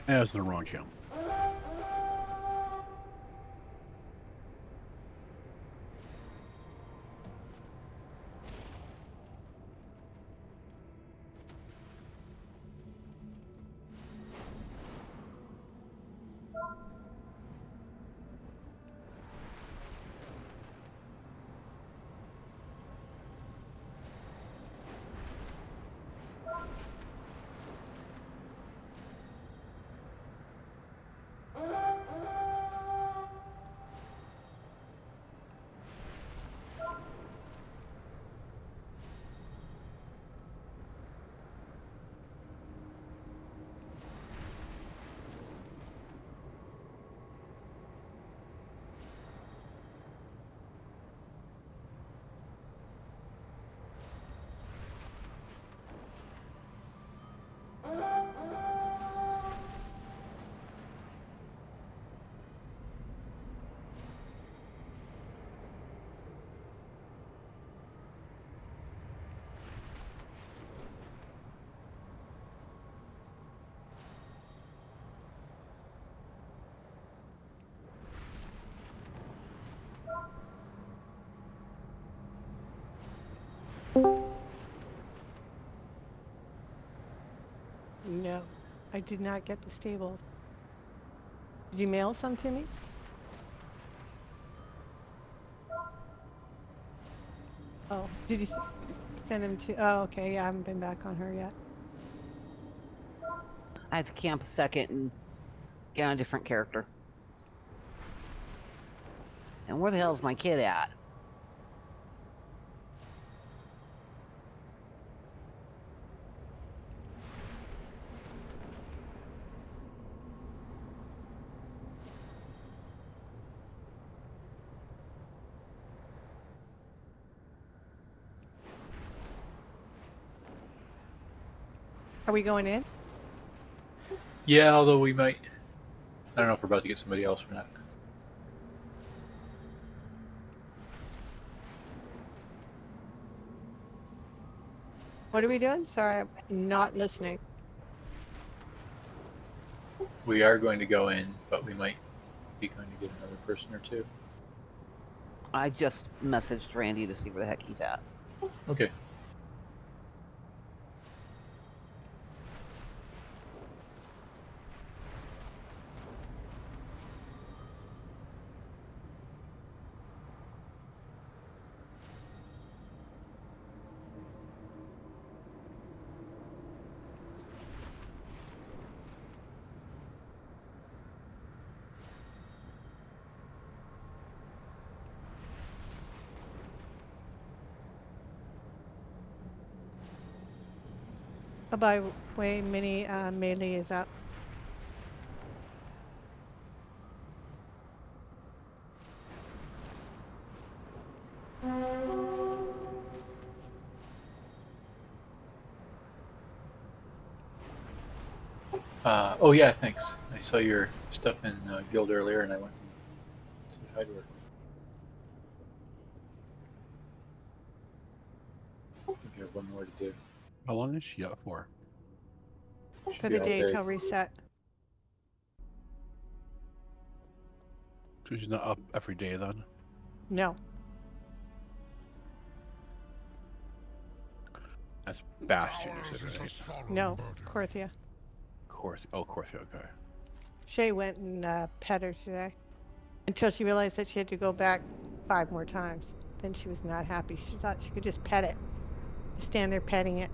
As the wrong channel. No, I did not get the stables. Did you mail some to me? Oh, did you send them to? Oh, okay. Yeah, I haven't been back on her yet. I have to camp a second and get on a different character. And where the hell is my kid at? Are we going in? Yeah, although we might. I don't know if we're about to get somebody else or not. What are we doing? Sorry, I'm not listening. We are going to go in, but we might be going to get another person or two. I just messaged Randy to see where the heck he's at. Okay. Oh, by the way, mini melee is up. Oh yeah, thanks. I saw your stuff in Guild earlier, and I went and said hi to her. We have one more to do. How long is she up for? Should For be the all day day. till reset. So she's not up every day then? No. That's Bastion, you said, right? No, Corthia. Corthia, okay. Shay went and pet her today until she realized that she had to go back 5 more times. Then she was not happy. She thought she could just pet it, just stand there petting it.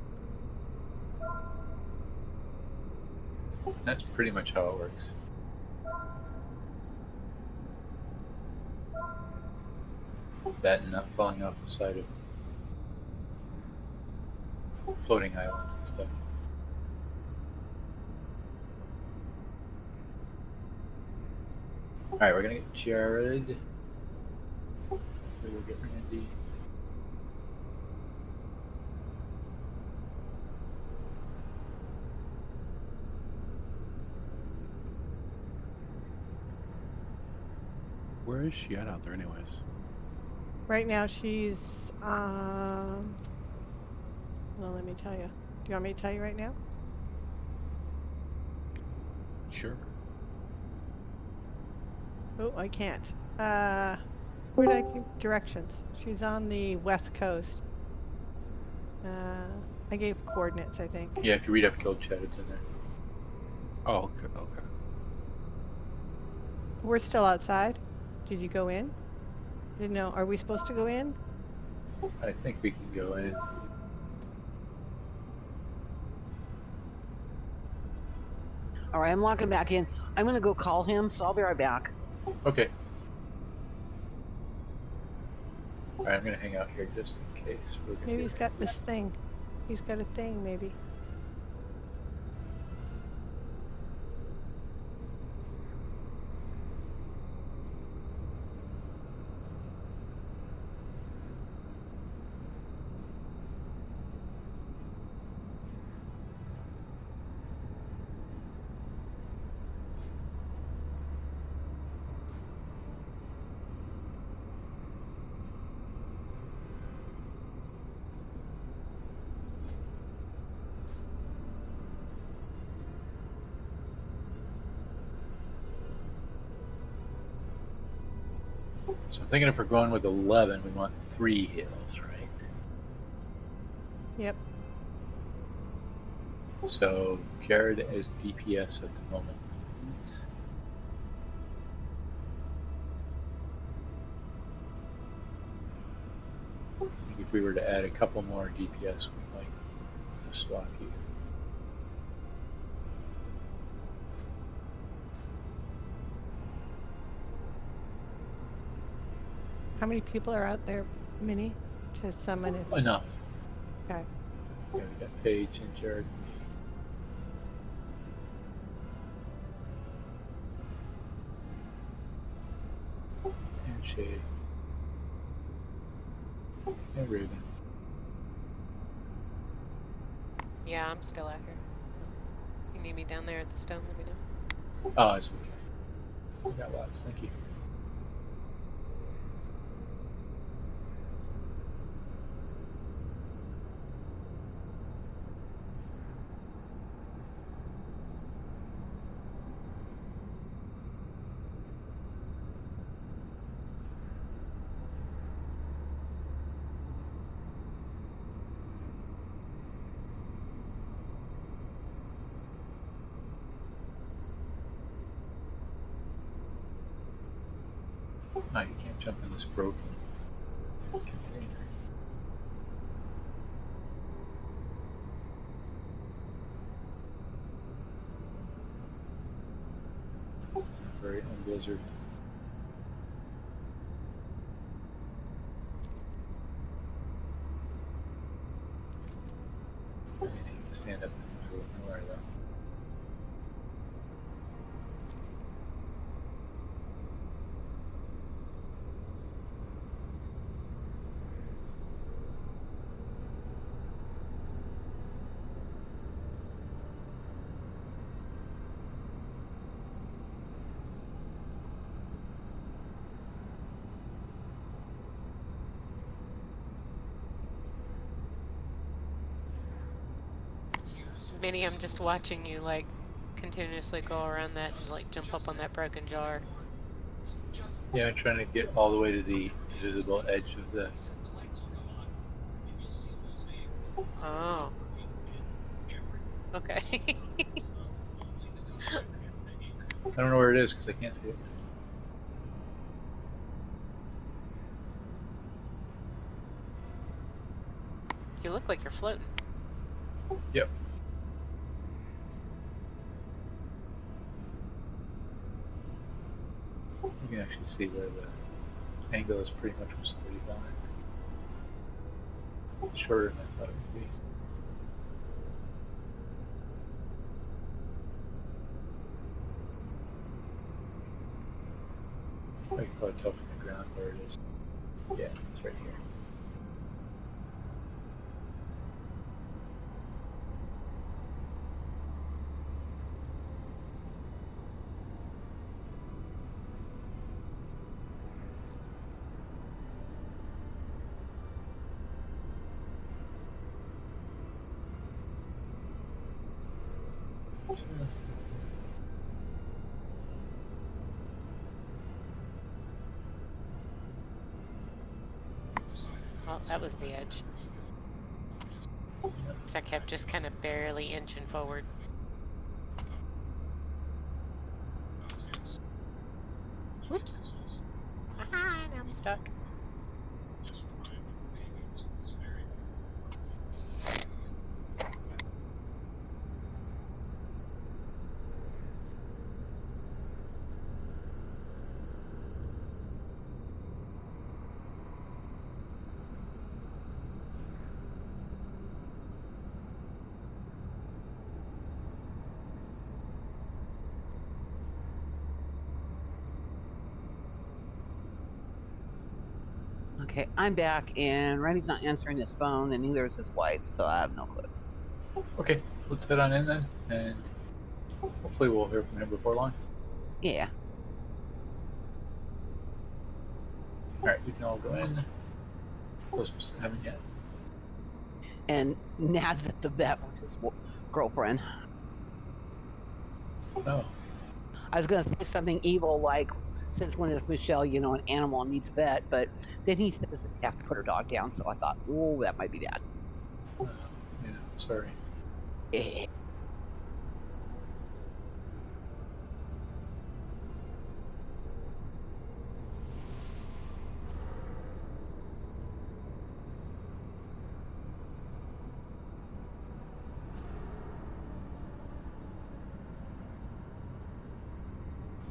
That's pretty much how it works. That and not falling off the side of floating islands and stuff. Alright, we're gonna get Jared. We'll get Randy. Where is she at out there anyways? Right now she's well, let me tell you. Do you want me to tell you right now? Sure. Oh, I can't. Where did I give directions? She's on the west coast. I gave coordinates, I think. Yeah, if you read up guild chat, it's in there. Oh, okay. Okay. We're still outside. Did you go in? I didn't know. Are we supposed to go in? I think we can go in. All right, I'm logging back in. I'm gonna go call him, so I'll be right back. Okay. All right, I'm gonna hang out here just in case. We're gonna Maybe get he's got this thing. He's got a thing, maybe. So I'm thinking if we're going with 11, we want 3 heals, right? Yep. So Jared is DPS at the moment. Please. I think if we were to add a couple more DPS, we might swap you. How many people are out there, Minnie, to summon it? Enough. Okay. Yeah, we got Paige and Jared and me. And Shay. And Raven. Yeah, I'm still out here. If you need me down there at the stone, let me know. Oh, it's okay. We got lots, thank you. No, you can't jump in this broken container. Very unblizzard. That means he can stand up and go nowhere though. Minnie, I'm just watching you like continuously go around that and like jump up on that broken jar. Yeah, I'm trying to get all the way to the invisible edge of the. Oh. Okay. I don't know where it is because I can't see it. You look like you're floating. Yep. You can actually see where the angle is pretty much where somebody's on it. Shorter than I thought it would be. I can probably tell from the ground where it is. Yeah, it's right here. Just Oh, that was the edge. So I kept just kind of barely inching forward. Whoops. Aha, now I'm stuck. Okay, I'm back, and Randy's not answering his phone, and neither is his wife, so I have no clue. Okay, let's head on in then, and hopefully we'll hear from him before long. Yeah. Alright, we can all go in. Those haven't yet. And Nad's at the vet with his girlfriend. Oh, I was going to say something evil like, since when is Michelle, an animal and needs a vet? But then he says that they have to put her dog down, so I thought, oh, that might be bad. yeah, sorry. Eh.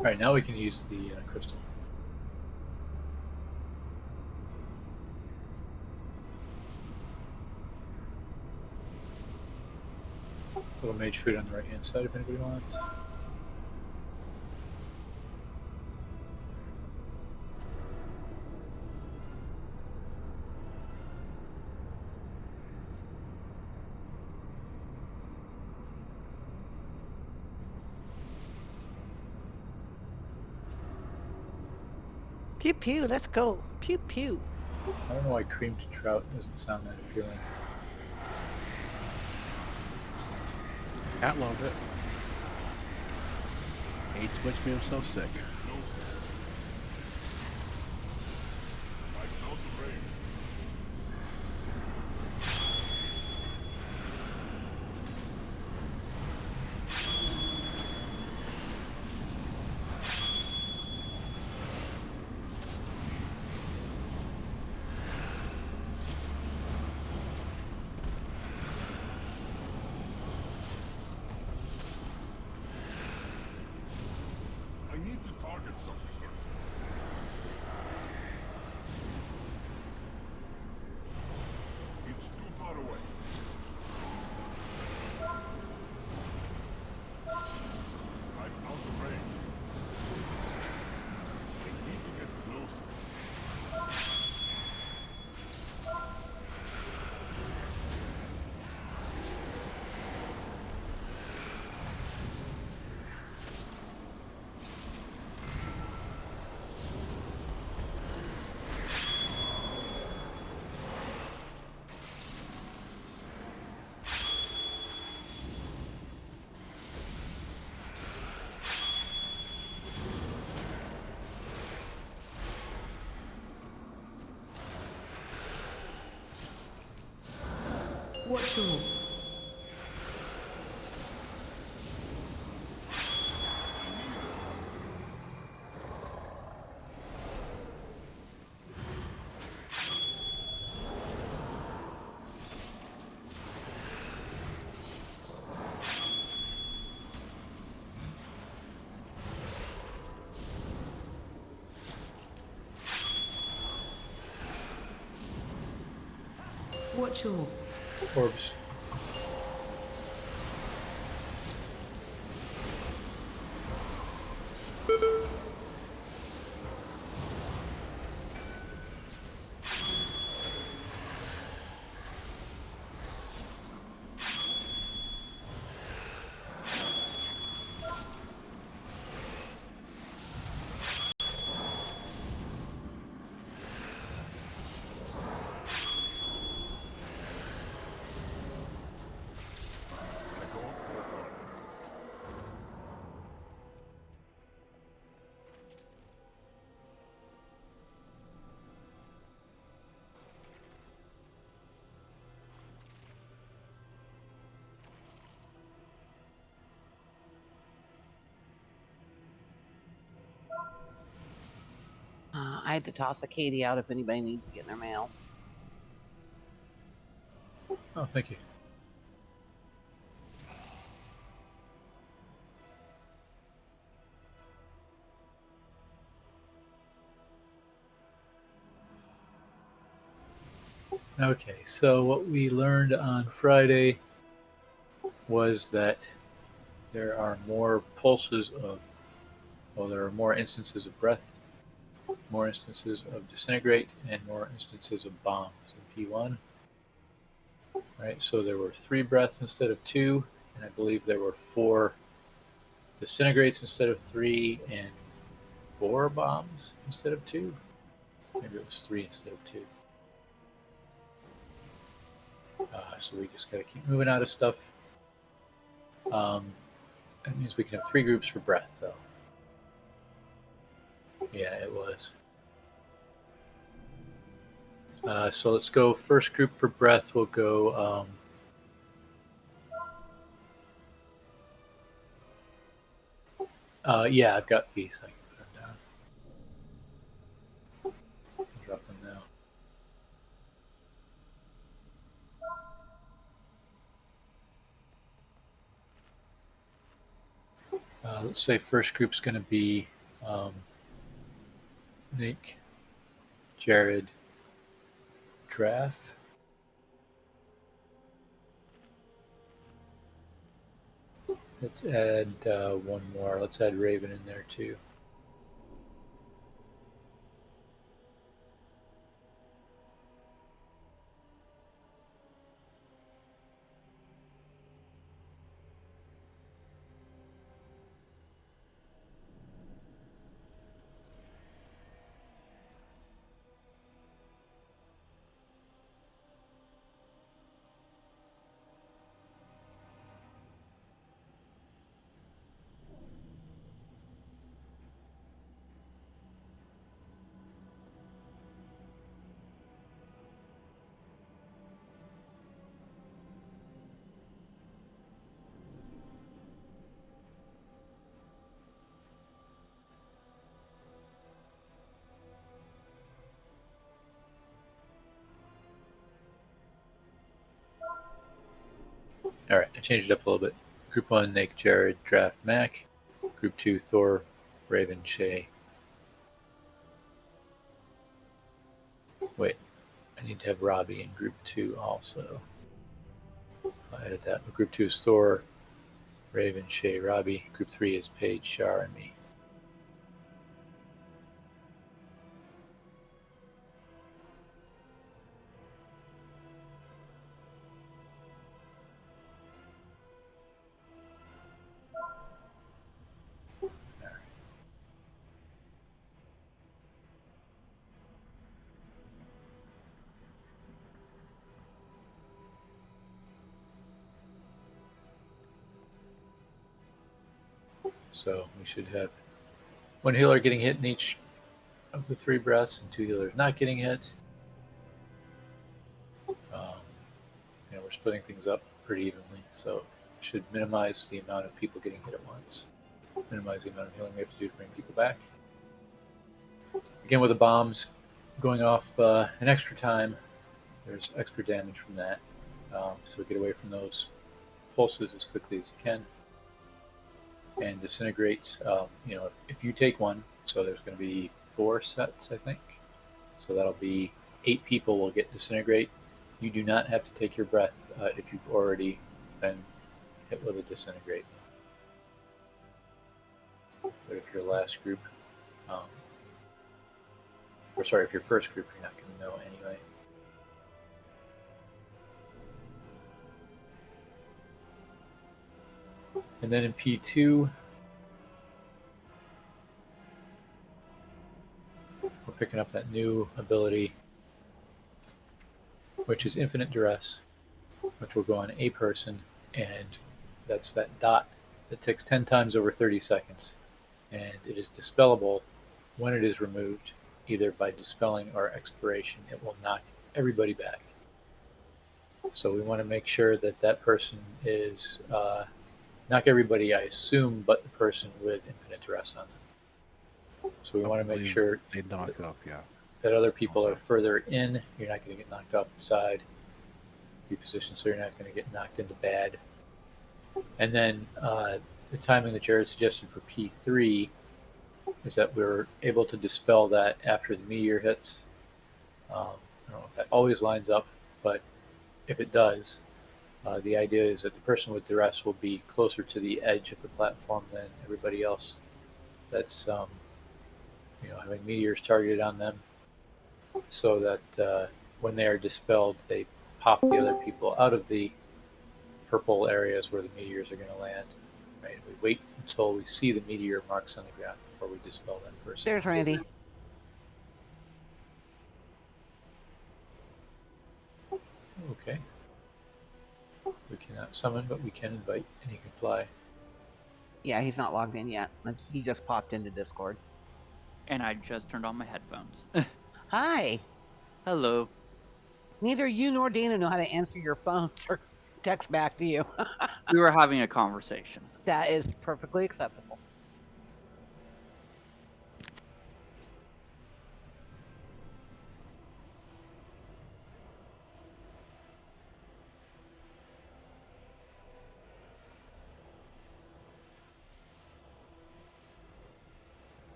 Alright, now we can use the crystal. Little mage food on the right hand side if anybody wants. Pew pew, let's go. Pew pew. I don't know why creamed trout doesn't sound that appealing. Cat loved it. Hates which me so sick. I need to target something first. It's too far away. I'm out of range. I need to get closer. Watch your... Watch your... Orbs. I had to toss a Katie out if anybody needs to get their mail. Oh, thank you. Okay, so what we learned on Friday was that there are more pulses of, well, there are more instances of breath, more instances of disintegrate, and more instances of bombs in P1. Right, so there were 3 breaths instead of 2, and I believe there were 4 disintegrates instead of 3, and 4 bombs instead of 2. Maybe it was 3 instead of 2. So we just got to keep moving out of stuff. That means we can have 3 groups for breath, though. Yeah, it was. So let's go first group for breath. We'll go yeah, I've got peace. I can put them down. Drop them now. Let's say first group's going to be Nick, Jared, Draft. Let's add one more. Let's add Raven in there too. All right, I changed it up a little bit. Group 1, Nick, Jared, Draft, Mac. Group 2, Thor, Raven, Shay. Wait, I need to have Robbie in Group 2 also. I added that. Group 2 is Thor, Raven, Shay, Robbie. Group 3 is Paige, Shar, and me. So we should have 1 healer getting hit in each of the 3 breaths and 2 healers not getting hit. We're splitting things up pretty evenly, so it should minimize the amount of people getting hit at once. Minimize the amount of healing we have to do to bring people back. Again, with the bombs going off an extra time, there's extra damage from that. So get away from those pulses as quickly as you can. And disintegrates, if you take one, so there's going to be 4 sets, I think. So that'll be 8 people will get disintegrate. You do not have to take your breath if you've already been hit with a disintegrate. But if your last group, if your first group, you're not going to know anyway. And then in P2, we're picking up that new ability, which is Infinite Duress, which will go on a person, and that's that dot that ticks 10 times over 30 seconds. And it is dispellable when it is removed, either by dispelling or expiration. It will knock everybody back. So we want to make sure that that person is, knock everybody, I assume, but the person with Infinite Duress on them. So we want to make sure they knock off, yeah. that other people are further in. You're not going to get knocked off the side. Be positioned so you're not going to get knocked into bad. And then the timing that Jared suggested for P3 is that we're able to dispel that after the meteor hits. I don't know if that always lines up, but if it does, the idea is that the person with duress will be closer to the edge of the platform than everybody else that's having meteors targeted on them, so that when they are dispelled, they pop the other people out of the purple areas where the meteors are going to land. Right? We wait until we see the meteor marks on the ground before we dispel that person. There's Randy. Okay. We cannot summon, but we can invite, and he can fly. Yeah, he's not logged in yet. He just popped into Discord. And I just turned on my headphones. Hi. Hello. Neither you nor Dana know how to answer your phones or text back to you. We were having a conversation. That is perfectly acceptable.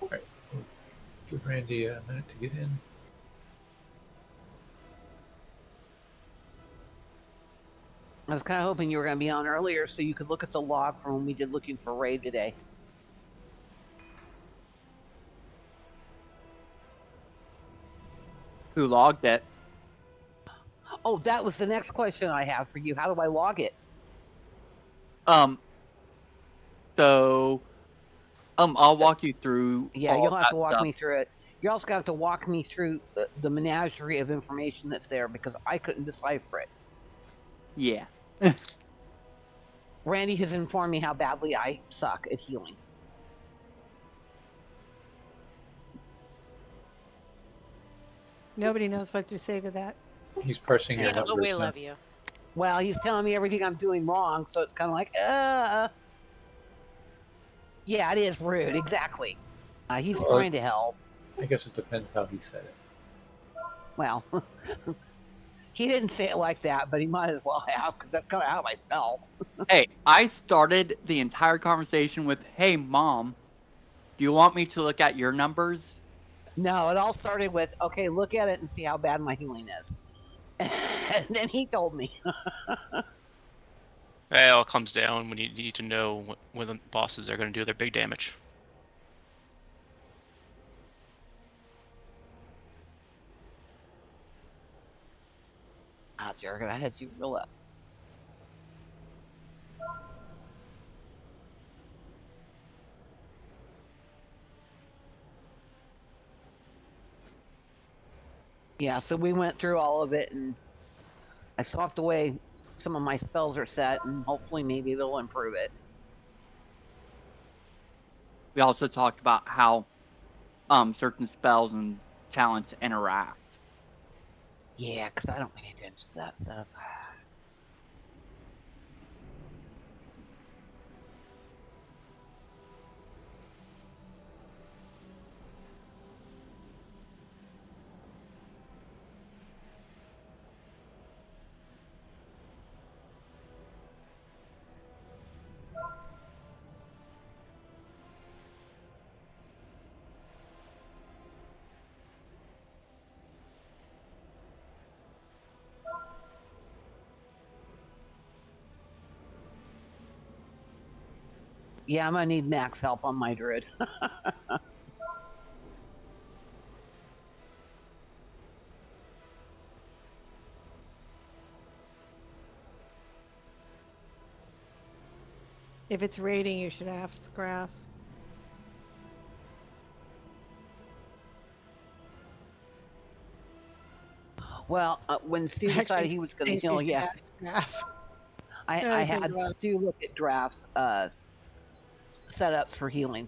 All right. We'll give Randy a minute to get in. I was kind of hoping you were going to be on earlier so you could look at the log from when we did looking for raid today. Who logged it? Oh, that was the next question I have for you. How do I log it? I'll walk you through. Yeah, all you'll have that to walk stuff. me through it. You're also going to have to walk me through the menagerie of information that's there because I couldn't decipher it. Yeah. Randy has informed me how badly I suck at healing. Nobody knows what to say to that. He's parsing your Yeah, but numbers we now. love you. Well, he's telling me everything I'm doing wrong, so it's kind of like, Yeah, it is rude, exactly. He's Well, trying to help. I guess it depends how he said it. Well, he didn't say it like that, but he might as well have, because that's kind of how I felt. Hey, I started the entire conversation with, "Hey, Mom, do you want me to look at your numbers?" No, it all started with, okay, look at it and see how bad my healing is. And then he told me. It all comes down when you need to know when the bosses are going to do their big damage. Ah, Jared, I had you real up. Yeah, so we went through all of it, and I swapped away some of my spells are set, and hopefully maybe they'll improve it. We also talked about how certain spells and talents interact. Yeah, because I don't pay attention to that stuff. Yeah, I'm gonna need max help on my druid. If it's raiding, you should ask Graph. Well, when Stu decided Actually, he was gonna thinks you heal, should yeah, ask Graph. I think had about it. Stu look at drafts set up for healing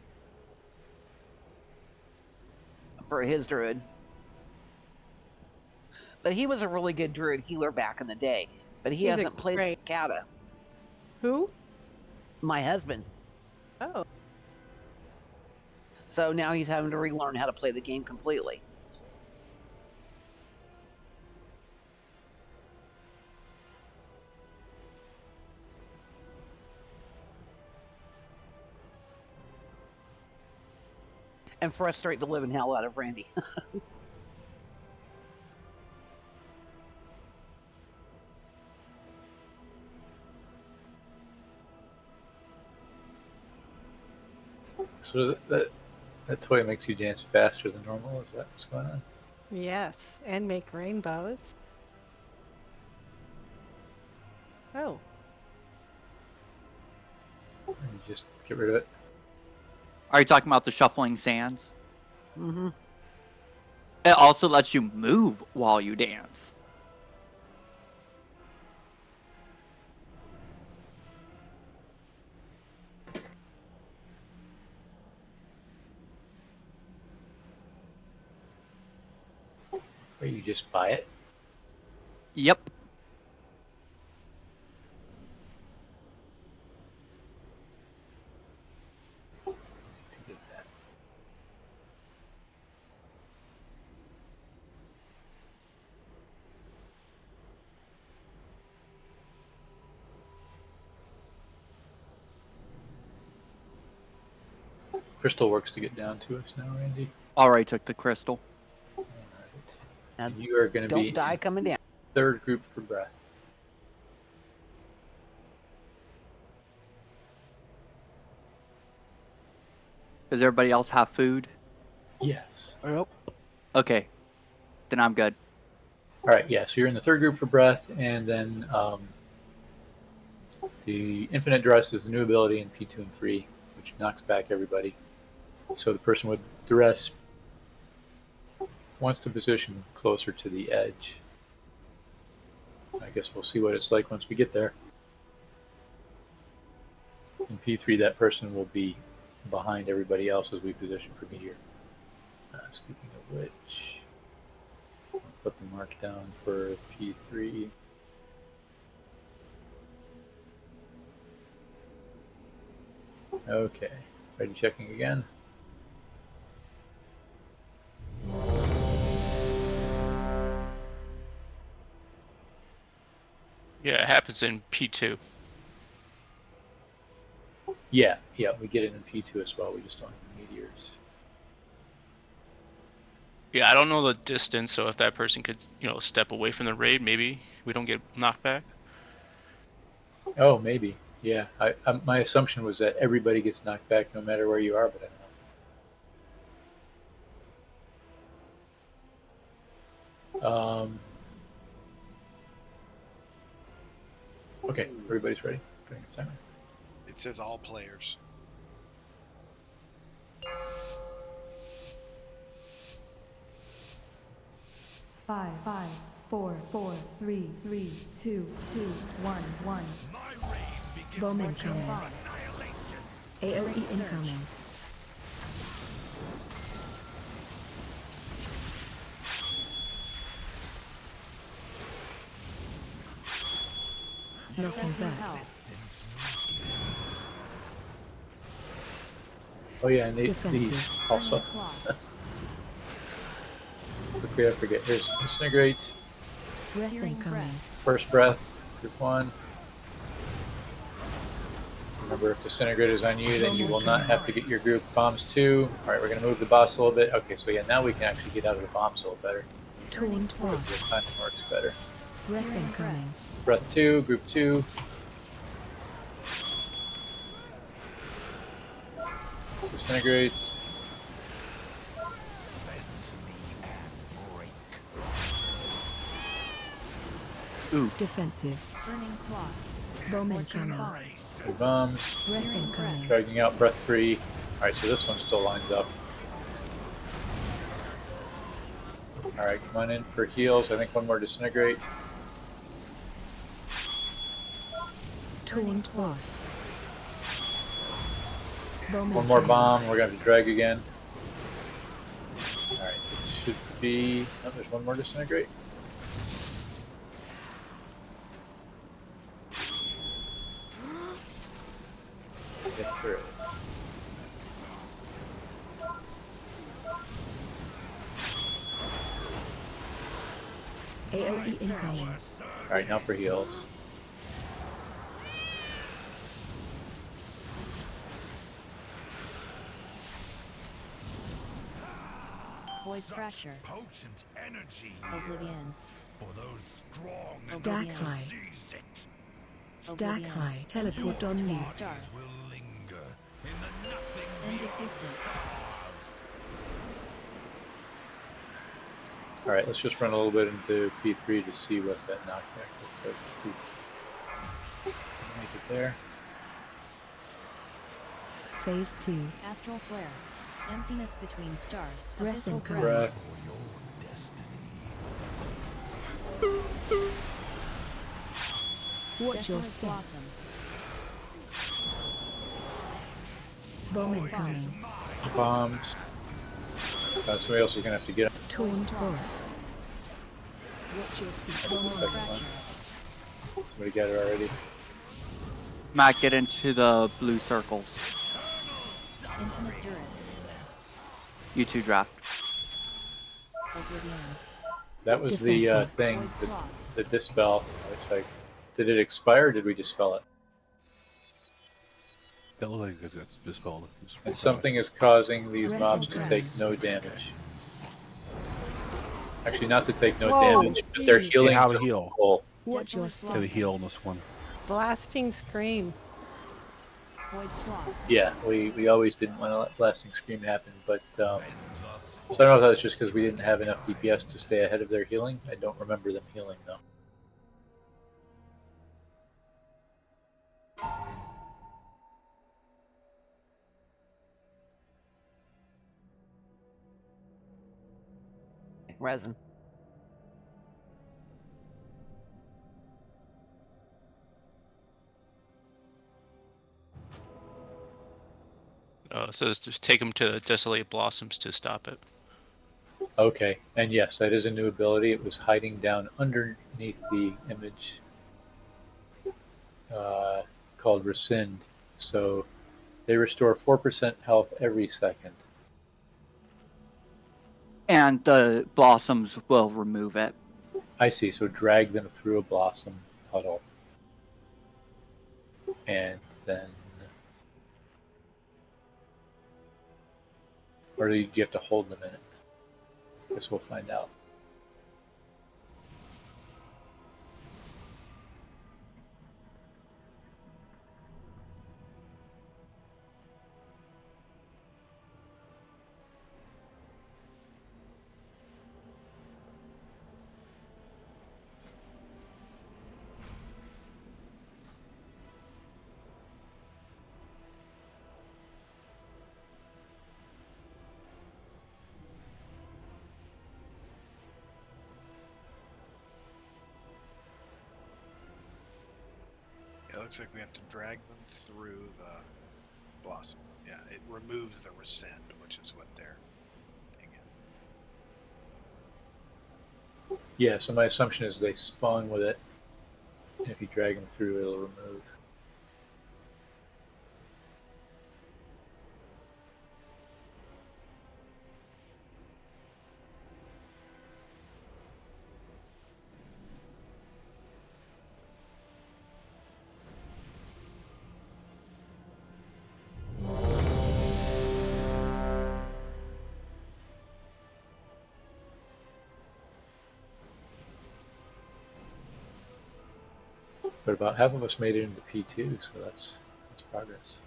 for his druid. But he was a really good druid healer back in the day. But he He's a hasn't played great- Cicada. Who? My husband. Oh, So now he's having to relearn how to play the game completely. And frustrate the living hell out of Randy. So that toy makes you dance faster than normal. Is that what's going on? Yes, and make rainbows. Oh, Or you just get rid of it? Are you talking about the shuffling sands? Mm-hmm. It also lets you move while you dance. Or you just buy it? Yep. To get that. Crystal works to get down to us now, Randy. Already took the crystal. All Now, right. And you are going to don't be die in coming down. third group for breath. Does everybody else have food? Yes. Yep. Okay. Then I'm good. All right, yeah, so you're in the third group for breath, and then the infinite duress is a new ability in P2 and 3, which knocks back everybody. So the person with duress wants to position closer to the edge. I guess we'll see what it's like once we get there. In P3, that person will be behind everybody else as we position for meteor. Speaking of which, I'll put the mark down for P3. Okay, ready checking again. Yeah, it happens in P2. Yeah, we get it in P2 as well. We just don't have meteors. Yeah, I don't know the distance, so if that person could, step away from the raid, maybe we don't get knocked back. Oh, maybe. Yeah, my assumption was that everybody gets knocked back no matter where you are, but I don't know. Okay, everybody's ready. Putting a timer. It says all players. Five, 4, 3, 2, 1. Bowman coming. AOE incoming. Knocking back. Oh yeah, and these also. Quickly, I forget. Here's disintegrate. Breath incoming. First breath, group 1. Remember, if disintegrate is on you, then you will not have to get your group. Bombs 2. All right, we're gonna move the boss a little bit. Okay, so yeah, now we can actually get out of the bombs a little better. Taunt Because the timing works better. Breath incoming. Breath 2, group 2. Disintegrates. Ooh. Defensive. Bowman coming. Two bombs. Breath incoming. Dragging out breath 3. Alright, so this one still lines up. Alright, come on in for heals. I think one more disintegrate. Taunt boss. One more bomb. We're going to have to drag again. Alright, this should be... Oh, there's one more disintegrate. Yes, there is. AOE incoming. Alright, now for heals. Void fracture. Potent energy Oblivion. for those strong Stack enough high. to seize it. Stack high. Teleport on you. Bodies will linger in the nothing End beyond existence. stars. Alright, let's just run a little bit into P3 to see what that knockback looks like. Make it there. Phase 2. Astral flare. Emptiness between stars. Breath Abyssal incoming. Breath. Watch your Desolate step. blossom. Bomb incoming. Bombs. Somebody else is gonna have to get him. Taunt boss. Watch your feet. That's the Void second fracture. one. Somebody got it already. Matt, get into the blue circles. Infinite duress. You two draft. Oblivion. That was the Defensive. thing, Void the, floss. the dispel. It's like, did it expire or did we dispel it? That looks like it's dispelled. And something is causing these Breath mobs to incoming. take no damage. Actually, not to take no Whoa, damage, but they're geez. healing They have to a heal. full. Watch your Desolate step. Have a blossom. heal on this one. Blasting scream. Void floss. Yeah, we always didn't want to let Blasting Scream happen, but so I don't know if that was just because we didn't have enough DPS to stay ahead of their healing. I don't remember them healing though. Resin. So it's just take them to Desolate Blossoms to stop it. Okay, and yes, that is a new ability. It was hiding down underneath the image called Rescind. So they restore 4% health every second. And the blossoms will remove it. I see, so drag them through a blossom puddle. And then... Or do you have to hold them in it? Guess we'll find out. It looks like we have to drag them through the blossom. Yeah, it removes the rescind, which is what their thing is. Yeah, so my assumption is they spawn with it. And if you drag them through, it'll remove. But about half of us made it into P2, so that's progress.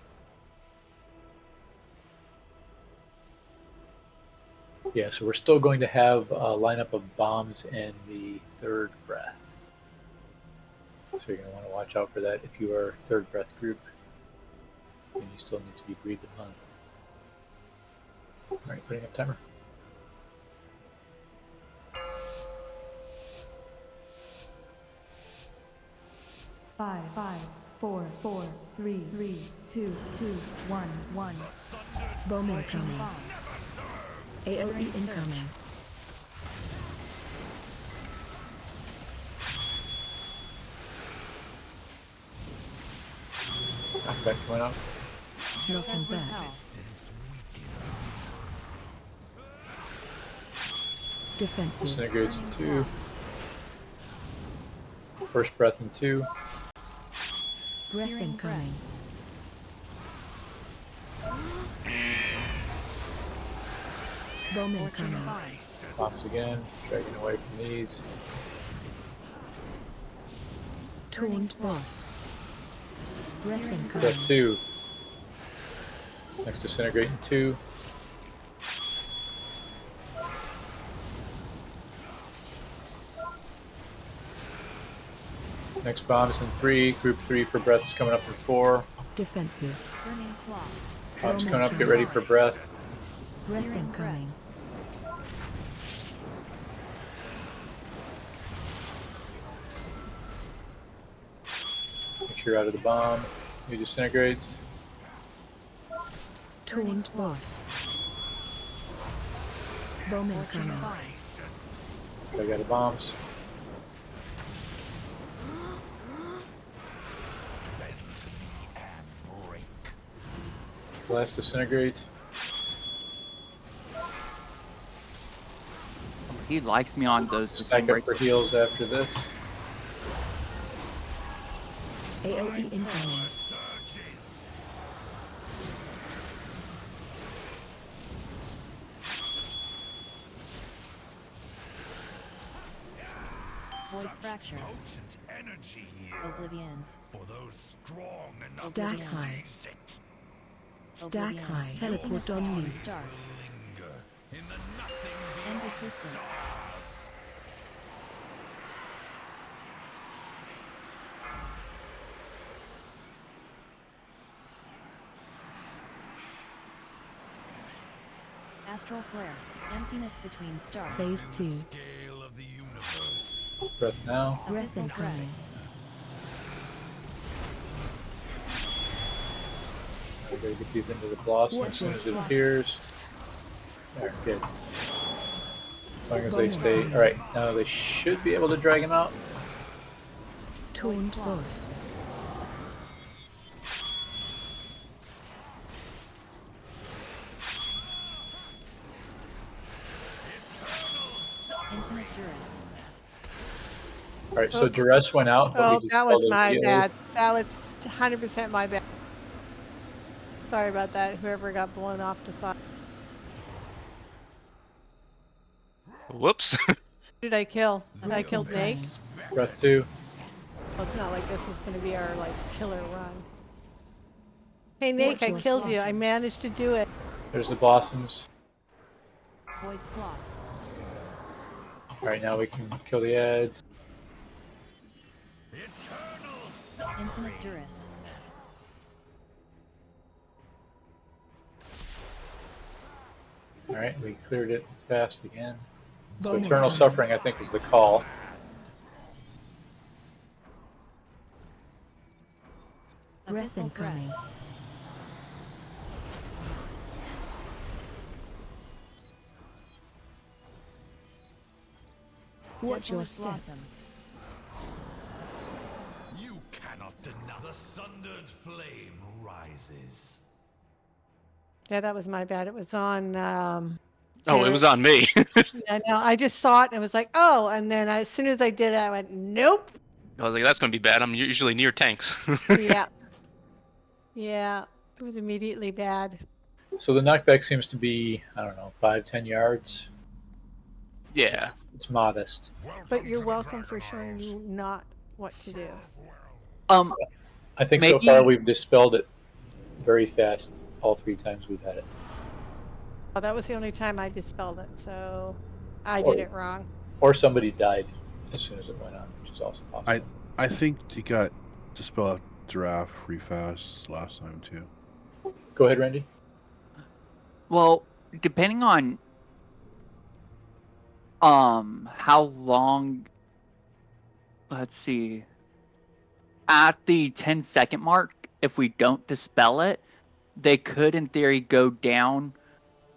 Yeah, so we're still going to have a lineup of bombs and the third breath. So you're going to want to watch out for that if you are third breath group. And you still need to be breathed upon. Alright, putting up timer. Five, four, 3, 2, 1. Bomb incoming. AOE incoming. Knockback went up. Knocking back. Defensive. Disintegrates in 2. First breath in 2. Breath incoming. Bomb incoming. Bombs again. Dragging away from these. Taunt boss. Breath incoming. Breath 2. Next disintegrate in 2. Next bombs in 3. Group 3 for breaths coming up in 4. Defensive. Burning claws. Bombs coming up. Get ready for breath. Breath incoming. Make sure you're out of the bomb. New disintegrates. Taunt boss. Bomb incoming. I got the bombs. Last disintegrate. He likes me on those Stack up disintegrates. for heals after this. AoE incoming. Void fracture. Potent energy here. Oblivion. For those strong enough Stack to high. seize it. Stack Oblivion. high. Teleport on you. Stars. Linger in the nothing End beyond existence. stars. Astral flare. Emptiness between stars. Phase 2. Scale of the universe. Breath now. Breath Abyssal incoming. We gotta get these into the blossom as soon as it appears. There, good. As long as they stay. Alright, now they should be able to drag him out. Taunt boss. Infinite duress. Alright, so Oops. duress went out. but we Oh, just that was called it my heals. bad. That was 100% my bad. Sorry about that. Whoever got blown off the side. Whoops. Who did I kill? I killed Nate. Breath 2. Well, it's not like this was going to be our like killer run. Hey Nate, I your killed you. slaughter. I managed to do it. There's the blossoms. Void claws. Alright, now we can kill the ads. Infinite duress. Alright, we cleared it fast again. So Bomb eternal incoming. suffering, I think, is the call. Breath incoming. Watch your Desolate step. blossom. You cannot deny the sundered flame rises. Yeah, that was my bad. It was on. Oh, it was on me. I know. I just saw it and it was like, oh, and then as soon as I did it, I went, nope. I was like, that's gonna be bad. I'm usually near tanks. Yeah. Yeah. It was immediately bad. So the knockback seems to be, I don't know, 5-10 yards. Yeah. It's modest. But you're welcome for showing you not what to do. I think Maybe- so far we've dispelled it very fast all 3 times we've had it. Well, that was the only time I dispelled it, so I did it wrong. Or somebody died as soon as it went on, which is also possible. I think you got dispel out giraffe free fast last time too. Go ahead, Randy. Well, depending on how long, let's see, at the 10-second mark, if we don't dispel it, they could in theory go down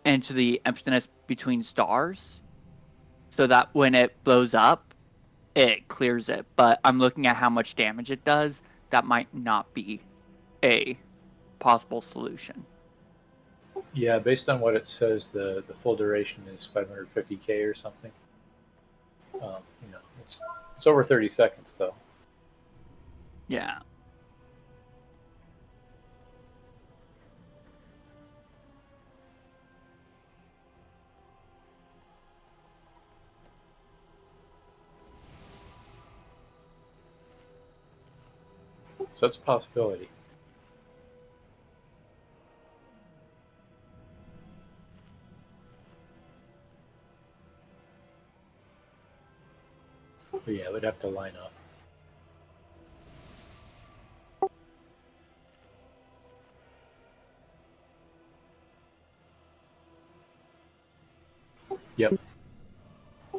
into the emptiness between stars, so that when it blows up it clears it. But I'm looking at how much damage it does. That might not be a possible solution. Yeah, based on what it says, the full duration is 550k or something. You know, it's over 30 seconds though. Yeah. So that's a possibility. But yeah, it would have to line up. Yep.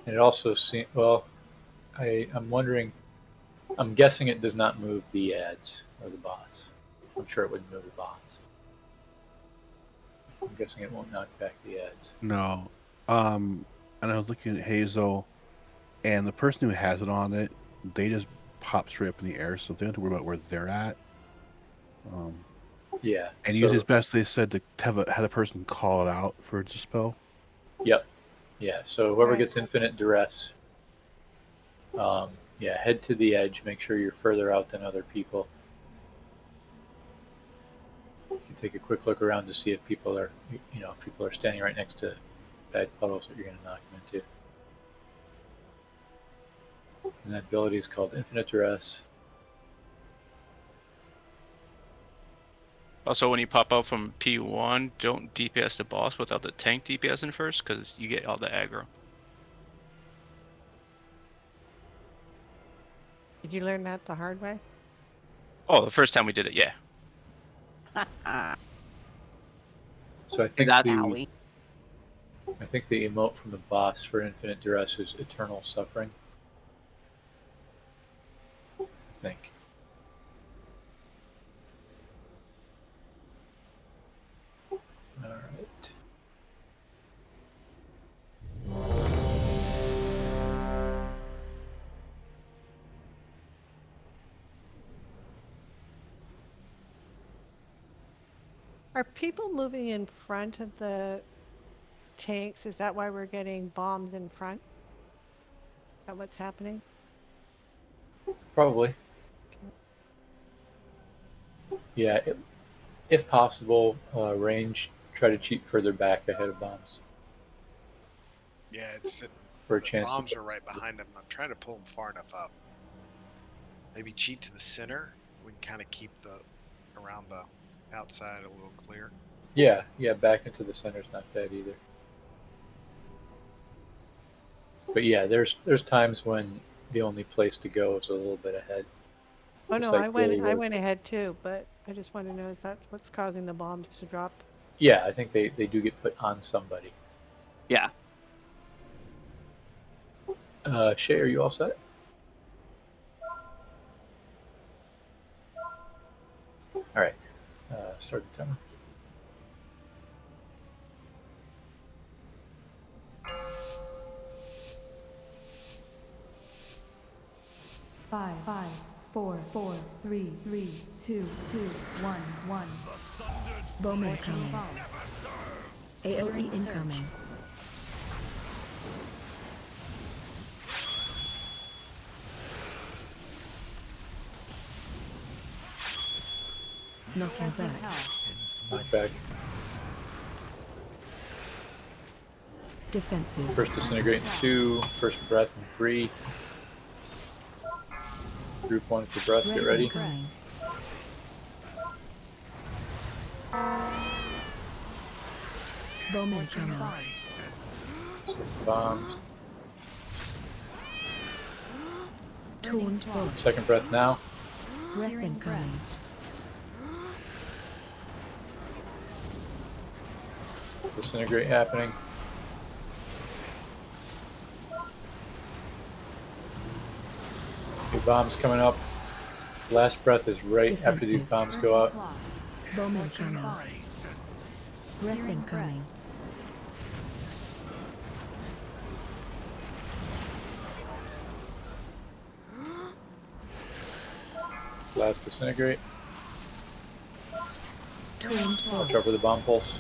And it also seems, well, I'm wondering, I'm guessing it does not move the ads or the bots. I'm sure it wouldn't move the bots. I'm guessing it won't knock back the ads. No. And I was looking at Hazel, and the person who has it on it, they just pop straight up in the air, so they don't have to worry about where they're at. Yeah. And so, usually it's best, they said, to have a person call it out for a dispel. Yep. Yeah. So whoever Right. gets infinite duress, yeah, head to the edge. Make sure you're further out than other people. You can take a quick look around to see if people are, if people are standing right next to bad puddles that you're going to knock them into. And that ability is called Infinite Duress. Also, when you pop out from P1, don't DPS the boss without the tank DPSing first, because you get all the aggro. Did you learn that the hard way? Oh, the first time we did it, yeah. So I think That the Howie. I think the emote from the boss for Infinite Duress is Eternal Suffering. I think. All right. Are people moving in front of the tanks? Is that why we're getting bombs in front? Is that what's happening? Probably. Yeah. If possible, range. Try to cheat further back ahead of bombs Yeah, it's for a the chance. bombs are right behind them. I'm trying to pull them far enough up. Maybe cheat to the center. We can kind of keep the around the outside a little clear. Yeah. Back into the center's not bad either. But yeah, there's times when the only place to go is a little bit ahead. Oh Just no, like daily I work. went ahead too, but I just want to know, is that what's causing the bombs to drop? Yeah, I think they do get put on somebody. Yeah. Shay, are you all set? All right. Start the timer. Five, 4, 3, 2, 1. Bomb incoming. AOE incoming. Knocking back. Knock back. Defensive. First disintegrate in 2. First breath in 3. Group 1 for breath. Get ready. Incoming. Bomb incoming. Set bombs. Taunt boss. Second breath now. Breath incoming. Disintegrate happening. New bombs coming up. Last breath is right after these Defensive. bombs go out. Bomb incoming. Breath incoming. Last disintegrate. Taunt Watch out boss. for the bomb pulse.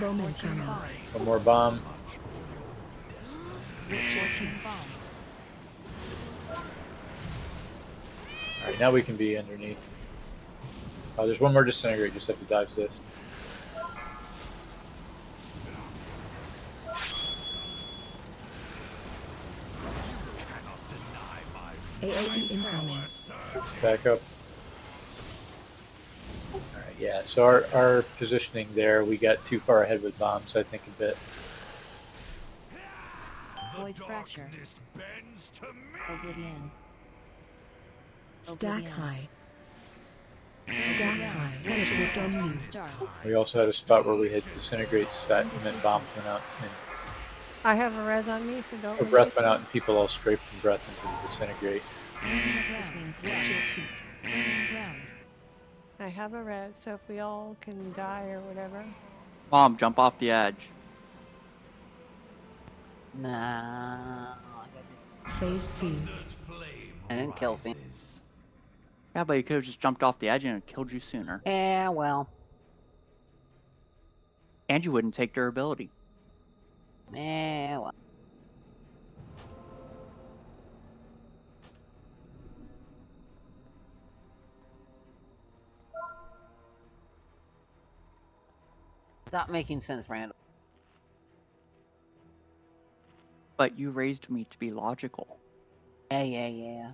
Bomb incoming. One more bomb. Alright, now we can be underneath. Oh, there's one more disintegrate, just have to dodge this. AAE incoming. Back up. Alright, yeah, so our positioning there, we got too far ahead with bombs, I think, a bit. Void fracture. Oblivion. Stack Oblivion. high. Stack high. Teleport omni. Stars. We also had a spot where we had disintegrates that meant bombs went out, and I have a res on me, so don't or lose breath it. went out, and people all scraped from breath into the disintegrate. Between stars. Ground. I have a res, so if we all can die or whatever. Mom, jump off the edge. Nah. Phase 2. And then kills me. Yeah, but you could have just jumped off the edge and it killed you sooner. Yeah, well. And you wouldn't take durability. Yeah, well. Stop making sense, Randall. But you raised me to be logical. Yeah.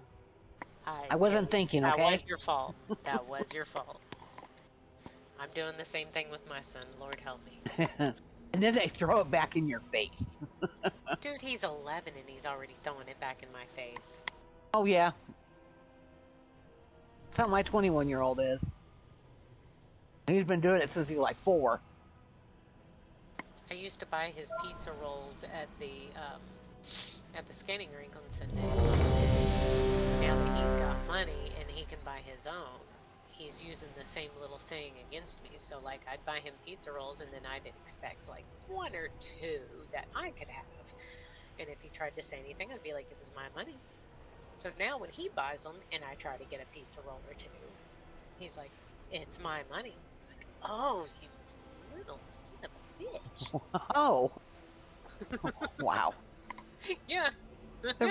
I wasn't thinking, That okay? was your fault. That was your fault. I'm doing the same thing with my son. Lord help me. And then they throw it back in your face. Dude, he's 11 and he's already throwing it back in my face. Oh, yeah. That's how my 21-year-old is. And he's been doing it since he was like 4. I used to buy his pizza rolls at the skating rink on Sundays. Now that he's got money and he can buy his own, he's using the same little saying against me. So like I'd buy him pizza rolls and then I'd expect like 1 or 2 that I could have. And if he tried to say anything, I'd be like, it was my money. So now when he buys them and I try to get a pizza roll or 2, he's like, it's my money. I'm like, oh, you little son of a bitch. Oh. Wow. Yeah. The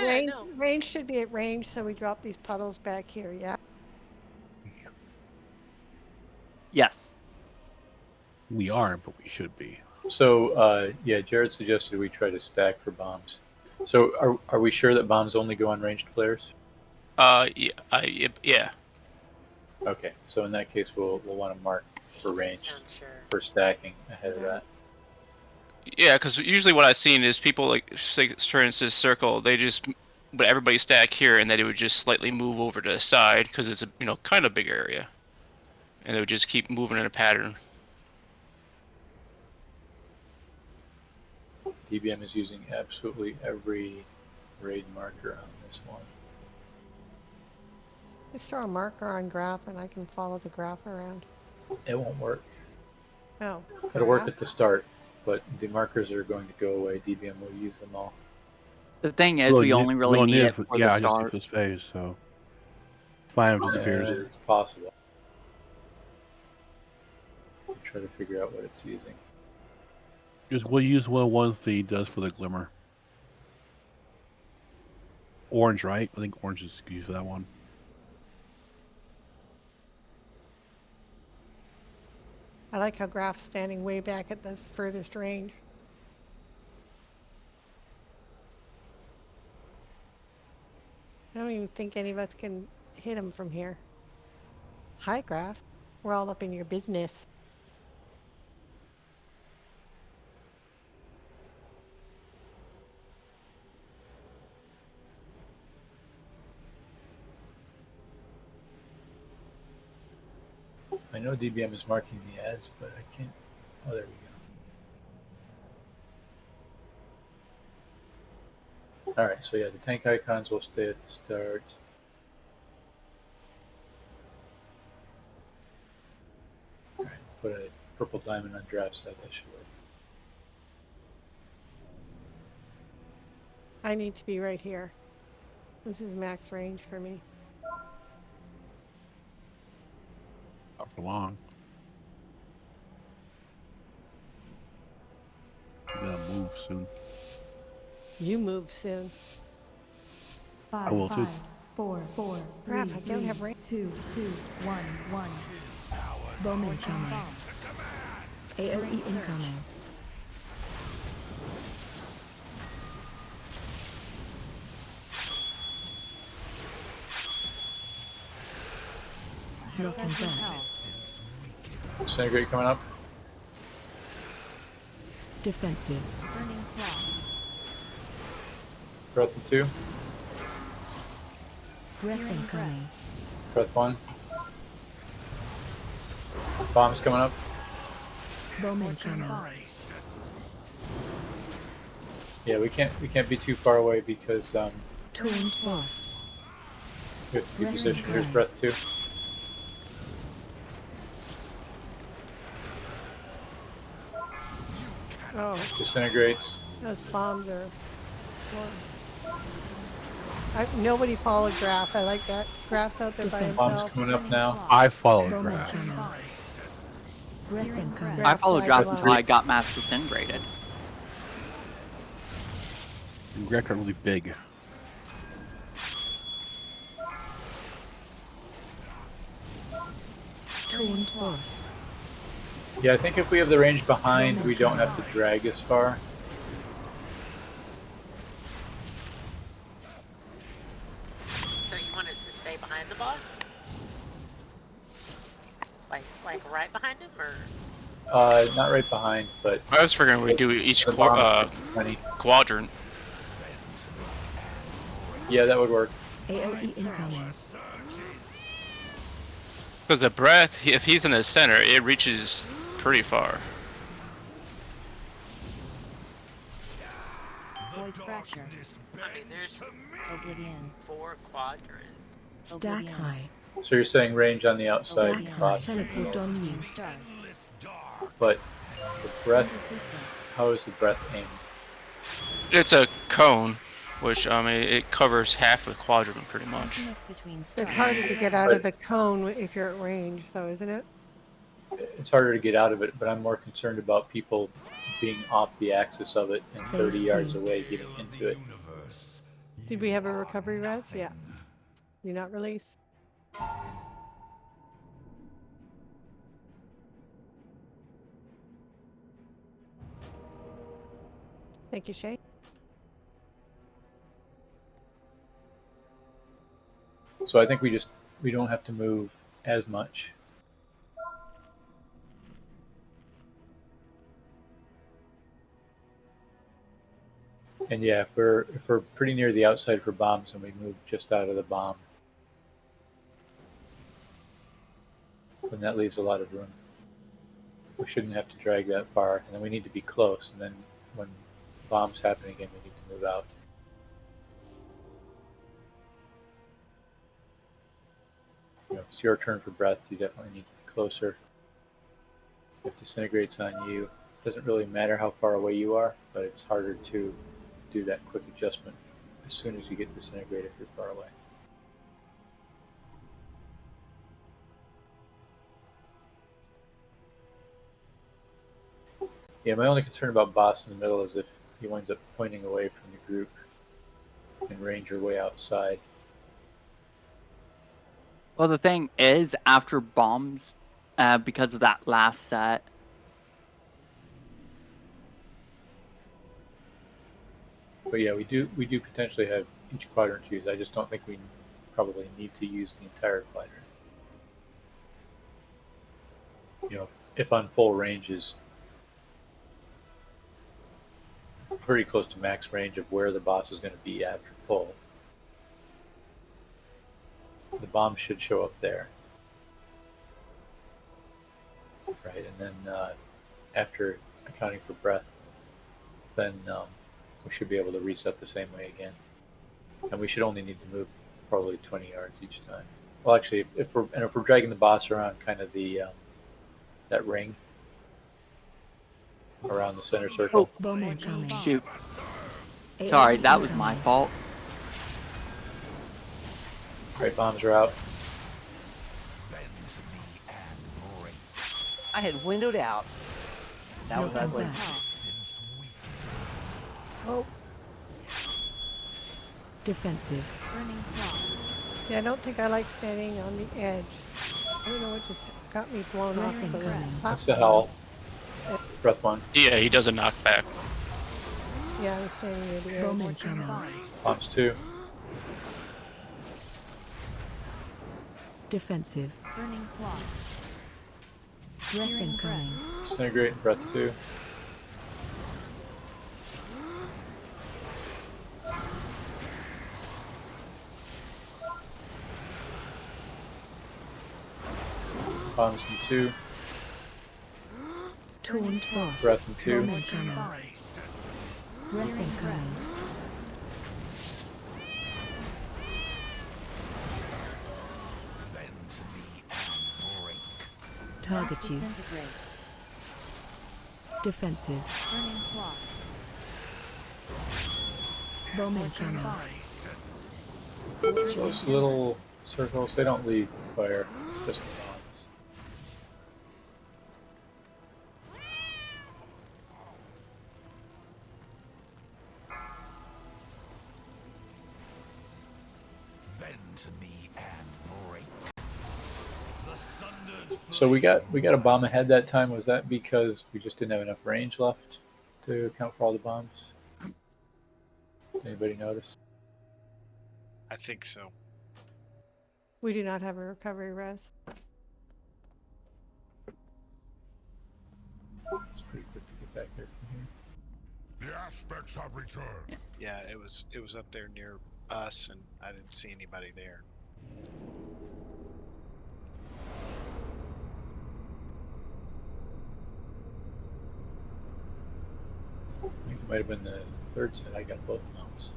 range should be at range, so we drop these puddles back here, yeah? Yes. We aren't, but we should be. So, yeah, Jared suggested we try to stack for bombs. So, are we sure that bombs only go on ranged players? Yeah. Okay, so in that case, we'll want to mark for range for stacking ahead of that. Yeah, because usually what I've seen is people like, say, for instance, circle. They just, but everybody stack here, and then it would just slightly move over to the side because it's a kind of big area, and they would just keep moving in a pattern. DBM is using absolutely every raid marker on this one. Just throw a marker on graph and I can follow the graph around. It won't work. No. It'll work at the start, but the markers are going to go away. DBM will use them all. The thing is, we only really need it for the just start. this phase, so fine disappears. It's possible. I'll try to figure out what it's using. We'll use what one feed does for the glimmer. Orange, right? I think orange is used for that one. I like how graph's standing way back at the furthest range. I don't even think any of us can hit him from here. Hi, Graph. We're all up in your business. I know DBM is marking the ads, but I can't. Oh, there we go. Alright, so yeah, the tank icons will stay at the start. Alright, put a purple diamond on draft side, that should work. I need to be right here. This is max range for me. Not for long. I'm gonna move soon. You move soon. I will too. 4, Crap, 3, I don't have range. 2, 1, 1. Bomb incoming. AOE incoming. Knocking back. Disintegrate coming up. Defensive. Burning Frost. Breath in 2. Breath incoming. Breath 1. Bombs coming up. Bomb incoming. Yeah, we can't be too far away because Taunt boss. we have to be Breath positioned. Here's incoming. breath 2. Oh, Disintegrates. those bombs are. Nobody followed Graph. I like that. Graph's out there by Defensive. Bombs himself. coming up now. I followed Bomb Graph. incoming. Breath incoming. Graph I followed died Graph alone. until I got mass disintegrated. And Graph got really big. Taunt boss. Yeah, I think if we have the range behind, we don't have to drag as far. So you want us to stay behind the boss? Like right behind him, or? Not right behind, but I was figuring we'd do each the bombs 20. quadrant. Yeah, that would work. AOE incoming. Because the breath, if he's in the center, it reaches pretty far. Void Fracture. I mean, there's Oblivion. 4 quadrants. Stack high. So you're saying range on the outside Stack high. boss, Teleport on you. Stars. but the breath. Existence. How is the breath aimed? It's a cone, which I mean it covers half the quadrant pretty much. Emptiness between stars. It's harder to get out of the cone if you're at range, though, isn't it? It's harder to get out of it, but I'm more concerned about people being off the axis of it and 30 yards away getting into it. Did we have a recovery res? Yeah. You not release? Thank you, Shay. So I think we don't have to move as much. And yeah, if we're pretty near the outside for bombs and we move just out of the bomb, then that leaves a lot of room. We shouldn't have to drag that far, and then we need to be close, and then when bombs happen again, we need to move out. You know, it's your turn for breath. You definitely need to be closer. If disintegrates on you, it doesn't really matter how far away you are, but it's harder to do that quick adjustment as soon as you get disintegrated if you're far away. Yeah, my only concern about boss in the middle is if he winds up pointing away from the group and ranger way outside. Well, the thing is, after bombs, because of that last set, But yeah, we do potentially have each quadrant to use. I just don't think we probably need to use the entire quadrant. You know, if on full range is pretty close to max range of where the boss is going to be after full, the bomb should show up there. Right, and then after accounting for breath, then we should be able to reset the same way again. And we should only need to move probably 20 yards each time. Well, actually, if we're dragging the boss around kind of the that ring around the center circle. Bomb incoming. shoot. AOE Sorry, that was my incoming. fault. Right, bombs are out. I had windowed out. That was Knocking ugly. back. Oh, Defensive. Burning Frost. Yeah, I don't think I like standing on the edge. I don't know what just got me blown off Breath the incoming. That's the platform. hell. Breath one. Yeah, he does a knockback. Yeah, I was standing near the edge. Bowman coming. Bombs 2. Defensive. Burning claws. Breath Searing breath. incoming. Disintegrate and breath 2. Bombs in 2. Taunt boss. Breath in 2. Bowman coming. Breath incoming. Bend to me and break. Target you. Disintegrate. Defensive. Burning claws. Bowman coming. Those little circles, they don't leave fire, just the bombs. Bend to me and break. The sundered So we got a bomb ahead that time. Was that because we just didn't have enough range left to account for all the bombs? Anybody notice? I think so. We do not have a recovery res. It's pretty quick to get back there from here. The aspects have returned. Yeah, it was up there near us, and I didn't see anybody there. I think it might have been the third set. I got both bombs.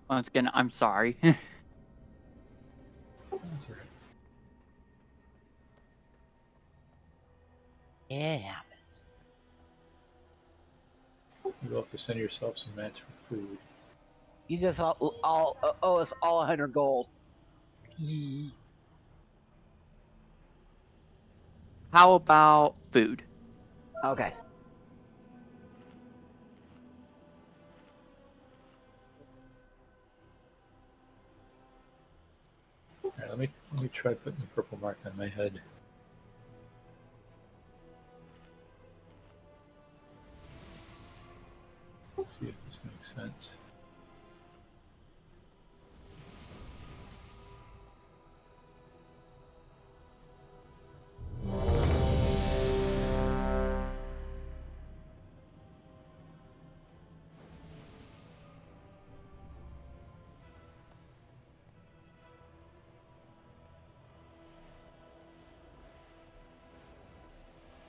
Once again, I'm sorry. That's all right. Yeah. You will have to send yourself some mats for food. You just all owe us all 100 gold. How about food? Okay. All right, let me try putting the purple mark on my head. Let's see if this makes sense.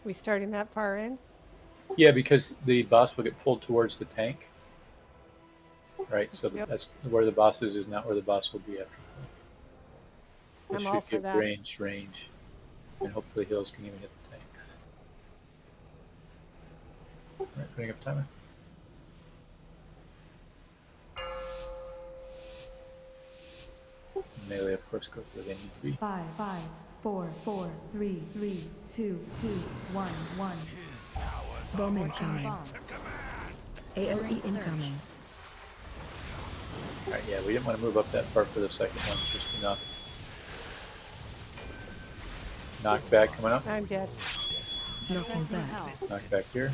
We starting that far in? Yeah, because the boss will get pulled towards the tank. Right, so Yep. that's where the boss is not where the boss will be after. This I'm should all for give that. range, and hopefully heals can even hit the tanks. All right, putting up timer. Melee, of course, goes where they need to be. 5, 5, 4, 4, 3, 3, 2, 2, 1, 1. His powers Bowman are coming. Bomb. to command. AOE incoming. All right, yeah, we didn't want to move up that far for the second one, just enough. Knockback coming up. I'm dead. Knocking back. Knockback here.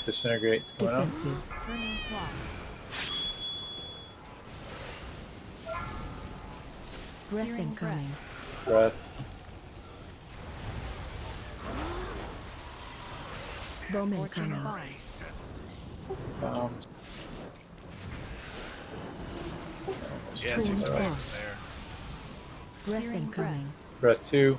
Disintegrate's coming up. Defensive. Burning claws. Breath Searing incoming. Breath. Bowman Scorching coming. bomb. Bombs. Yeah, I see Twin somebody boss. was there. Breath Searing incoming. Breath 2.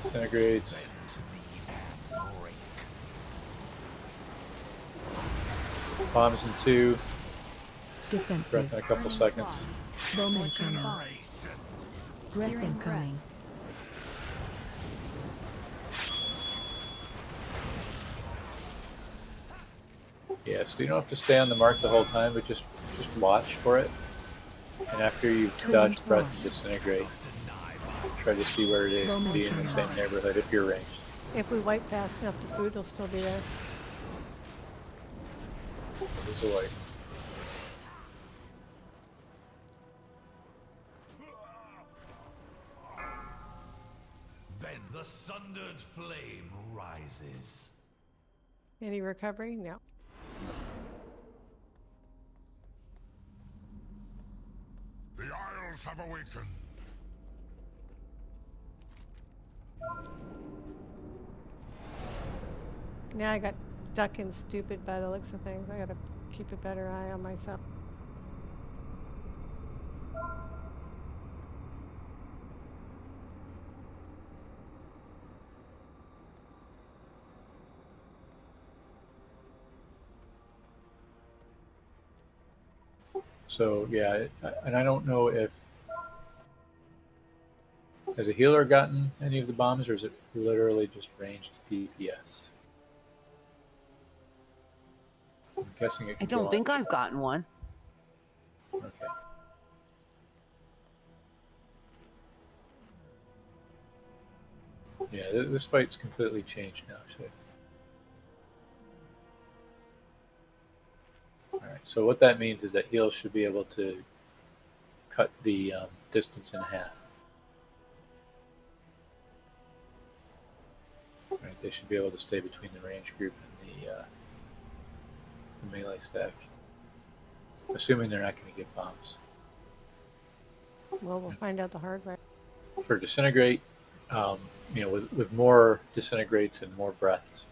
Disintegrates. Bend to me and break. Bombs in 2. Defensive. Breath in a couple Burning seconds. claws. Bowman Scorching coming. bomb. Breath Searing incoming. Yeah, so you don't have to stay on the mark the whole time, but just watch for it. And after you've dodged breath and disintegrate, try to see where it is to be in the same neighborhood if you're ranged. If we wipe fast enough, the food will still be there. It is a wipe. Then the sundered flame rises. Any recovery? No. The Isles have awakened. Now I got stuck in stupid by the looks of things. I gotta keep a better eye on myself. So yeah, and I don't know if has a healer gotten any of the bombs, or is it literally just ranged DPS? I'm guessing it I can go don't think on. I've gotten one. Okay. Yeah, this fight's completely changed now, actually. Alright, so what that means is that heals should be able to cut the distance in half. Right, they should be able to stay between the range group and the melee stack. Assuming they're not going to get bombs. Well, we'll find out the hard way. For disintegrate, you know, with more disintegrates and more breaths,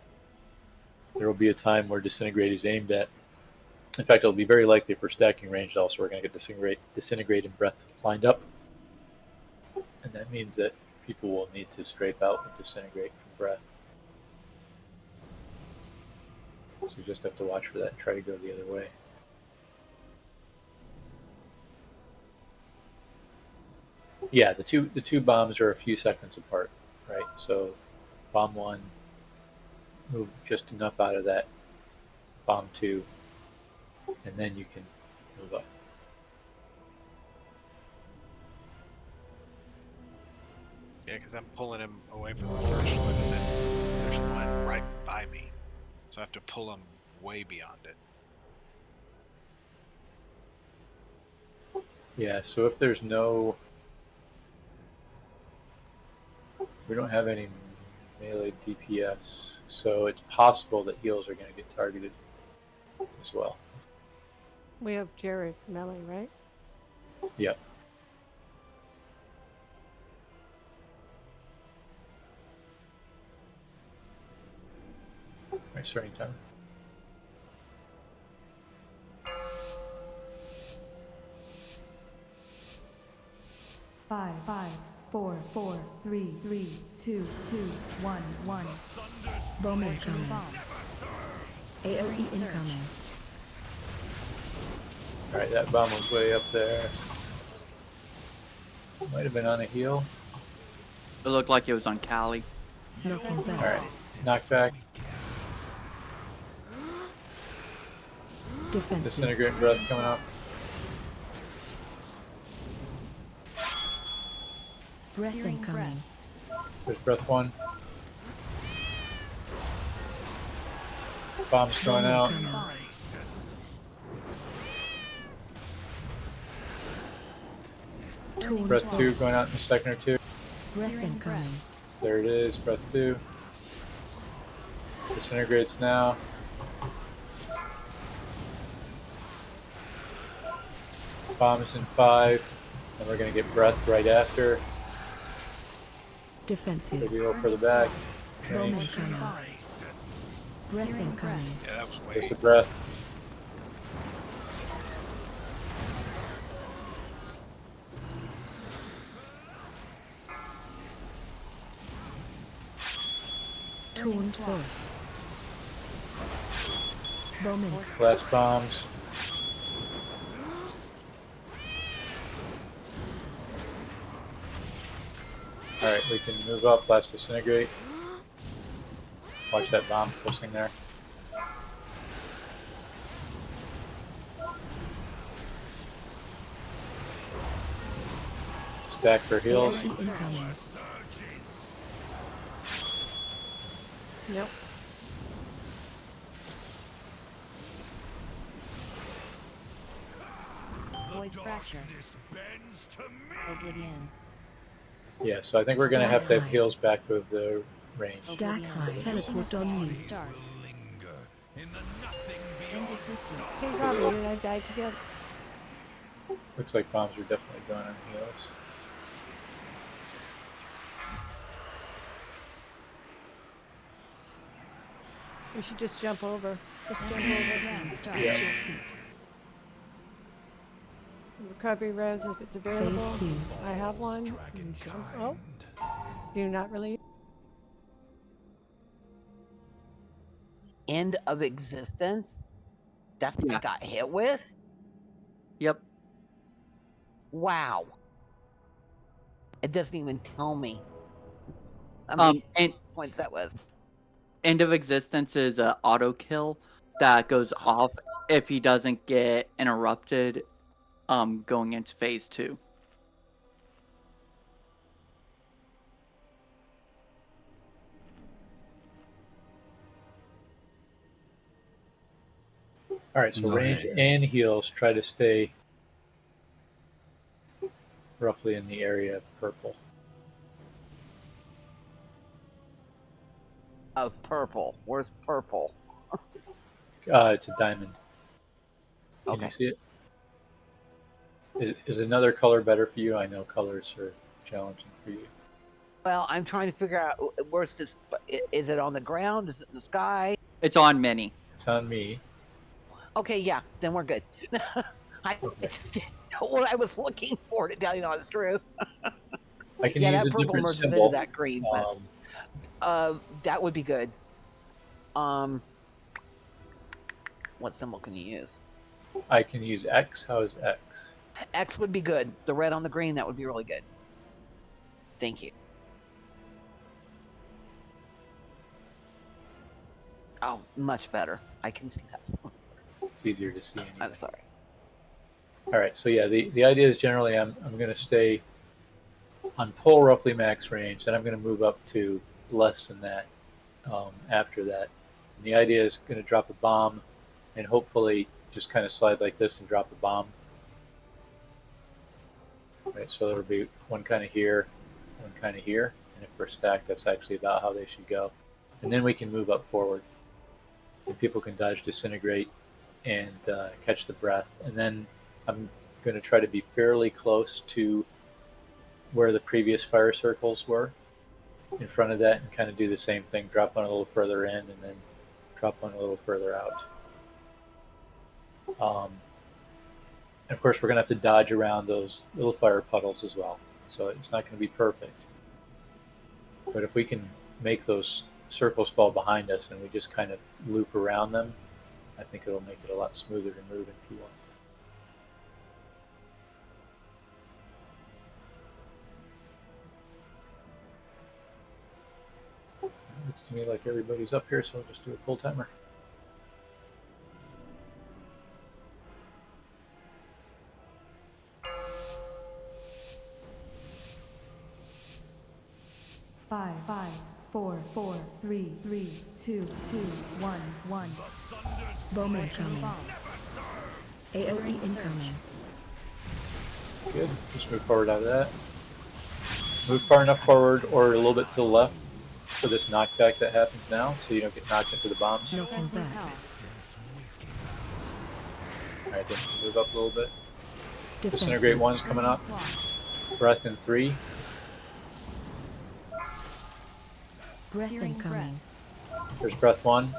there will be a time where disintegrate is aimed at. In fact, it'll be very likely if we're stacking ranged also, we're going to get disintegrate and breath lined up. And that means that people will need to strafe out and disintegrate from breath. So you just have to watch for that and try to go the other way. Yeah, the two bombs are a few seconds apart, right? So bomb 1, move just enough out of that. Bomb 2, and then you can move up. Yeah, because I'm pulling him away from the first one, and then there's one right by me. So I have to pull him way beyond it. Yeah, so if there's no... We don't have any melee DPS, so it's possible that heals are going to get targeted as well. We have Jared melee, right? Yep. Right, starting time. Five, 4, 4, 3, 3, 2, 2, 1, 1. Bomb incoming. AOE incoming. Alright, that bomb was way up there. Might have been on a heal. It looked like it was on Cali. Knocking back. Alright, knockback. Defensive. Disintegrate breath coming up. Breath incoming. There's breath 1. Bombs going out. Breath 2 going out in a second or two. Breath incoming. There it is, breath 2. Disintegrates now. Bomb is in 5. And we're going to get breath right after. Defensive. Maybe go for the back. Bomb Range. incoming. Breath incoming. Yeah, that was way. There's the breath. Torn force. Bomb in. Last bombs. Alright, we can move up, last disintegrate. Watch that bomb pulsing there. stack for heals. AoE incoming. Nope. Void fracture. Oblivion. Yeah, so I think we're gonna have to have heals back with the range. Stack high. Teleport on you. Stars. End existence. Hey, Robbie, you and I died together. Looks like bombs are definitely going on heals. We should just jump over. Just jump Emptiness over. down. Stars. Yeah. Recovery res if it's available. Phase 2. I have one. Jump. Oh. Do not release. End of existence? That's what Yeah. I got hit with? Yep. Wow. It doesn't even tell me. I mean, And points that was. end of existence is a auto kill that goes off if he doesn't get interrupted going into phase 2. Alright, so range Okay. and heals try to stay roughly in the area of purple. Of purple. Where's purple? It's a diamond. Can Okay. you see it? Is another color better for you? I know colors are challenging for you. Well, I'm trying to figure out where's this. Is it on the ground? Is it in the sky? It's on mini. It's on me. Okay, yeah, then we're good. I just didn't know what I was looking for, to tell you the honest truth. I can Yeah, use that a purple different merges into symbol. that green, but that would be good. What symbol can you use? I can use X. How is X? X would be good. The red on the green, that would be really good. Thank you. Oh, much better. I can see that. It's easier to see. Anyway. I'm sorry. All right, so yeah, the idea is generally I'm going to stay on pull roughly max range, then I'm going to move up to less than that after that. And the idea is going to drop a bomb and hopefully just kind of slide like this and drop a bomb. Right, so there'll be one kind of here, one kind of here, and if we're stacked, that's actually about how they should go. And then we can move up forward. And people can dodge, disintegrate, and catch the breath. And then I'm going to try to be fairly close to where the previous fire circles were in front of that and kind of do the same thing, drop one a little further in and then drop one a little further out. And of course, we're going to have to dodge around those little fire puddles as well. So it's not going to be perfect. But if we can make those circles fall behind us and we just kind of loop around them, I think it'll make it a lot smoother to move in P1. Looks to me like everybody's up here, so I'll just do a pull timer. Five, 4, 3, 2, 1. Bowman coming. AoE incoming. Good. Just move forward out of that. Move far enough forward or a little bit to the left for this knockback that happens now, so you don't get knocked into the bombs. Knocking back. Alright, then move up a little bit. Defensive. Disintegrate one's coming up. Breath in 3. Breath incoming. There's breath 1.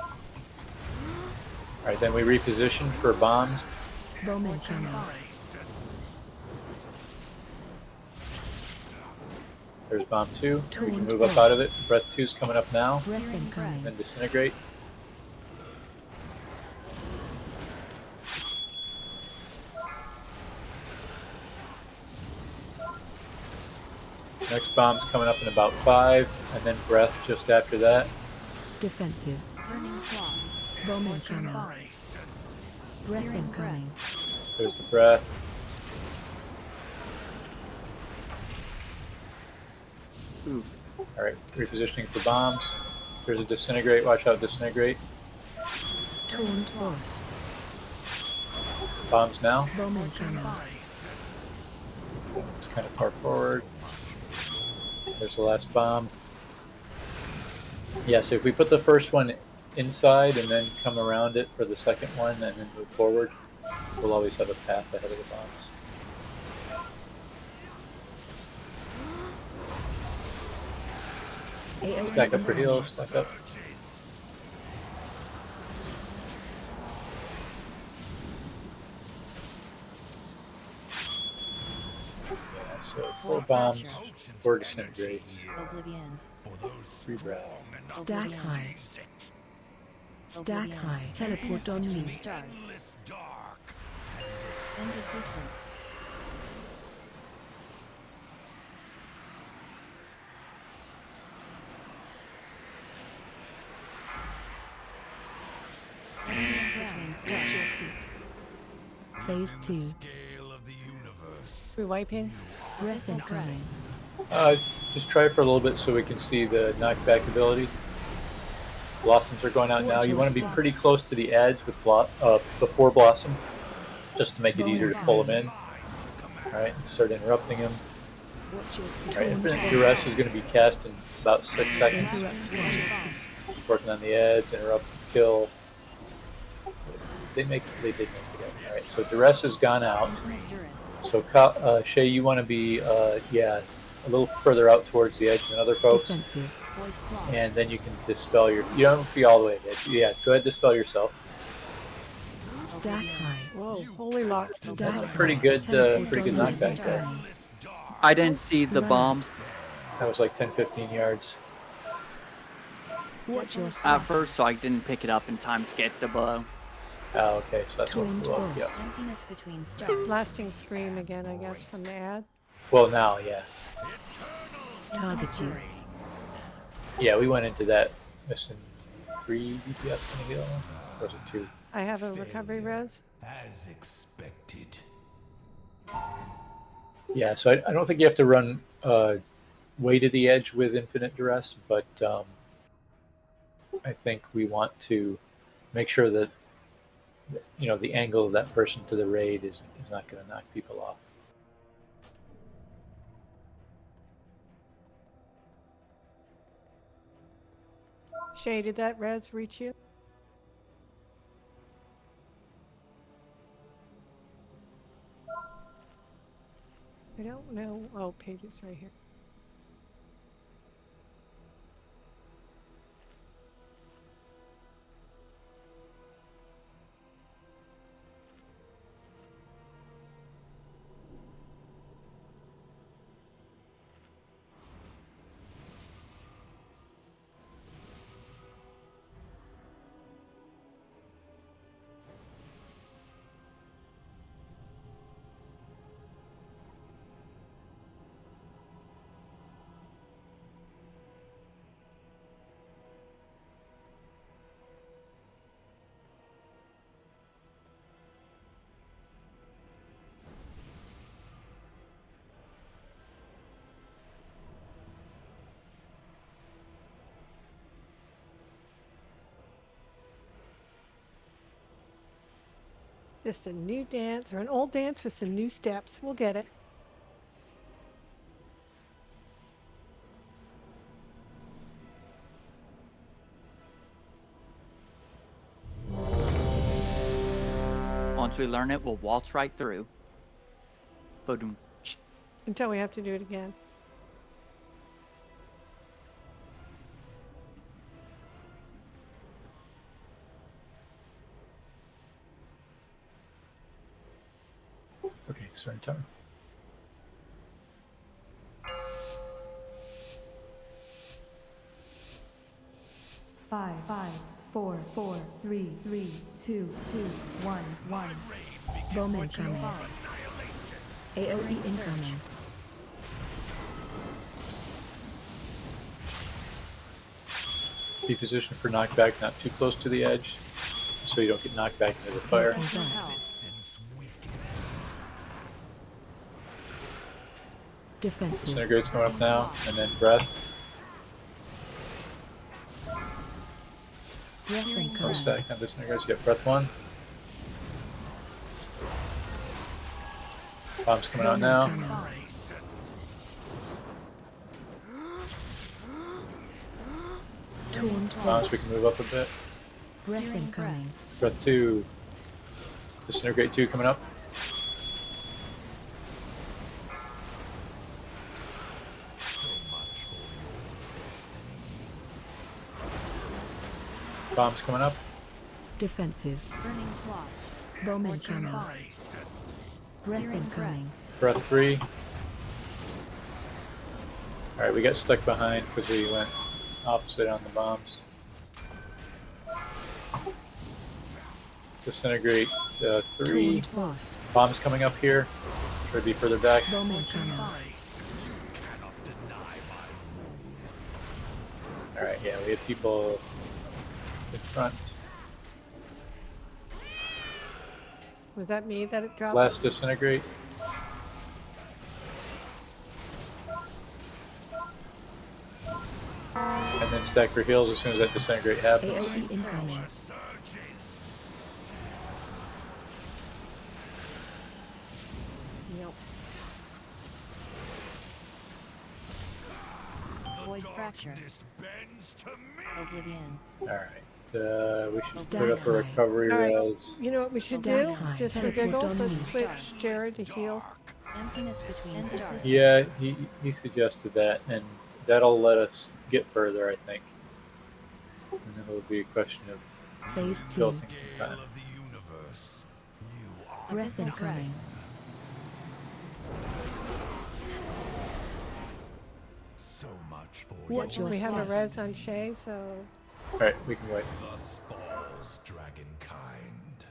Alright, then we reposition for bombs. Bowman coming. There's bomb 2. We can Taunt move up out of it. Breath 2's coming up now. Breath incoming. Then disintegrate. Next bomb's coming up in about 5, and then breath just after that. Defensive. Burning cross. Bowman coming. Breath incoming. There's the breath. Oof. Alright, repositioning for bombs. There's a disintegrate, watch out, disintegrate. Taunt boss. Bombs now. Bomb incoming. It's kind of far forward. There's the last bomb. Yeah, so if we put the first one inside and then come around it for the second one and then move forward, we'll always have a path ahead of the bombs. Stack up for heals, stack up. Yeah, so 4 bombs, 4 disintegrates, Oblivion. 3 breaths. Stack high. Stack high. Teleport on me. Stars. End existence. Enemies between stars. Phase 2. Scale of the universe. We wiping? Breath incoming. Just try it for a little bit so we can see the knockback ability. Blossoms are going out now. You want to be pretty close to the edge with before Blossom, just to make it easier to pull them in. Alright, start interrupting them. Alright, Infinite Duress is going to be cast in about 6 seconds. Working on the edge, interrupt, kill. They did make it. Alright, so Duress has gone out. So Shay, you want to be, yeah, a little further out towards the edge than other folks. Defensive. And then you can dispel your, you don't have to be all the way at the edge. Yeah, go ahead, dispel yourself. Stack high. Whoa, holy lock. That's a pretty good knockback there. I didn't see the bomb. That was like 10-15 yards. Watch your At step. first, so I didn't pick it up in time to get the blow. Oh, okay, so that's what Taunt blew up, yeah. boss. Emptiness between stars. Blasting scream again, I guess, from the ad. Well, now, yeah. Target you. Yeah, we went into that missing 3 DPS in a heal. Or was it 2? I have a recovery res. As expected. Yeah, so I don't think you have to run way to the edge with Infinite Duress, but I think we want to make sure that, you know, the angle of that person to the raid is not going to knock people off. Shay, did that res reach you? I don't know. Oh, Paige is right here. Just a new dance or an old dance with some new steps. We'll get it. Once we learn it, we'll waltz right through. Boom. Until we have to do it again. Okay, starting time. Five, 4, 4, 3, 3, 2, 2, 1, 1. Bomb incoming. AOE incoming. Be positioned for knockback, not too close to the edge, so you don't get knocked back into the fire. Resistance weakens. Defensive. Disintegrate's coming up now, and then breath. Breath Searing No incoming. stack on disintegrates. You have breath 1. Bomb's coming out now. Torn Bombs, we twice. can move up a bit. Breath Searing incoming. Breath 2. Disintegrate 2 coming up. Bombs coming up. Defensive. Burning claws. Bomb Scorching incoming. bomb. Breath Searing incoming. Breath 3. Alright, we got stuck behind because we went opposite on the bombs. Disintegrate 3. Torn twice. Bombs coming up here. Should be further back. Bomb incoming. Alright, yeah, we have people in front. Was that me that it dropped? Last disintegrate. And then stack for heals as soon as that disintegrate happens. AOE incoming. Yep. Void fracture. Oblivion. Alright, we should Stand put up a high. recovery All right. res. You know what we should Stand do? high. Just for Teleport giggles, on let's me. switch Jared to heals. Emptiness between stars. Yeah, he suggested that, and that'll let us get further, I think. And then it'll be a question of Phase 2. building some time. of the universe, you are Breath Abyssal breath. incoming. so much for Watch your your We have a step. res on Shay, so Alright, we can wait. Thus falls dragonkind.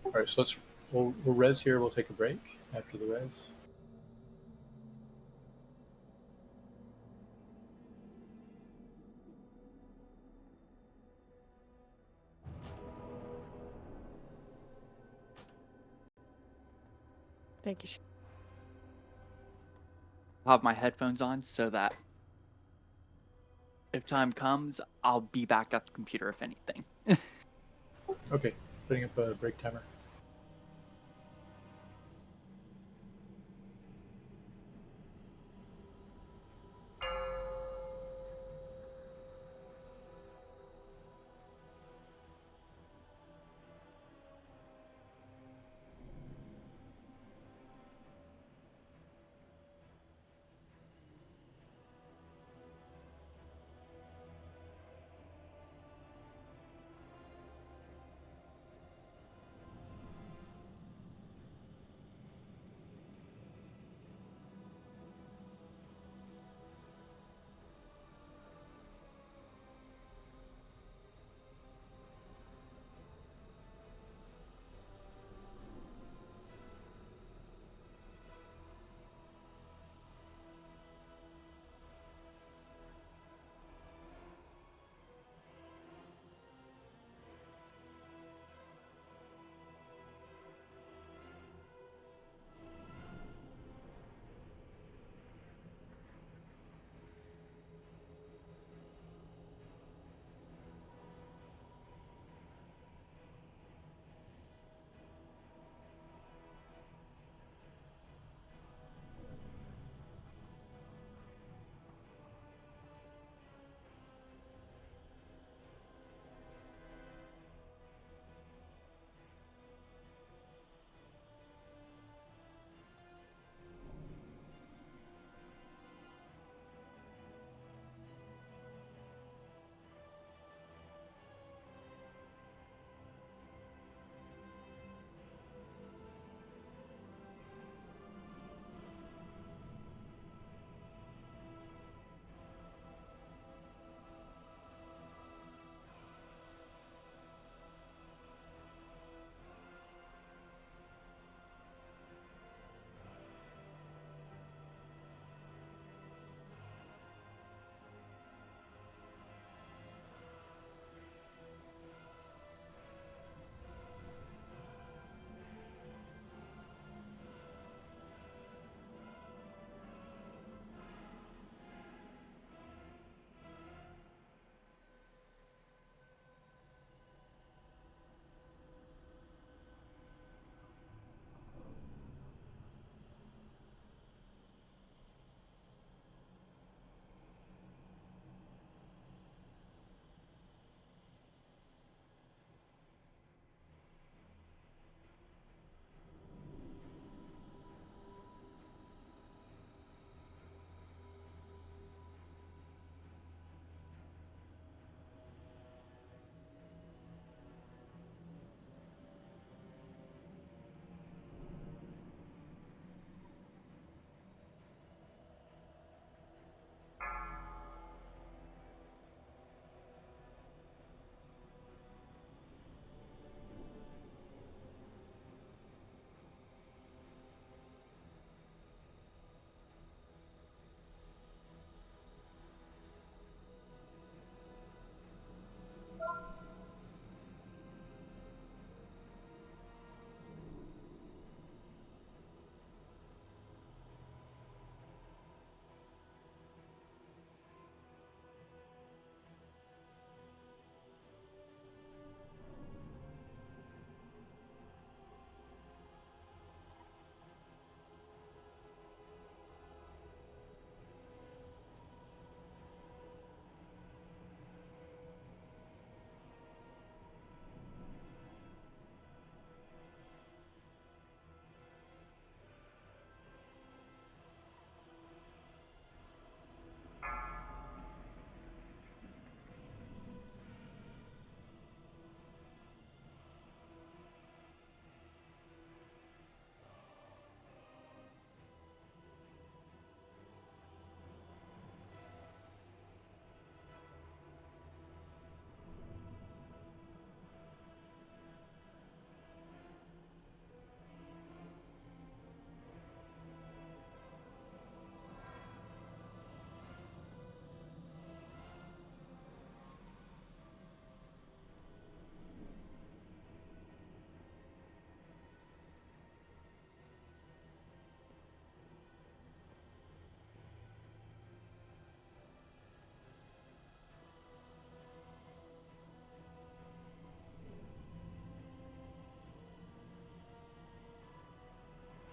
Alright, so we'll res here, we'll take a break after the res. thank you. Shay. I'll have my headphones on so that if time comes, I'll be back at the computer if anything. Okay, putting up a break timer.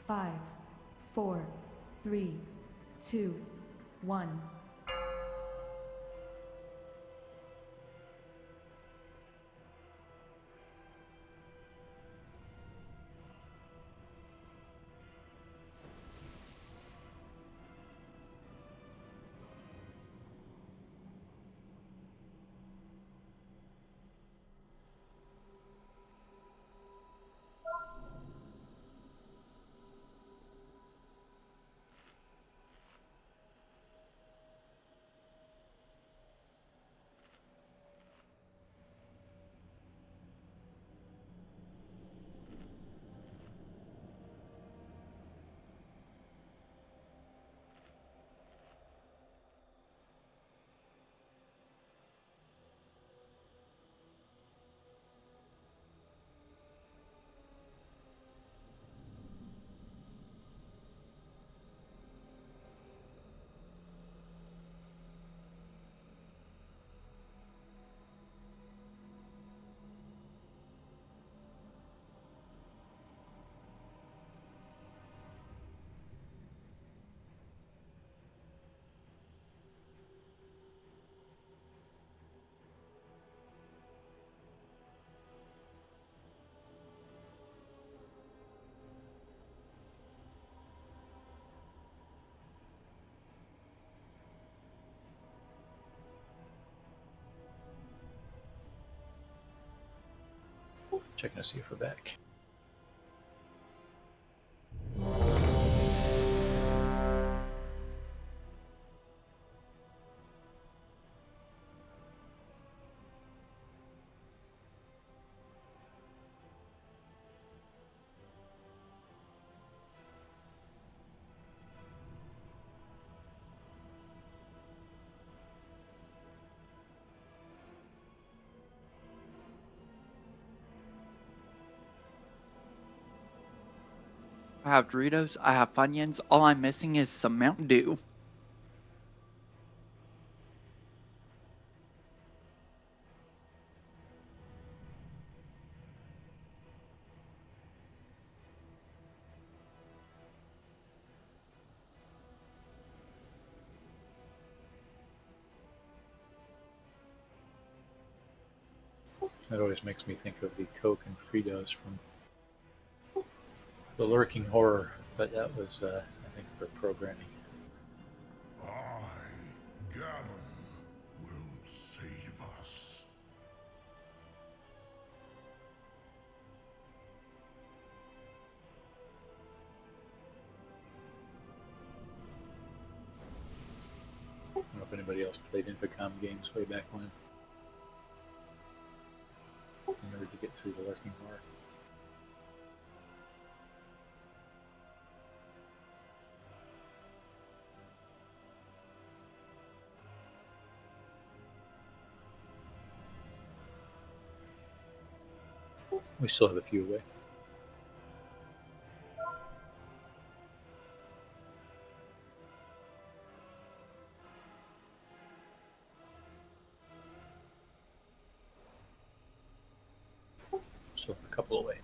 5, 4, 3, 2, 1. Checking to see if we're back. I have Doritos, I have Funyuns, all I'm missing is some Mountain Dew. That always makes me think of the Coke and Fritos from The Lurking Horror, but that was, I think, for programming. I, Gammon, will save us. I don't know if anybody else played Infocom games way back when. In order to get through The Lurking Horror. We still have a few away. Still have a couple away.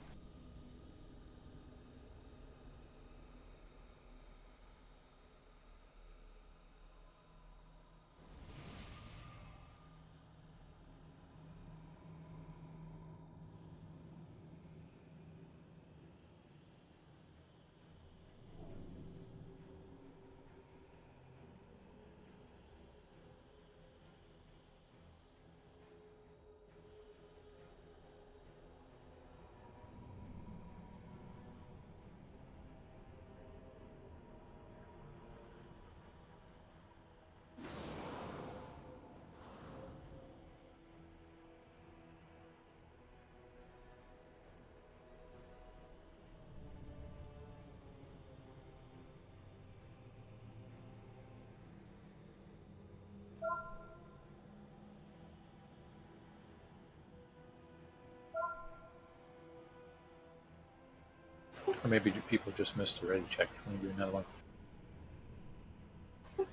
Or maybe people just missed the ready check. Let me do another one.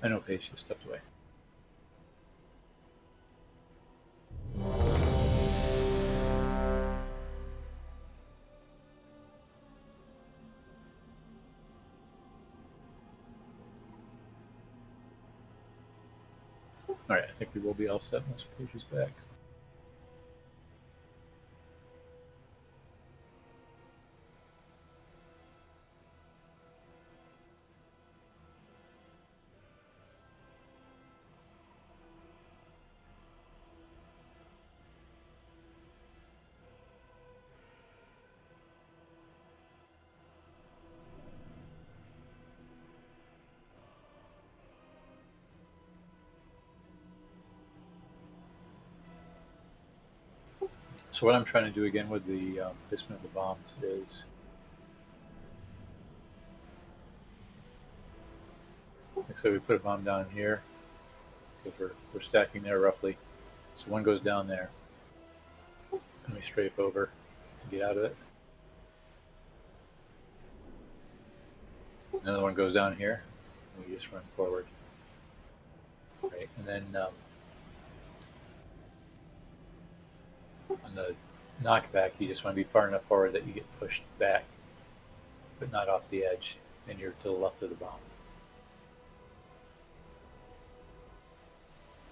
I know Paige just stepped away. Alright, I think we will be all set once Paige is back. So what I'm trying to do again with the placement of the bombs is like so we put a bomb down here because we're stacking there roughly. So one goes down there and we strafe over to get out of it. Another one goes down here and we just run forward. Right, and then on the knockback you just want to be far enough forward that you get pushed back but not off the edge and you're to the left of the bomb.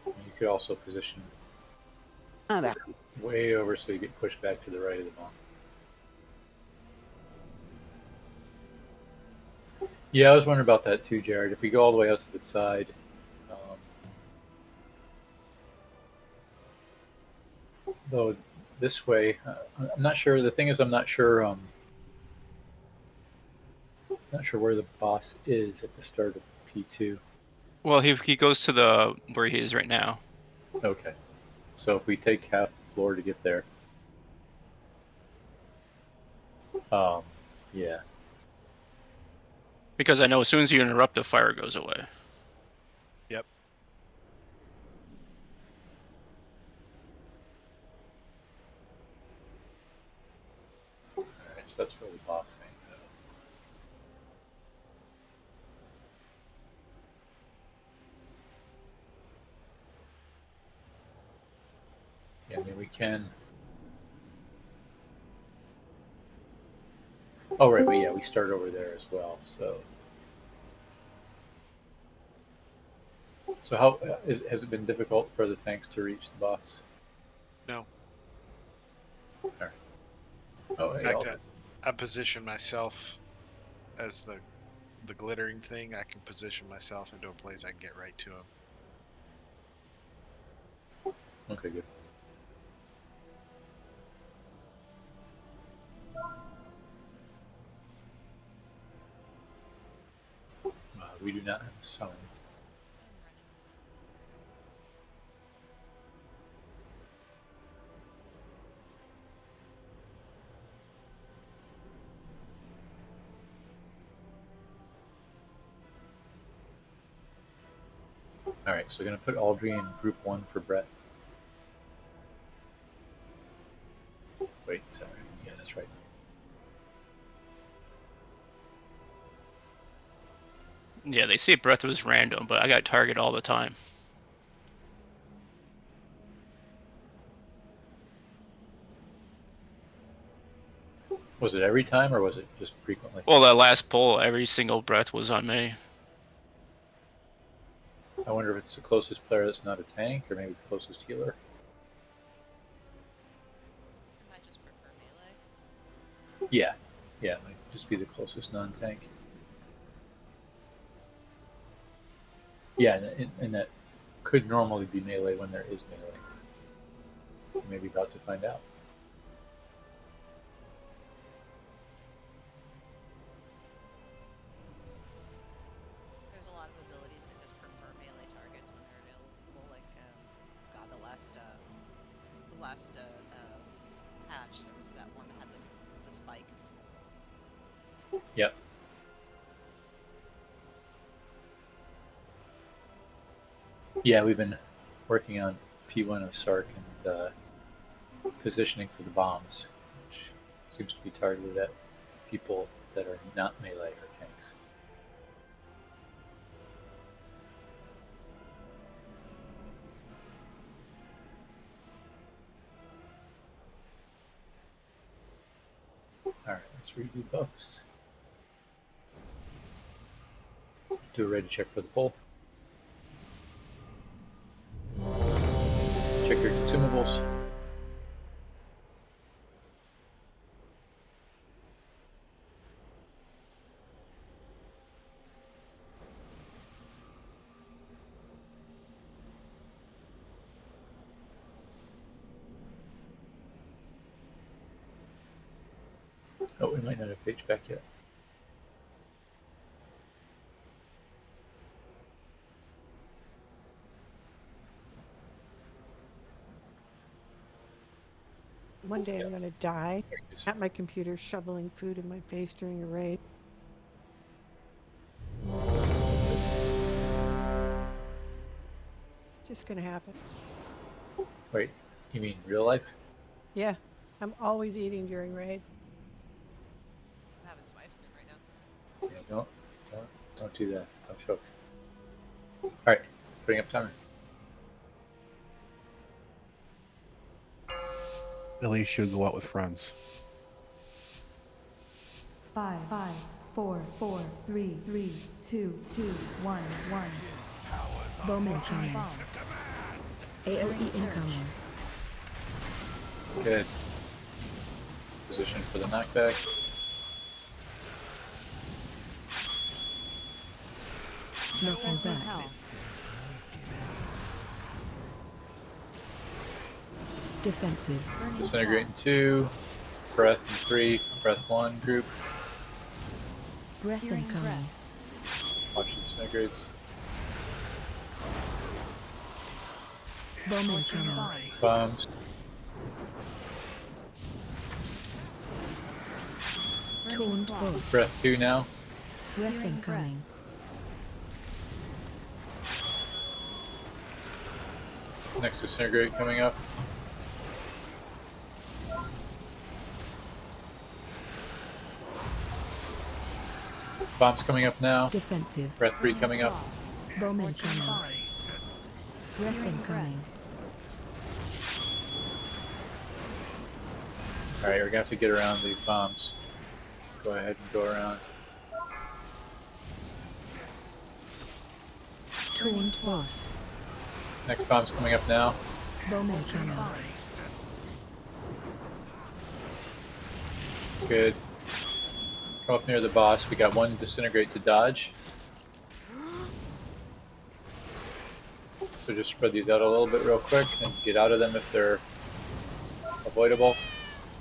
And you could also position way over so you get pushed back to the right of the bomb. Yeah, I was wondering about that too, Jared. If we go all the way out to the side, though this way, I'm not sure. The thing is, I'm not sure. Not sure where the boss is at the start of P2. Well, he goes to the where he is right now. Okay, so if we take half the floor to get there, yeah. Because I know as soon as you interrupt, the fire goes away. Yep. All right, so that's where the boss hangs out. Yeah, I mean we can. Oh right, but yeah, we start over there as well. So how has it been difficult for the tanks to reach the boss? No. All right. Oh, In hey, fact, I position myself as the glittering thing. I can position myself into a place I can get right to him. okay, good. We do not have a summon. All right, so we're gonna put Audrey in group 1 for Brett. Wait, sorry. Yeah, that's right. Yeah, they say breath was random, but I got target all the time. Was it every time or was it just frequently? Well, that last pull, every single breath was on me. I wonder if it's the closest player that's not a tank or maybe the closest healer. I might just prefer melee. Yeah, it might just be the closest non-tank. Yeah, and that could normally be melee when there is melee. You may be about to find out. There's a lot of abilities that just prefer melee targets when they're available. Like, God, the last patch, there was that one that had the spike. Yep. Yeah, we've been working on P1 of Sark and positioning for the bombs, which seems to be targeted at people that are not melee or tanks. Alright, let's redo buffs. Do a ready check for the pull. Check your consumables. Oh, we might not have page back yet. One day I'm going to die at my computer shoveling food in my face during a raid. Just going to happen. Wait, you mean real life? Yeah, I'm always eating during raid. I'm having some ice cream right now. Yeah, don't do that. Don't choke. All right, putting up timer. At least you'll go out with friends. 5, 4, 3, 2, 1, 1. Bomb incoming. AOE incoming. Good. Position for the knockback. Knocking back. Defensive. Disintegrate in 2. Breath in 3. Breath 1 group. Breath incoming. Watch the disintegrates. Bomb incoming. Bombs. Taunt boss. Breath 2 now. Breath incoming. Next disintegrate coming up. Bombs coming up now. Defensive. Breath 3 coming up. Bomb incoming. Breath incoming. Alright, we're gonna have to get around these bombs. Go ahead and go around. Taunt boss. Next bomb's coming up now. Bomb incoming. Good. Come up near the boss. We got one disintegrate to dodge. So just spread these out a little bit real quick and get out of them if they're avoidable.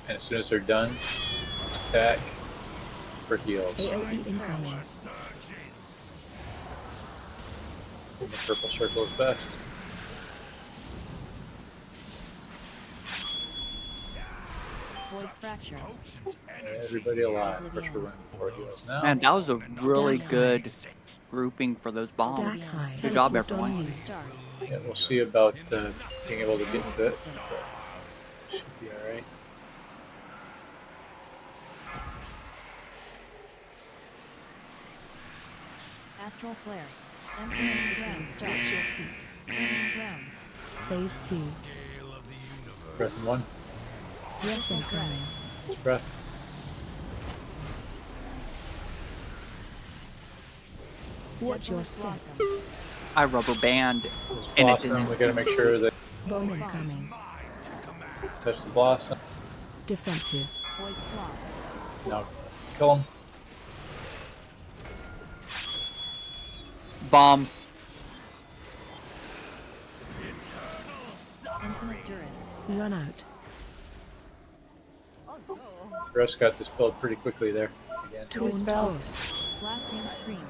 And as soon as they're done, stack for heals. AOE incoming. And the purple circle is best. Void fracture. Everybody alive. Of course, we're running 4 heals now. Man, that was a really good grouping for those bombs. Stack high. Good job, everyone. Stars. Yeah, we'll see about being able to get to it. But should be alright. Astral flare. Emptiness between stars. Burning ground. Phase 2. Breath in 1. Breath incoming. Breath. Watch your step. I rubber band There's and it blossom. didn't. We gotta make sure that Bomb incoming. touch the blossom. Defensive. Void floss. Now kill him. Bombs. Infinite Duras. Run out. Oh no. The rest got dispelled pretty quickly there. Again. Taunt Dispel. boss. Blasting scream.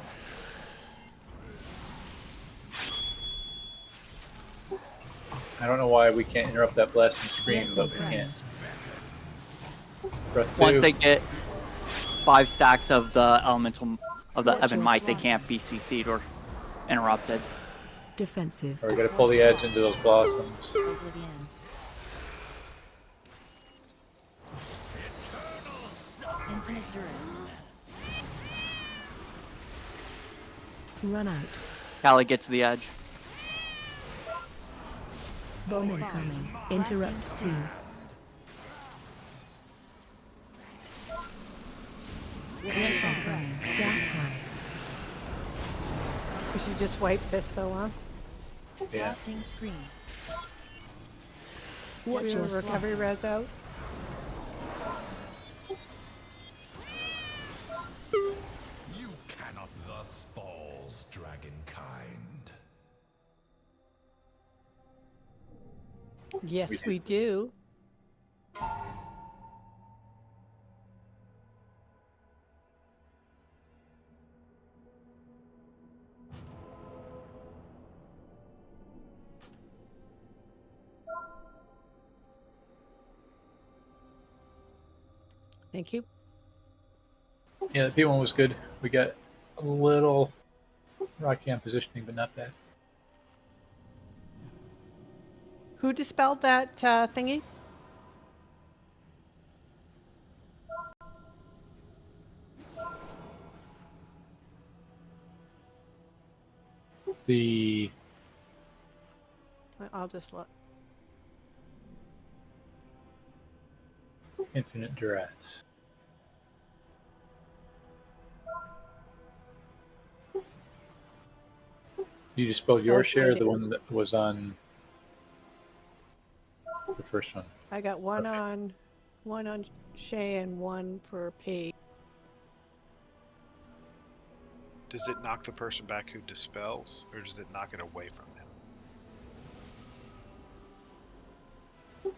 I don't know why we can't interrupt that blasting scream, but we can. Breath 2. Once they get 5 stacks of the elemental of the Evan Might, they can't be CC'd or interrupted. Defensive. Or we gotta pull the edge into those blossoms. Oblivion. Infinite Duras. Run out. Callie gets to the edge. Bomb incoming. Interrupt 2. Breath incoming. Stack high. We should just wipe this though, huh? Yeah. Blasting scream. Watch your recovery slide. res out. You cannot thus falls, dragonkind. Yes, we do. Thank you. Yeah, the P1 was good. We got a little rocky on positioning, but not bad. Who dispelled that thingy? The I'll just look. infinite duress. You dispelled your That's share, it. the one that was on the first one. I got one Okay. on Shay and one for P. Does it knock the person back who dispels, or does it knock it away from them?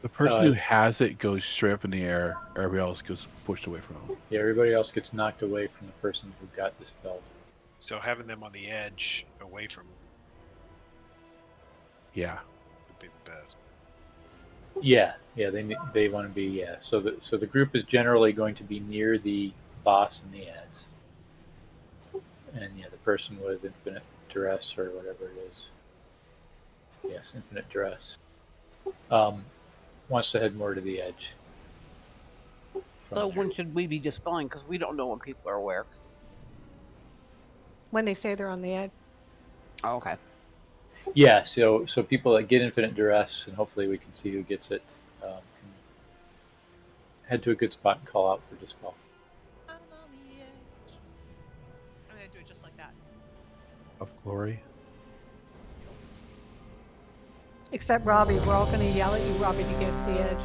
The person who has it goes straight up in the air. Everybody else gets pushed away from them. Yeah, everybody else gets knocked away from the person who got dispelled. So having them on the edge, away from, Yeah. would be the best. Yeah, they want to be So the group is generally going to be near the boss and the ads, and the person with infinite duress or whatever it is. Yes, infinite duress. Wants to head more to the edge. So when should we be dispelling? Because we don't know when people are aware. When they say they're on the edge. Oh, okay. Yeah, so people that get infinite duress, and hopefully we can see who gets it, can head to a good spot and call out for dispel. I'm on the edge. I'm gonna do it just like that. Of glory. Except Robbie, we're all going to yell at you, Robbie, to get to the edge.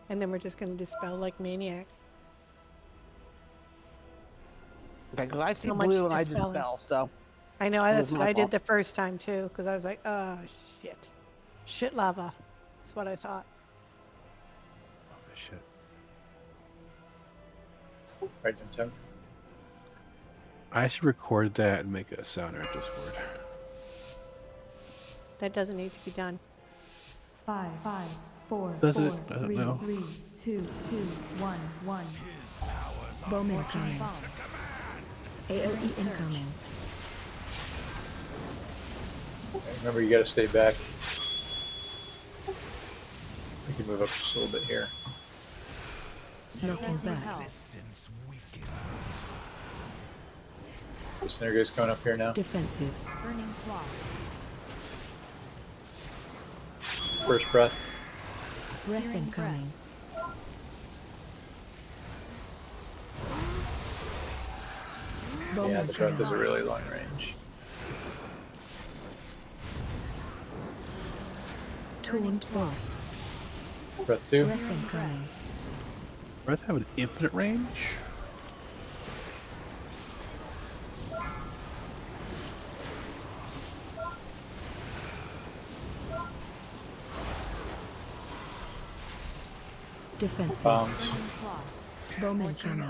And then we're just going to dispel like maniac. Okay, because I see So much blue and I dispelling. dispel, so. I know, It that's was what my I did fault. the first time too, because I was like, oh, shit. Shit lava. That's what I thought. Oh, shit. Right, Tim? I should record that and make it a sound in our Discord. That doesn't need to be done. 5, 4, Does it? 4, I don't 3, know. 3, 2, 2, 1, 1. His powers are Bowman mine coming. to command. AOE incoming. Remember, you got to stay back. We can move up just a little bit here. Knocking back. Resistance weakens. The Synergy's coming up here now. Defensive. Burning Frost. First breath. Breath Searing incoming. Yeah, Bowman the breath is a coming. really long range. Taunt boss. Breath 2. Breath incoming. Breath have an infinite range? Defensive. Bombs. Burning Frost. Bowman coming.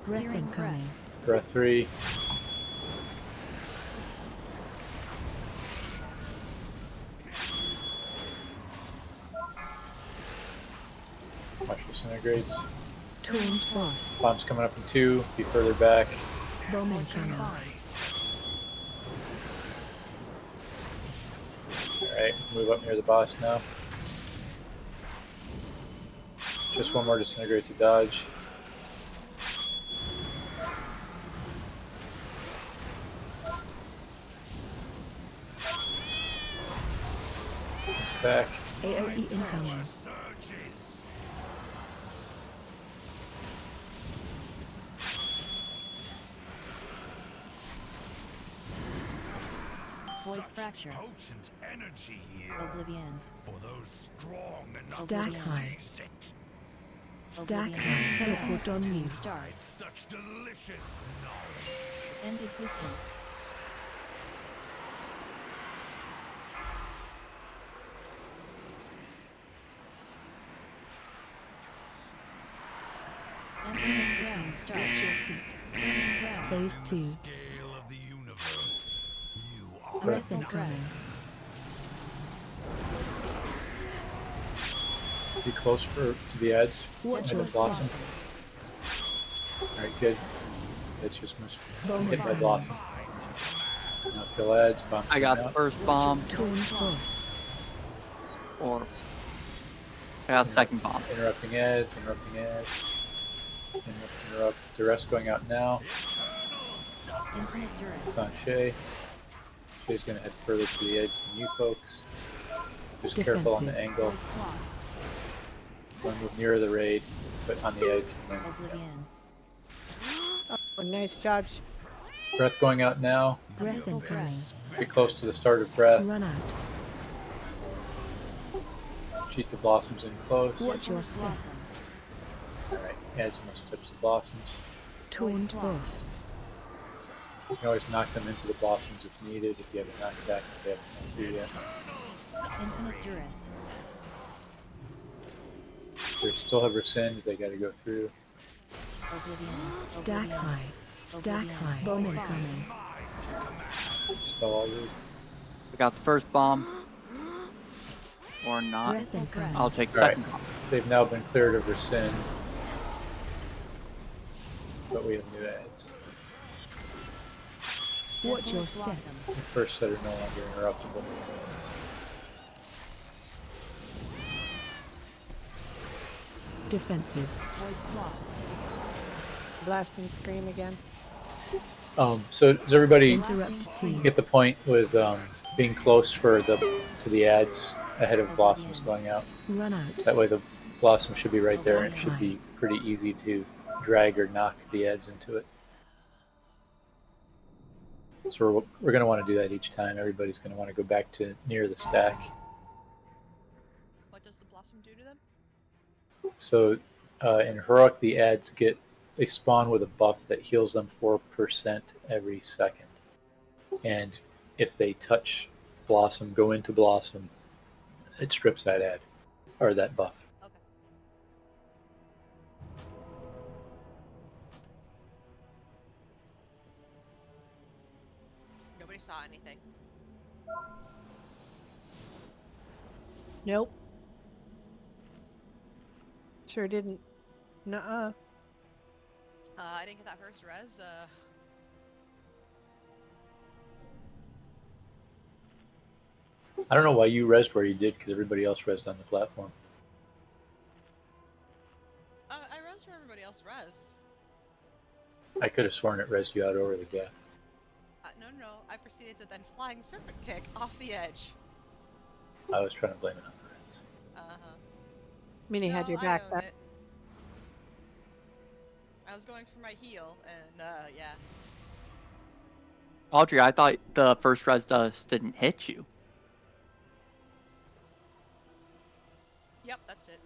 Breath Searing incoming. Breath 3. Watch the Synergrades. Taunt boss. Bombs coming up in 2. Be further back. Bowman coming. Alright, move up near the boss now. Just one more Disintegrate to dodge. It's back. AOE incoming. Void such fracture. potent energy here. Oblivion. For those strong enough Stack to high. seize it. Stack Oblivion. high. Teleport on you. Stars. Such delicious knowledge. End existence. Emptiness between stars. Turning ground. Phase 2. Scale of the universe. You are Breath Breath incoming. Be close to the edge. Watch Head your of Blossom. step. Alright, good. It's just missed. Bomb Hit by incoming. Blossom. Now kill ads. Bomb I got the out. first bomb, Taunt boss. or I got the second bomb. Interrupting ads. Interrupt. The rest going out now. Infinite duress. It's on Shay. Shay's going to head further to the edge than you folks. Just careful on the Defensive. angle. Void floss. Want to move nearer the raid, but on the edge. And then, Oblivion. Oh, nice job. Breath going out now. Breath incoming. Get close to the start of breath. Run out. Cheat the blossoms in close. Watch your step. Blossom. Alright, adds must touch the blossoms. Taunt boss. You can always knock them into the blossoms if needed, if you have a knockback if they haven't come through yet. Infinite duress. They still have rescind, they gotta go through. Oblivion. Stack Oblivion. high. Stack Oblivion. high. Bomb incoming. Spell all these. I got the first bomb, or not. Breath incoming. I'll take the Alright. second bomb. They've now been cleared of rescind. But we have new ads. Watch your step. Blossom. The first set are no longer interruptible. Defensive. Void floss. Blasting scream again. So does everybody Interrupt team. get the point with being close for to the ads ahead of blossoms going out? Run out. That way the blossom should be right there and it should be pretty easy to drag or knock the ads into it. So we're going to want to do that each time. Everybody's going to want to go back to near the stack. What does the blossom do to them? So in Heroic, the ads they spawn with a buff that heals them 4% every second. And if they touch Blossom, go into Blossom, it strips that ad, or that buff. Okay. Nobody saw anything. Nope. Sure didn't. Nuh-uh. I didn't get that first res. I don't know why you rezzed where you did, because everybody else rezzed on the platform. I res where everybody else res. I could have sworn it rezzed you out over the gap. No. I proceeded to then flying serpent kick off the edge. I was trying to blame it on the res. Uh-huh. Minnie had your I back. own it. I was going for my heal, and yeah. Audrey, I thought the first res dust didn't hit you. Yep, that's it.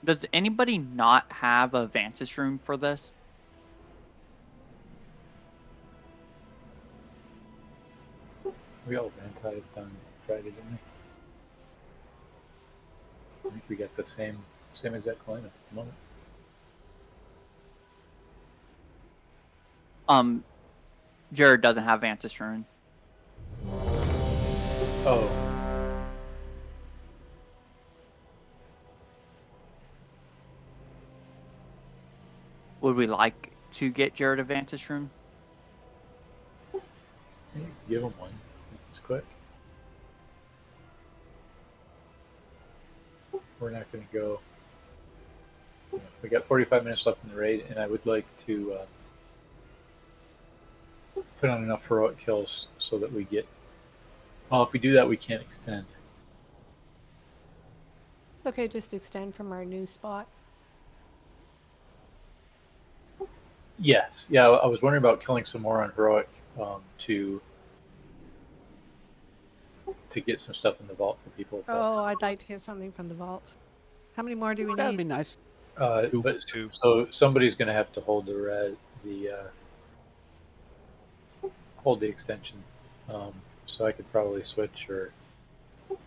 Does anybody not have a Vantage room for this? We all vantized on Friday, didn't we? I think we got the same exact lineup at the moment. Jared doesn't have Vantage rune. Oh. Would we like to get Jared a Vantage rune? Give him one. It's quick. We're not going to go. We got 45 minutes left in the raid, and I would like to put on enough heroic kills so that we get. Well, if we do that, we can't extend. Okay, just extend from our new spot. Yes, yeah. I was wondering about killing some more on heroic to get some stuff in the vault for people. Oh, I'd like to get something from the vault. How many more do we That'd need? be nice. But so somebody's going to have to hold hold the extension. So I could probably switch, or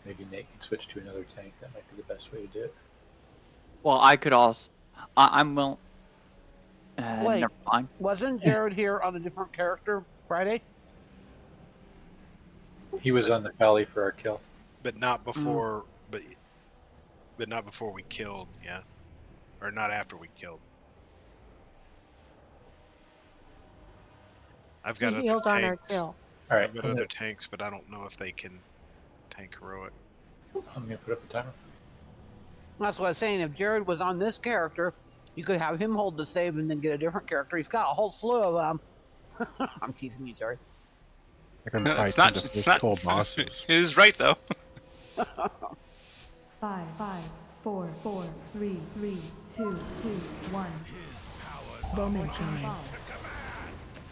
maybe Nate can switch to another tank. That might be the best way to do it. Well, I could also. I'm will. Wait, Never mind. wasn't Jared here on a different character Friday? He was on the Pally for our kill. But not before. But not before we killed. Yeah, or not after we killed. I've got He other healed on our tanks. kill. All right, I've got other tanks, but I don't know if they can tank heroic. I'm going to put up a timer. That's what I was saying. If Jared was on this character, you could have him hold the save and then get a different character. He's got a whole slew of I'm teasing you, Jared. I can It's fight not. the It's not. full bosses. It is right though. 5, 4, 4, 3, 3, 2, 2, 1. Bomb incoming.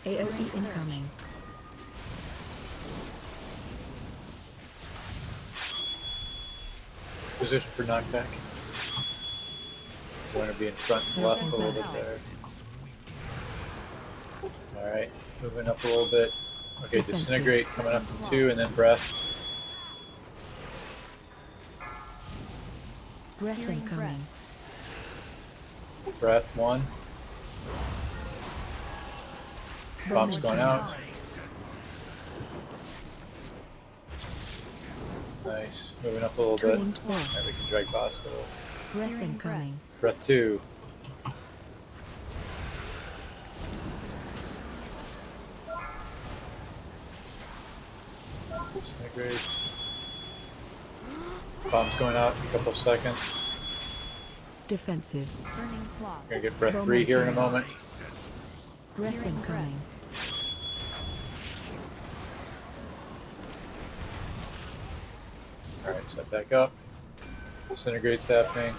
AOE incoming. Position for knockback. Want to be in front and left a little bit there. All right, moving up a little bit. Okay, disintegrate coming up from 2, and then breath. Breath incoming. Breath 1. Bomb's going out. Nice. Moving up a little bit. Trained boss. And we can drag boss a little. Breath incoming. Breath 2. Disintegrates. Bomb's going out in a couple of seconds. Defensive. Burning claws. Gonna get breath 3 here in a moment. Breath incoming. Alright, set back up. Disintegrate's happening.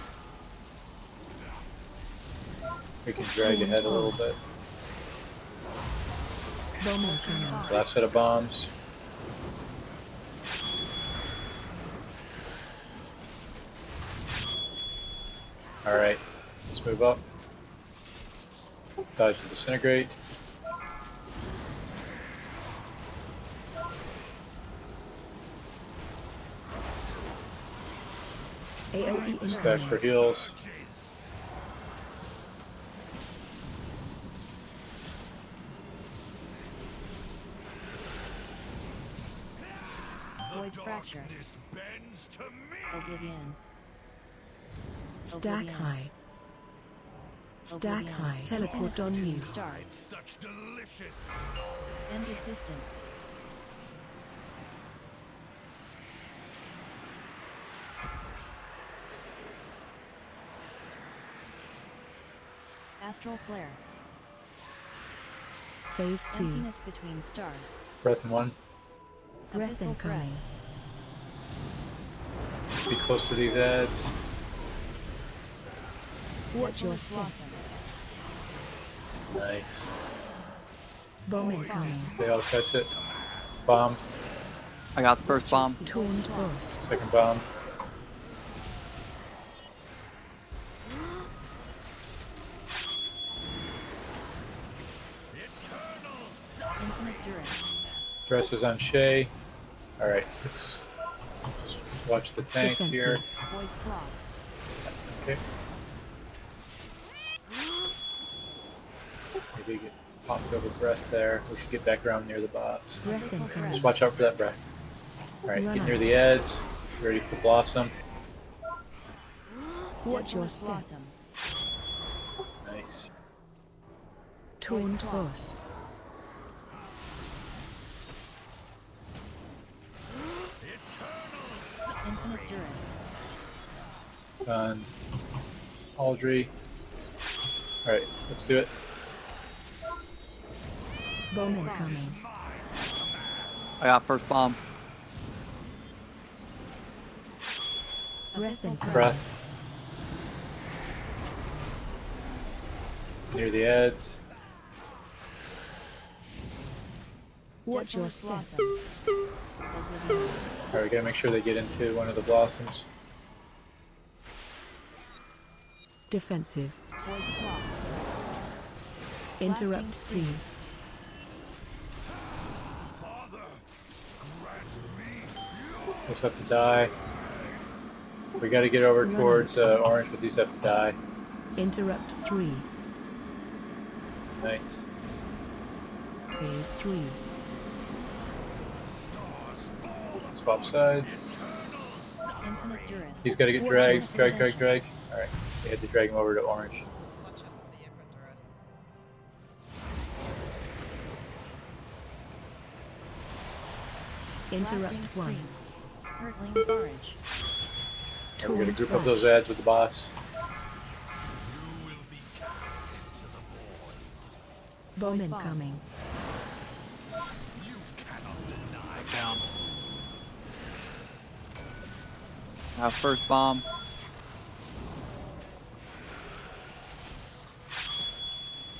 We can drag ahead a little bit. Bomb incoming. Last set of bombs. Alright, let's move up. Dodge and disintegrate. AOE Stack incoming. for heals. Void fracture. Oblivion. Stack Oblivion. high. Stack Oblivion. high. Teleport on you. Stars. Such delicious. End existence. Astral flare. Phase 2. Emptiness between stars. Breath 1. Breath Abyssal breath. incoming. Be close to these ads. Watch your Desolate step. blossom. Nice. Bomb incoming. They all catch it. Bomb. I got the first bomb. Taunt boss. Second bomb. Infinite duress. Dress is on Shay. Alright, let's just watch the tank Defensive. here. Void claws. Okay. Maybe get popped over breath there. We should get back around near the bots. Breath incoming. Just watch out for that breath. Alright, Run get near out. the ads. Ready for Blossom. Watch your Desolate step. blossom. Nice. Taunt boss. Infinite duress. Sun. Aldry. Alright, let's do it. Bomb incoming. I got first bomb. Breath incoming. Breath. Near the edge. Watch your Desolate step. Blossom. Oblivion. Alright, we gotta make sure they get into one of the blossoms. Defensive. Void Floss. Interrupt Blasting team. Those have to die. We gotta get over Run towards out. orange, but these have to die. Interrupt 3. Nice. Phase 3. Swap sides. Infinite Duress. He's gotta get Watch dragged. this Drag. extension. Alright. We had to drag him over to orange. Watch out for the Epiduras. Interrupt Blasting 1. Scream. Hurtling Barrage. Alright, we gotta Torn group up those Flash. ads with the boss. You will be cast into the void. Bomb Void Fog. incoming. You cannot deny Down. I have first bomb.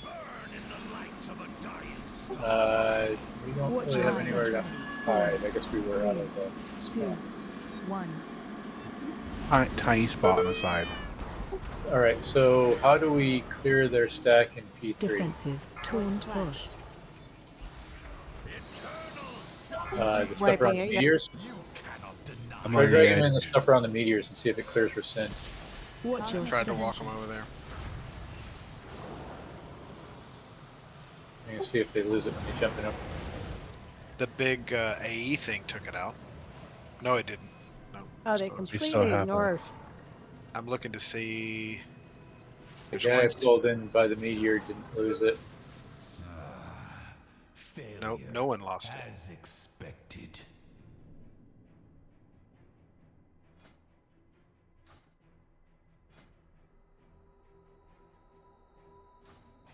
burn in the light of a dying sun. We don't Watch really your have step. anywhere to hide. I guess we were out of the 2. spot. 1. Tiny spot on the side. Alright, so how do we clear their stack in P3? Defensive. Torn Slash. Cross. The stuff Wiping around the it, yeah. meteors? You cannot deny. I'm Try on the dragging him in the edge. stuff around the meteors and see if it clears for sin. Watch your Tried to step. walk him over there. I'm gonna see if they lose it when they jump in up. The big AE thing took it out. No, it didn't. No. Oh, they still is. completely have it. ignored. I'm looking to see. The There's guy one. pulled in by the meteor didn't lose it. Nope, Failure no one lost it. as expected.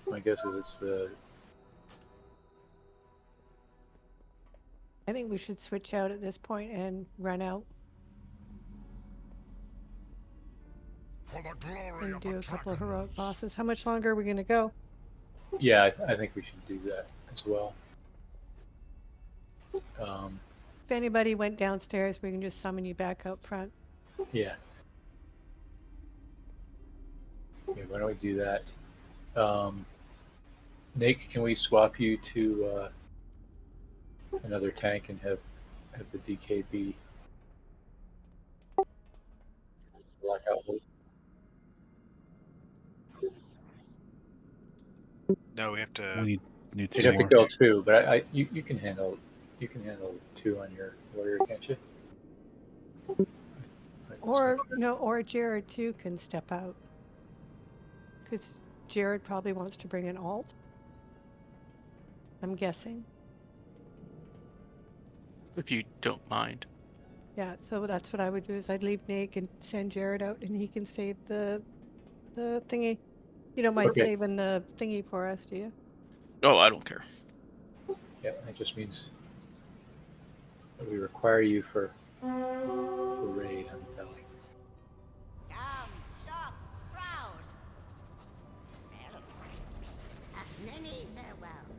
My guess is it's the. I think we should switch out at this point and run out For the glory and of do the a couple of dragon. heroic bosses. How much longer are we going to go? Yeah, I think we should do that as well. If anybody went downstairs, we can just summon you back out front. Yeah. Okay, why don't we do that? Nick, can we swap you to another tank and have the DKB blackout hold? No, we have to. We need You'd two have to more. kill two, but you can handle two on your warrior, can't you? Or no, or Jared too can step out. Because Jared probably wants to bring an alt. I'm guessing. If you don't mind. Yeah, so that's what I would do is I'd leave Nick and send Jared out and he can save the thingy. You don't mind Okay. saving the thingy for us, do you? Oh, I don't care. Yeah, it just means that we require you for raid. I'm telling. Come, shop, browse. Smell. Many farewells.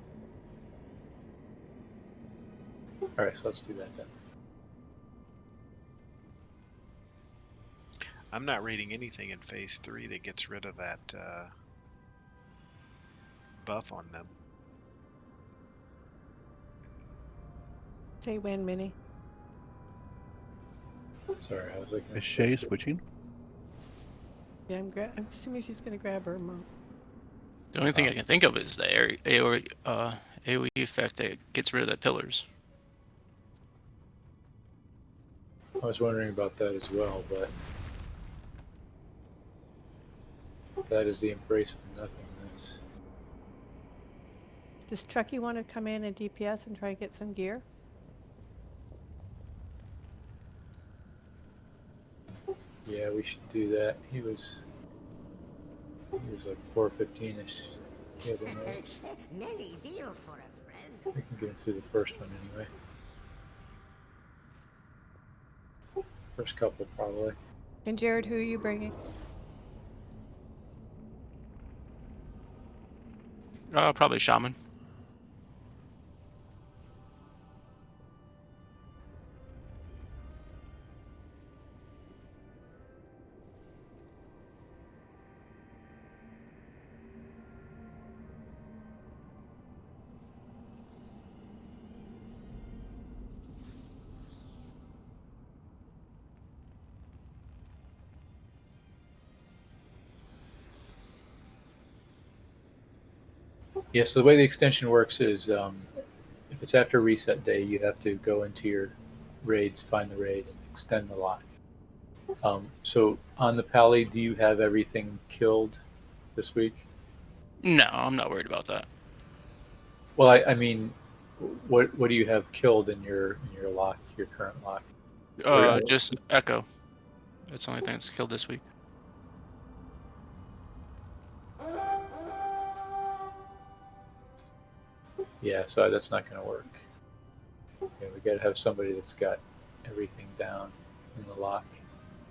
All right, so let's do that then. I'm not reading anything in phase 3 that gets rid of that buff on them. Say when, Minnie. Sorry, I was looking. Is Shay switching? Yeah, I'm assuming she's gonna grab her mom. The only thing I can think of is the AoE effect that gets rid of the pillars. I was wondering about that as well, but that is the embrace of nothingness. Does Truckee want to come in and DPS and try to get some gear? Yeah, we should do that. He was like 415-ish the other night. Many deals for a friend. We can get him through the first one anyway. First couple, probably. And Jared, who are you bringing? Probably shaman. Yeah, so the way the extension works is if it's after reset day, you have to go into your raids, find the raid, and extend the lock. So on the Pally, do you have everything killed this week? No, I'm not worried about that. Well, I mean, what do you have killed in your lock, your current lock? Just Echo. That's the only thing that's killed this week. Yeah, so that's not going to work. Yeah, we got to have somebody that's got everything down in the lock.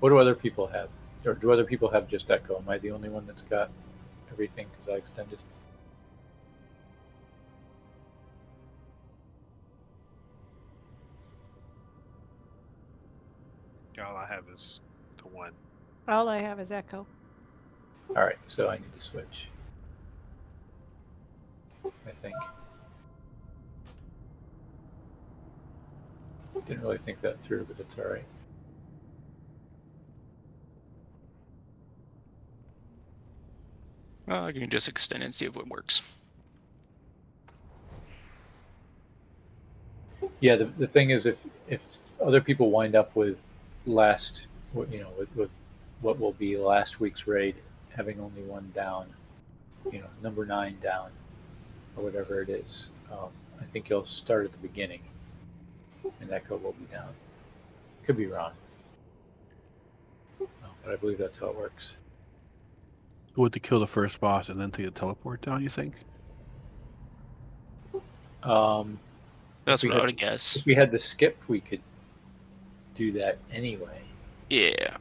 What do other people have? Or do other people have just Echo? Am I the only one that's got everything because I extended? All I have is the one. All I have is Echo. All right, so I need to switch. I think. Didn't really think that through, but it's all right. You can just extend and see if it works. Yeah, the thing is, if other people wind up with with what will be last week's raid, having only one down, number 9 down, or whatever it is, I think you'll start at the beginning, and Echo will be down. Could be wrong, but I believe that's how it works. Would to kill the first boss and then take the teleport down, you think? That's what I would guess. If we had the skip, we could do that anyway. Yeah.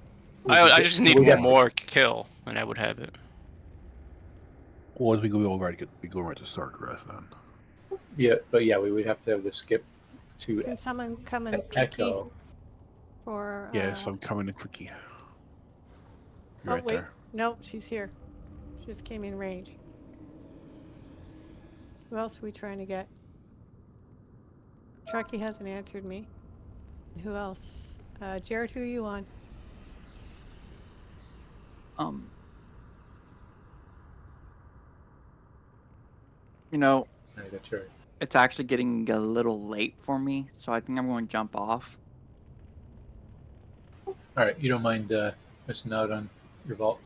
I just need one more kill, and I would have it. Or as we go over, we go right to Starcrest then. Yeah, but yeah, we would have to have the skip to. Can someone come and Echo? For Yes, I'm coming in quickie. Oh Right wait, there. nope, she's here. She just came in range. Who else are we trying to get? Truckee hasn't answered me. Who else? Jared, who are you on? It's actually getting a little late for me, so I think I'm going to jump off. All right, you don't mind missing out on your vault?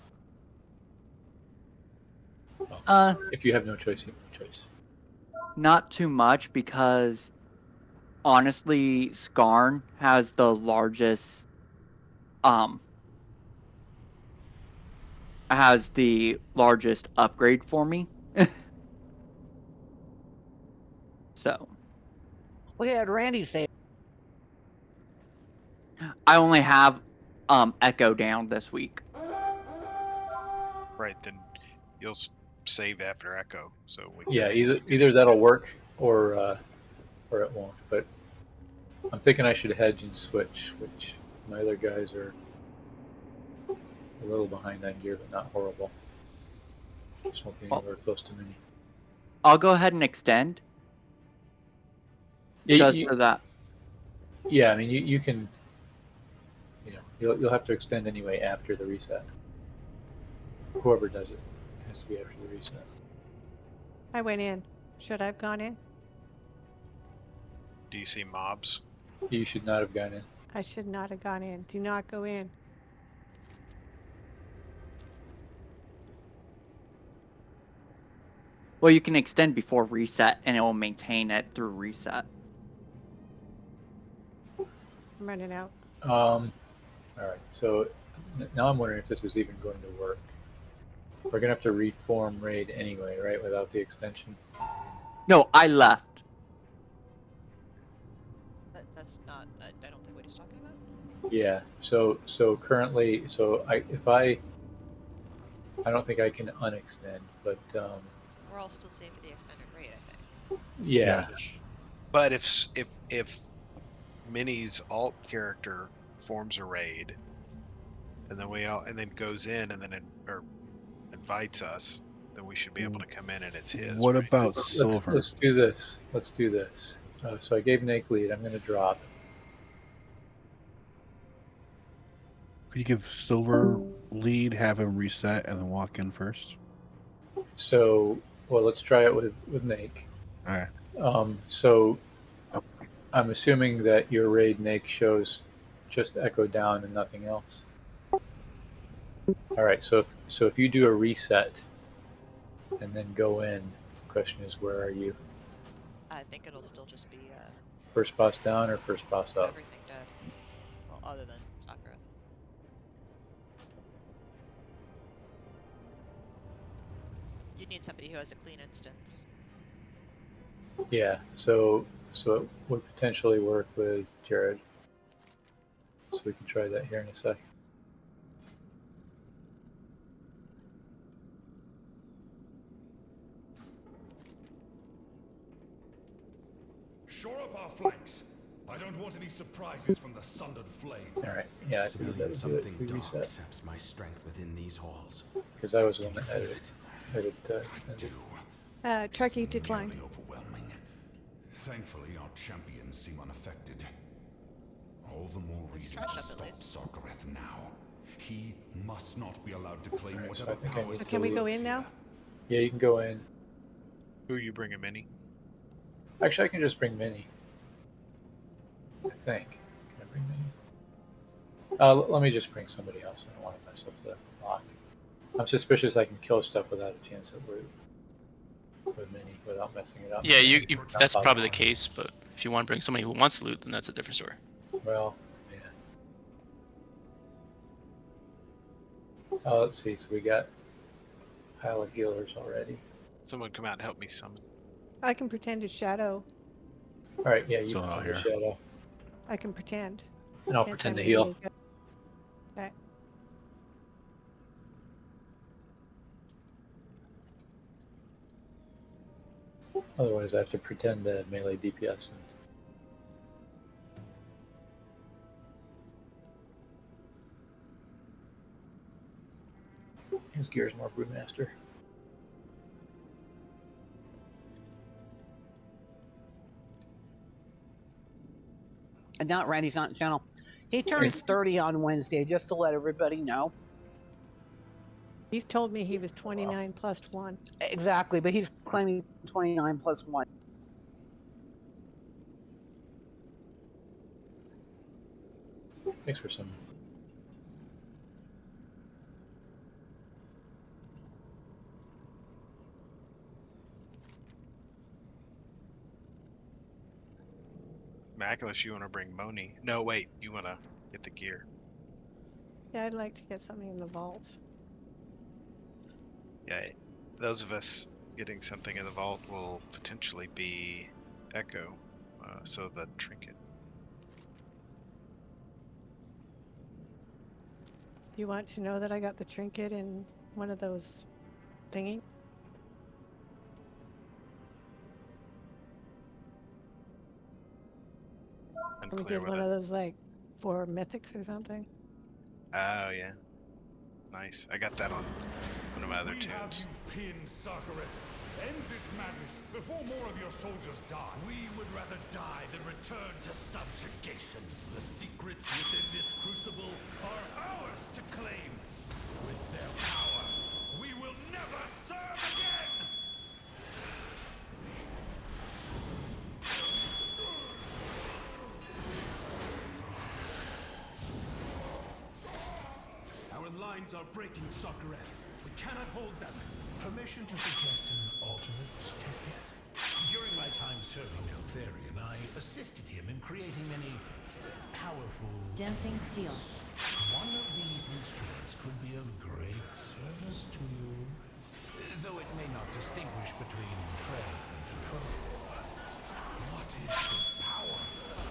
If you have no choice, you have no choice. Not too much, because honestly, Skarn has the largest upgrade for me. So What did Randy say? I only have Echo down this week. Right, then you'll save after Echo. So Yeah, either that'll work or it won't. But I'm thinking I should hedge and switch, which my other guys are a little behind on gear, but not horrible. Just won't be anywhere close to many. I'll go ahead and extend. Just for that. Yeah, I mean you can. You'll have to extend anyway after the reset. Whoever does it has to be after the reset. I went in. Should I have gone in? Do you see mobs? You should not have gone in. I should not have gone in. Do not go in. Well, you can extend before reset, and it will maintain it through reset. I'm running out. All right. So now I'm wondering if this is even going to work. We're gonna have to reform raid anyway, right? Without the extension. No, I left. That's not. I don't think what he's talking about. Yeah. So currently, I don't think I can unextend, but We're all still safe at the extended rate, I think. yeah. But if Minnie's alt character forms a raid, and then goes in and then or invites us, then we should be able to come in and it's his, What right? about silver? Let's do this. Let's do this. So I gave Nate lead. I'm going to drop. Could you give silver lead, have him reset, and then walk in first? So, well, let's try it with Nate. All right. So I'm assuming that your raid Nate shows just echo down and nothing else. All right. So if you do a reset and then go in, the question is, where are you? I think it'll still just be First boss down or first boss up? everything dead. Well, other than Sakura. You need somebody who has a clean instance. Yeah. So it would potentially work with Jared. So we can try that here in a sec. Shore up our flanks. I don't want any surprises from the sundered flame. All right. Yeah. Civilian, something dark Reset. saps my strength within these halls. Because I was the one that had it extended. Trekkie declined. Overwhelming. Thankfully, our champions seem unaffected. All the more reason trash to up, at stop least. Sarkareth now. He must not be allowed to claim Alright, so whatever I think I powers. need Can we go in now? Yeah, you can go in. Who are you bringing, Minnie? Actually, I can just bring Minnie. I think. Can I bring Minnie? Let me just bring somebody else. I don't want to mess up the lock. I'm suspicious I can kill stuff without a chance at loot with Minnie without messing it up. Yeah, you that's Not probably the possible. case. But if you want to bring somebody who wants loot, then that's a different story. Well, yeah. Let's see. So we got a pile of healers already. Someone come out and help me summon. I can pretend as Shadow. All right. Yeah, you So can out do the here. shadow, I can pretend. and I'll Can't pretend to tell me heal. any good. Okay. Otherwise, I have to pretend to melee DPS. His gear's more brewmaster. And not Randy's not in the channel. He turns 30 on Wednesday, just to let everybody know. He's told me he was 29 plus 1. Exactly, but he's claiming 29 plus 1. Thanks for some. Maculus, you want to bring Moni? No, wait. You want to get the gear. Yeah, I'd like to get something in the vault. Yeah, those of us getting something in the vault will potentially be Echo, so the trinket. You want to know that I got the trinket in one of those thingy? We Unclear did what one it. of those like 4 mythics or something. Oh yeah, nice. I got that on one of my other We have tunes. you pinned, Sarkareth. End this madness before more of your soldiers die. We would rather die than return to subjugation. The secrets within this crucible are ours to claim. With their power, we will never serve again! Our lines are breaking, Sarkareth. We cannot hold them. Permission to suggest an alternate tactic? During my time serving Eltharion, I assisted him in creating many powerful... Dancing steel. One of these instruments could be of great service to you, though it may not distinguish between friend and foe. What is this power?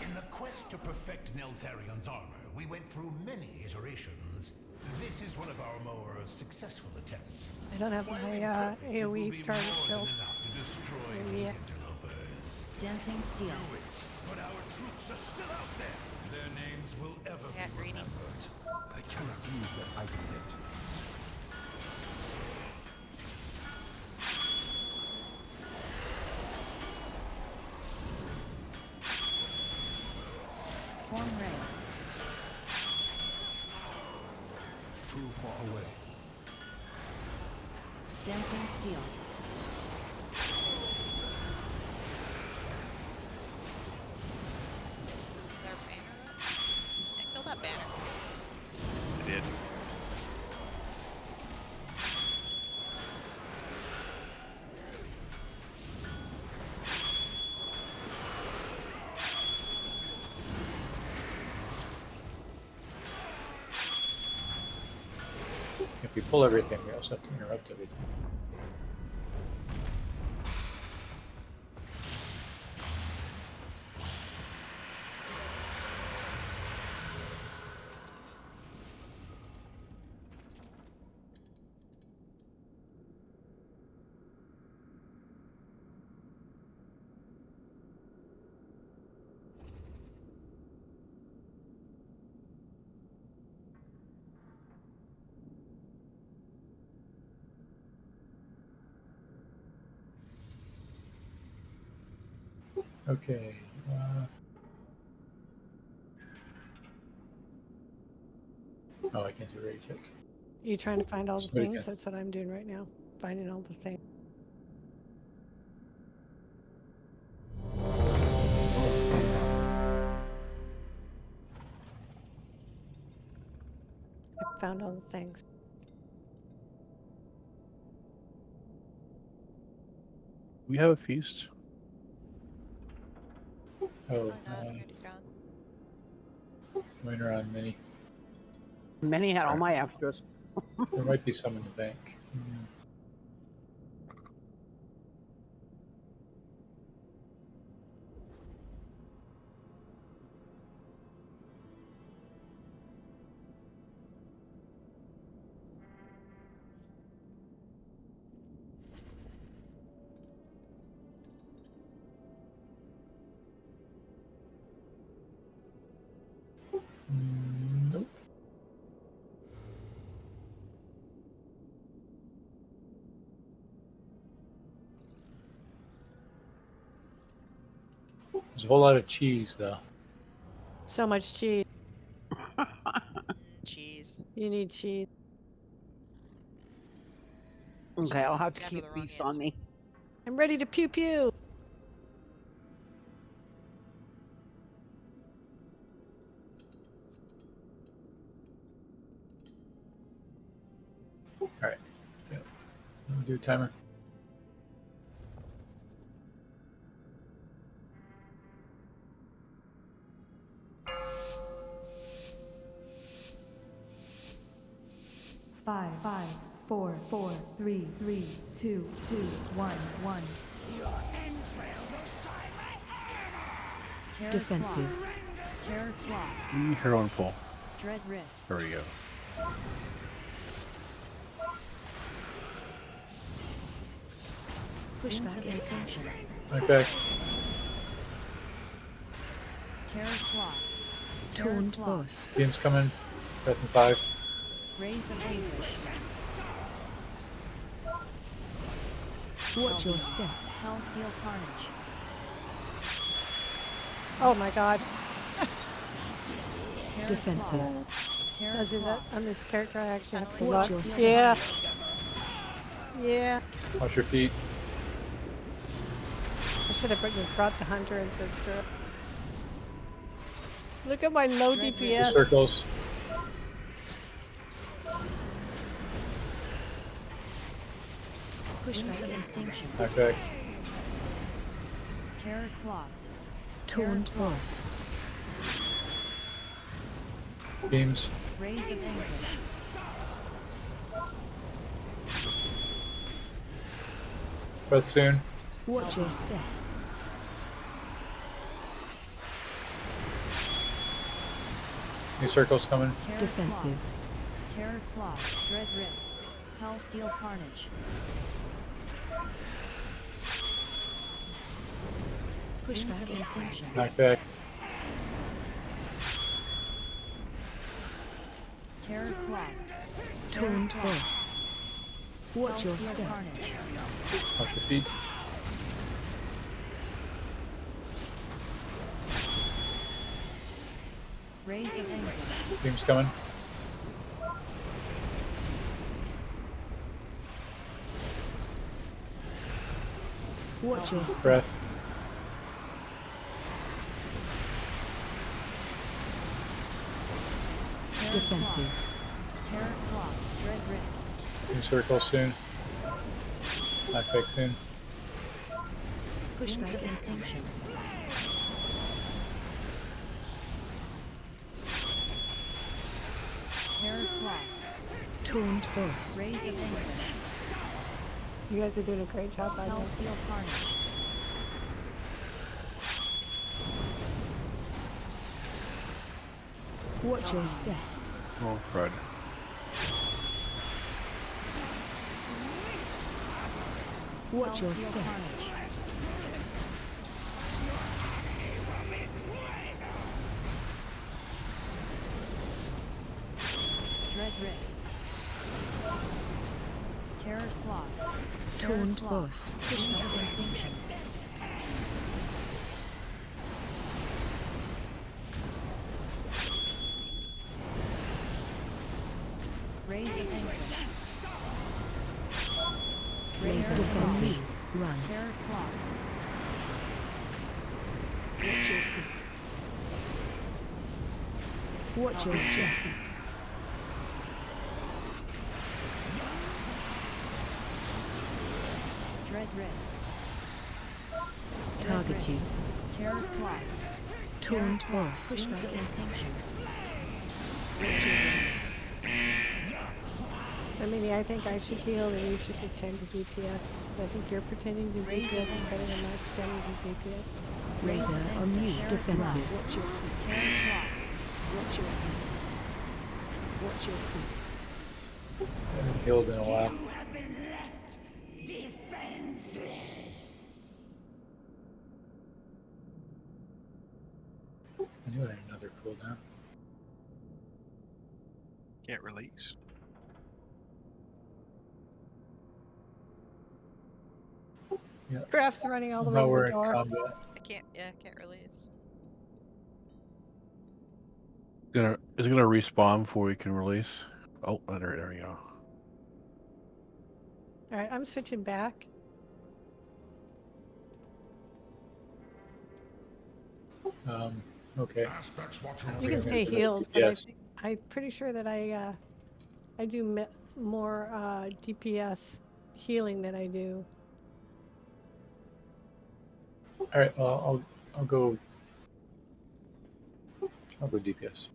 In the quest to perfect Neltharion's armor, we went through many iterations. This is one of our more successful attempts. I don't have my It will be AoE target more built. than enough to destroy So, these yeah. interlopers. Dancing steel. Do it, but our troops are still out there. Their names will ever Yeah, be greedy. remembered. I cannot use that item yet. Form race. Too far away. Dancing steel. Is there a banner up? Yeah, kill that banner. I did. If we pull everything, we also have to interrupt everything. Okay. Oh, I can't do rage check. You trying to find all the Somebody things? can. That's what I'm doing right now. Finding all the things. I found all the things. We have a feast. Oh, Oh no, Randy's gone. going around many. Many had all my extras. There might be some in the bank. Nope. There's a whole lot of cheese, though. So much cheese. Cheese. You need cheese. Okay, I'll Jesus, have to never keep the wrong these on me. I'm ready to pew pew. All right. Yeah. Do a timer. Five, 4, 4, 3, 3, 2, 2, 1, 1. Terror Defensive. Claw. Terror Claw. Hero and pull. Dread Rifts. There we go. Pushback extinction. Okay. Terror Claws. Taunt boss. Beam's coming. Breath in 5. Rays of Anguish. Watch your step. Hellsteel Carnage. Oh my god. Terror Defensive. Claws. Terror Does it Claws. on this character I actually have to Watch look? your Yeah. Yeah. Watch your feet. I should have just brought the hunter into this group. Look at my low Dread The DPS. circles. Pushback extinction. Okay. Terror Claws. Taunt boss. Beams. Rays of Anguish. Breath soon. Watch your step. New circles coming. Terror Defensive. Claws. Terror Claws. Dread Rips. Hellsteel Carnage. Pushback. Extinction. Knockback. Terror Claws. Torn boss. Watch your Hellsteel step. Carnage. Watch your feet. Rays of Anguish. Beam's coming. Watch your step. Breath. Terror Defensive. Claws. Terror Claws. Dread Rips. New circle soon. Knockback soon. Pushback. Extinction. Terror Claws. Taunt boss. Rays of Anguish. You guys are doing a great job, by the way. Hellsteel Carnage. Watch your step. Oh, crud. Watch your Hellsteel step. Carnage. Dread Rips. Terror Claws. Terror Taunt Claws. boss. Pushback Extinction. Rays of Anguish. Raise Terror defensive. Claws. Run. Terror Claws. Watch your feet. Watch your step. Dread Rips. Target you. Terror Claws. Taunt boss. Pushback Extinction. I mean, I think I should heal and you should pretend to DPS. I think you're pretending to DPS better than my pretending to DPS. Razor on you. Defensive. Watch your feet. Terror Claws. Watch your feet. Watch your feet. Haven't healed in a while. I knew I had another cooldown. Can't release. Yeah. Craft's running all the way Somehow to we're the in door. combat. I can't release. Is it gonna respawn before we can release? Oh, there we go. All right, I'm switching back. Okay. Aspects watch your You can I'm stay gonna heals, but DPS. I'm pretty sure that I do more DPS healing than I do. All right. Well, I'll go. I'll go DPS.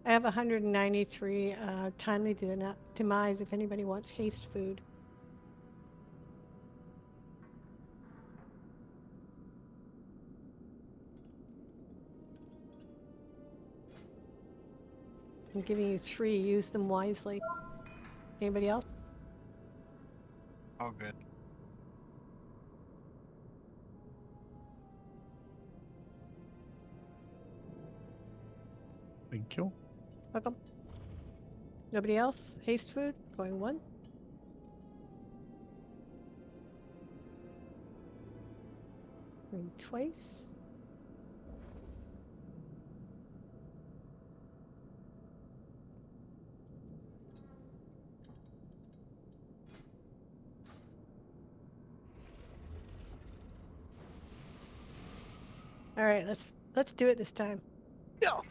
I have 193 timely demise if anybody wants haste food. I'm giving you 3. Use them wisely. Anybody else? All good. Thank you. Welcome. Nobody else? Haste food? Going 1. Going twice. All right, let's do it this time. Go.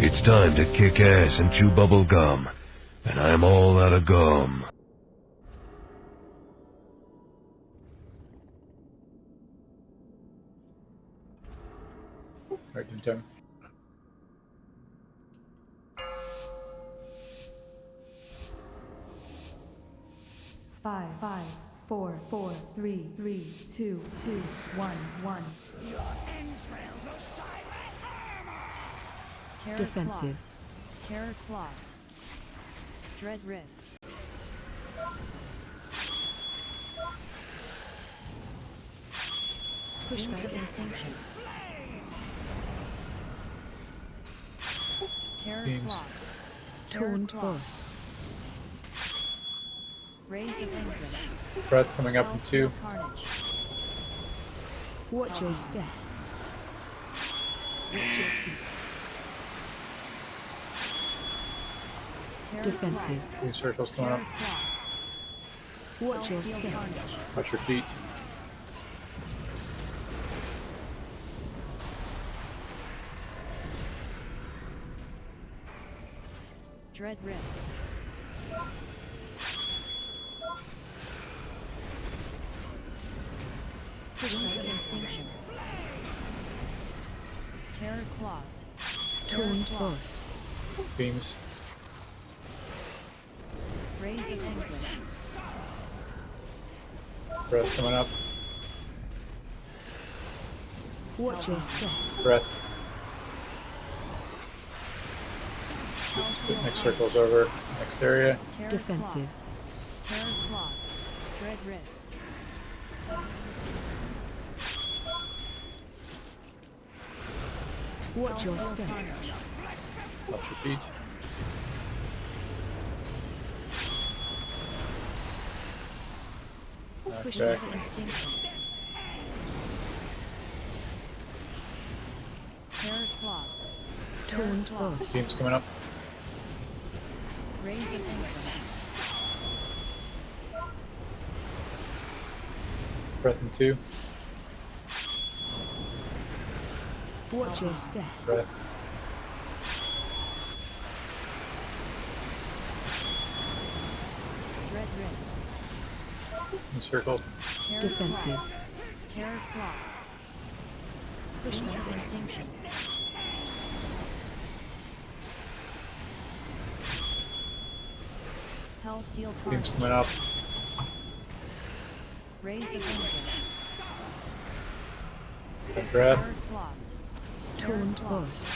It's time to kick ass and chew bubble gum. And I'm all out of gum. Right, Tim. 5, 5, 4, 4, 3, 3, 2, 2, 1, 1. Your entrails will shine like armor! Terror Defensive. Claws. Terror Claws. Dread Rifts. Winds of Extinction. Terror Beams. Claws. Terror Taunt Claws. boss. Rays of Anguish. Breath coming up in Hellsteel 2. Carnage. Watch your step. Watch your feet. Terror Defensive. Claws. New circles coming Terror up. Claws. Watch your Hellsteel step. Carnage. Watch your feet. Dread Rifts. Winds of Extinction. Terror Claws. Terror Taunt Claws. boss. Beams. Rays of Anguish. Breath coming up. Watch your step. Breath. Hellsteel Next Carnage. circle's over. Next area. Terror Defensive. Claws. Terror Claws. Dread Rifts. Watch your Hellsteel step. Carnage. Watch your feet. Push Okay. of Extinction. Terror Claws. Terror Taunt Claws. boss. Beams coming up. Rays of Anguish. Breath in 2. Watch your step. Breath. Dread Rifts. New circle. Terror Defensive. Claws. Terror Claws. Push of Extinction. Hellsteel Beams Carnage. coming up. Rays of Anguish. And breath. Terror Claws. Terror Taunt Claws. boss.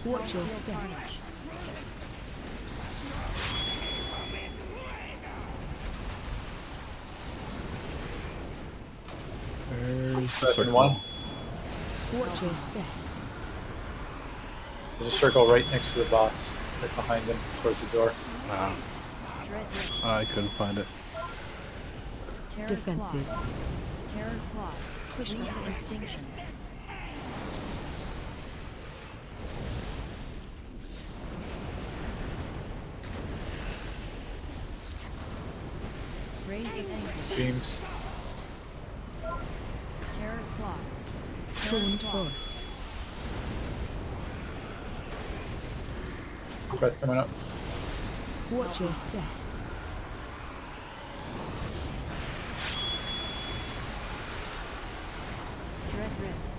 Watch your Hellsteel step. Carnage. There's the Breath in circle. 1. Watch your step. There's a circle right next to the box. Right behind him. Towards the door. Wow. Dread Rifts. I couldn't find it. Terror Defensive. Claws. Terror Claws. Push of Extinction. Rays of Anguish. Beams. Terror Claws. Terror Taunt Claws. boss. Breath coming up. Watch your step. Dread Rifts.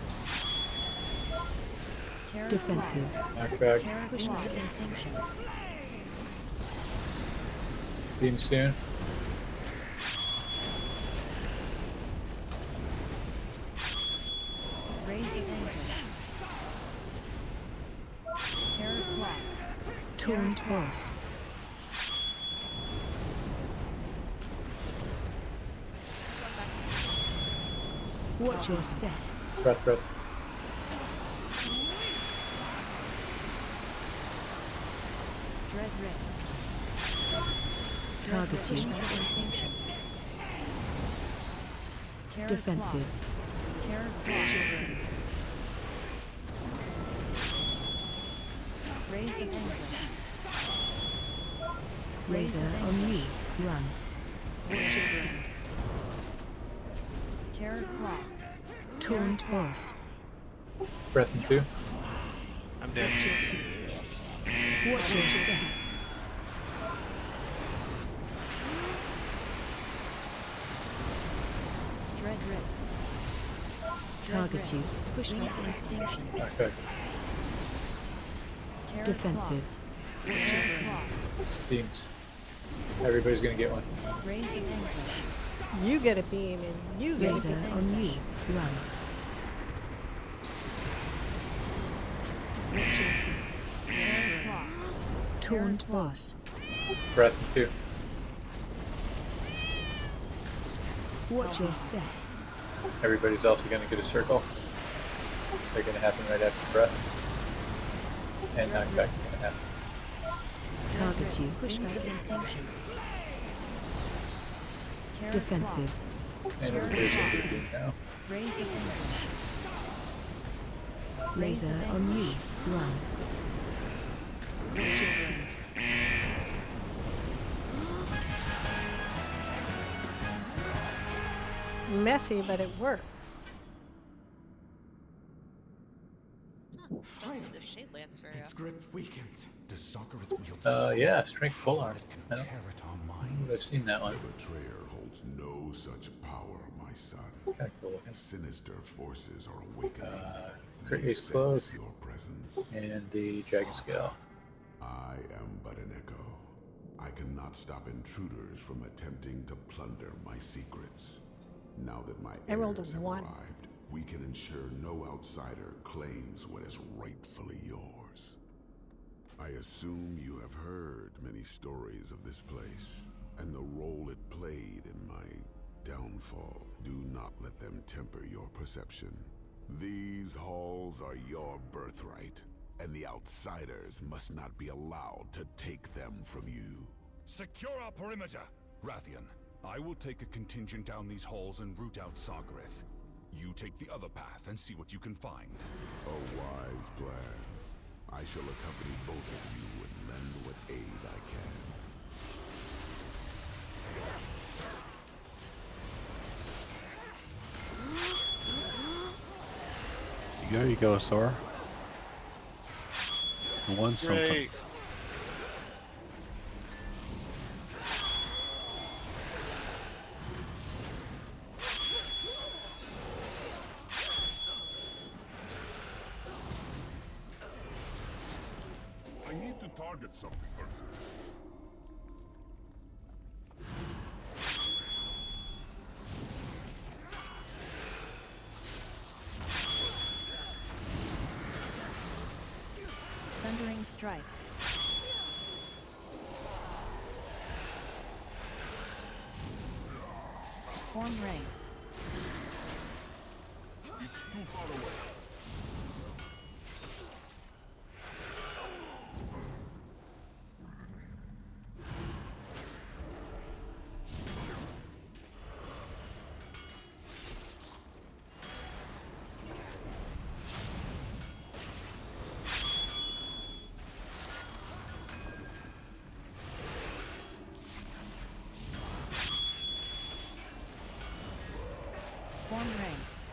Terror Defensive. Claws. Back back. Terror Claws. Extinction. Beam soon. Rays of Anguish. Terror Claws. Taunt boss. Watch your step. Breath, breath. Dread Rifts. Target Push you. of Extinction. Terror Defensive. Claws. Terror Claws. Rays of Anguish. Razor on me. Run. Terror Claws. Taunt boss. Breath in 2. I'm dead. Watch your step. Dread Rifts. Target you. Push Wings back. extinction. Okay. Terror Defensive. Beams. Everybody's gonna get one. Rays of anguish. You get a beam and you get a Laser beam. on you. Run. Witch's feet. Terror claws. Taunt boss. Breath 2. Watch your step. Everybody's also gonna get a circle. They're gonna happen right after breath. And knockback's gonna happen. Target you. Push Wings back. of extinction. Terror Defensive. And everybody's gonna get a beam now. claws. Rays of anguish. Laser on you. Run. Witch's wound. Messy, but it worked. Don't see the shade lance very Its often. grip weakens. Does Sokarith wield Yeah, strength full arm. I don't tear it on think minds? I've seen that one. The betrayer holds no such power, my son. Kinda cool looking. Sinister forces are awakening. Crit They ace close. sense your presence. And the dragon scale. I am but an echo. I cannot stop intruders from attempting to plunder my secrets. Now that my I rolled a heirs have 1. arrived, we can ensure no outsider claims what is rightfully yours. I assume you have heard many stories of this place, and the role it played in my downfall. Do not let them temper your perception. These halls are your birthright, and the outsiders must not be allowed to take them from you. Secure our perimeter! Rathian, I will take a contingent down these halls and root out Sargareth. You take the other path and see what you can find. A wise plan. I shall accompany both of you and lend what aid I can. There you go, Sora. One something. Great. I need to target something first. Sundering strike. Form race. It's too far away. Form race.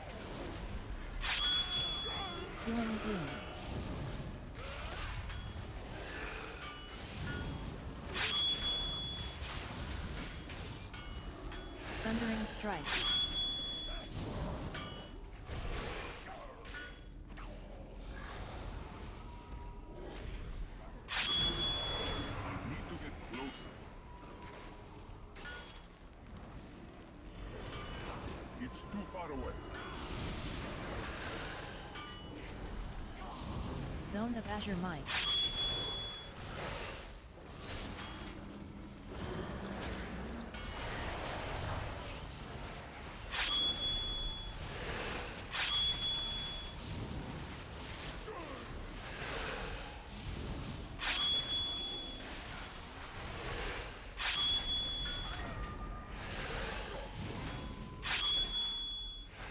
Healing beam. Sundering strike. I need to get closer. It's too far away. Zone of Azure Might.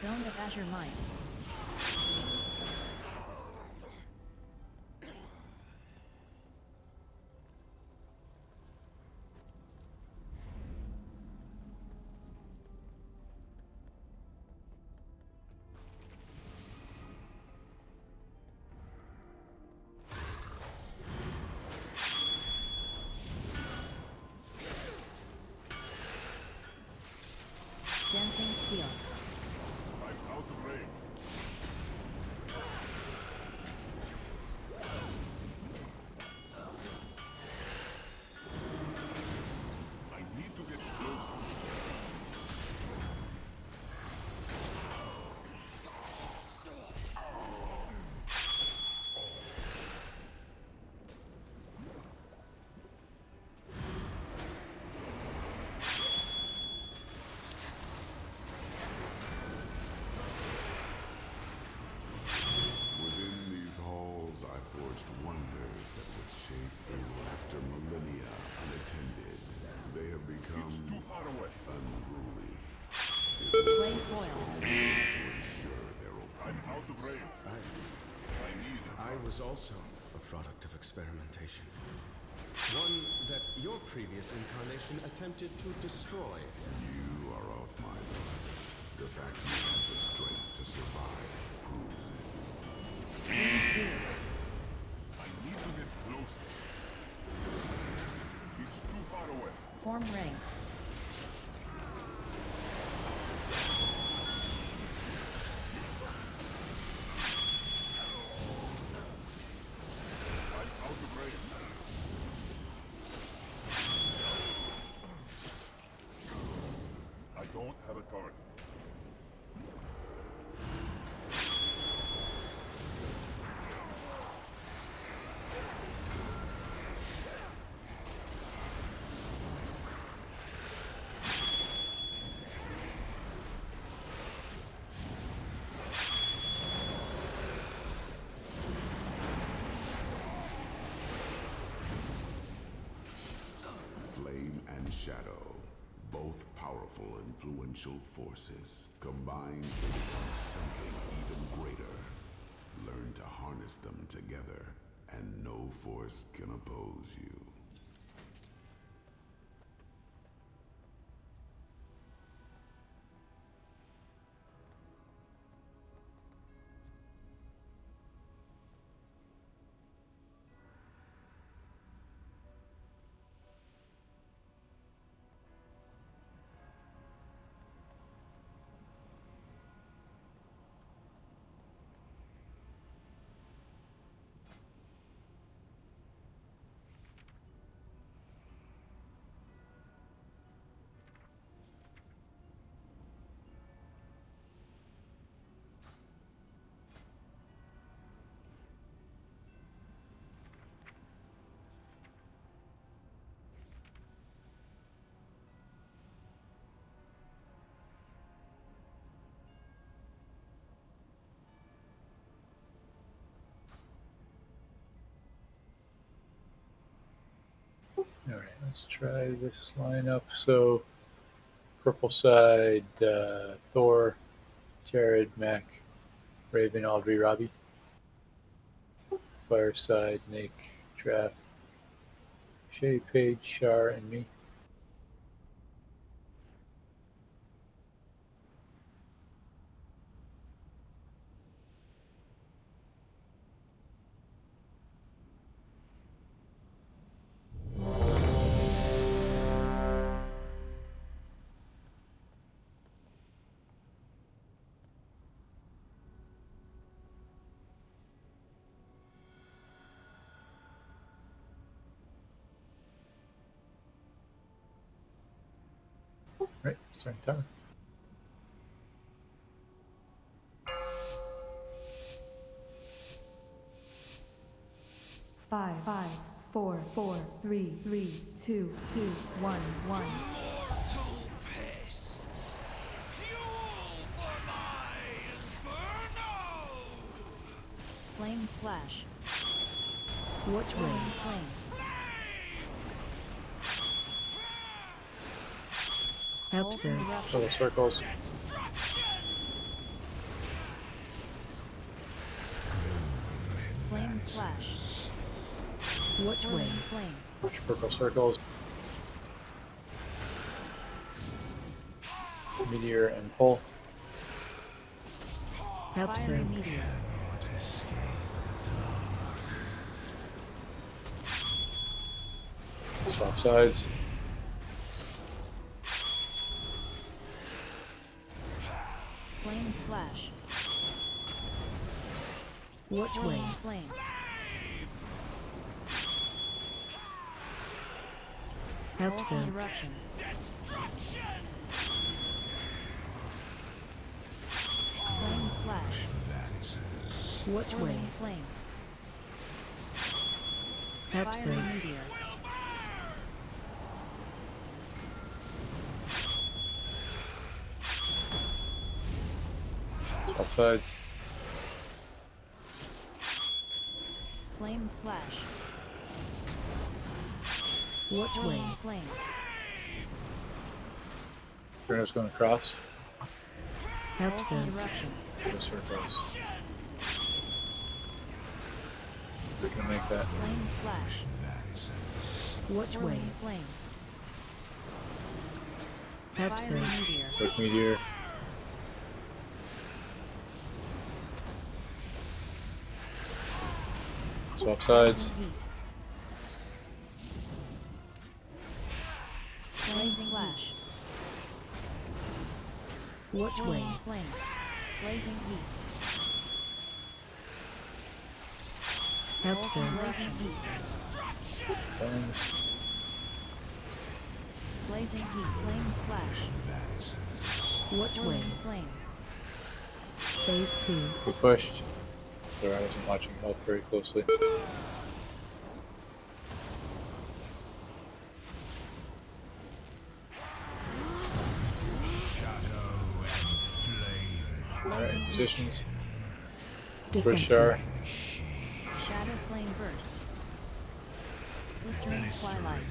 Zone of Azure Might. Dancing steel. I'm out of range. forged wonders that would shape through after millennia unattended. They have become unruly. Blaze boil. To ensure their obedience. I was also a product of experimentation. One that your previous incarnation attempted to destroy. You are of my blood. The fact you have the strength to survive proves it. I need to get closer. It's too far away. Form ranks. I'm out of range. I don't have a target. Flame and shadow, both powerful, influential forces, combined to become something even greater. Learn to harness them together, and no force can oppose you. All right, let's try this lineup. So, purple side, Thor, Jared, Mac, Raven, Audrey, Robbie. Fire side, Nick, Draft, Shay, Paige, Shar, and me. Right, starting timer. 5, 4, 3, 2, 1, 1. Mortal pests, fuel for my inferno! Flame slash. Which way? Flame. Help, sir. Little circles. Flame slash. Which way? Flame. Purple circles. Meteor and pull. Help, sir. Fiery meteor. Swap sides. Flame slash. Which way? Flame. Help, sir. Eruption. Flame slash. Which way? Flame. Help, sir. Fiery meteor. Swap sides. Flame slash. Which way? Flame. Bruno's going across. Hope so. Eruption. This circles. We can make that. Flame slash. Which way? Flame. Hope so. Fiery meteor. Soak meteor. Swap sides. Blazing flash. Which way? Flame. Blazing heat. Hope so. Blazing heat. Flames. Blazing heat. Flame slash. Which way? Flame. Phase 2. We pushed. Sorry, I wasn't watching health very closely. Alright, positions. Push Defensive. Shadow flame burst. Blistering twilight.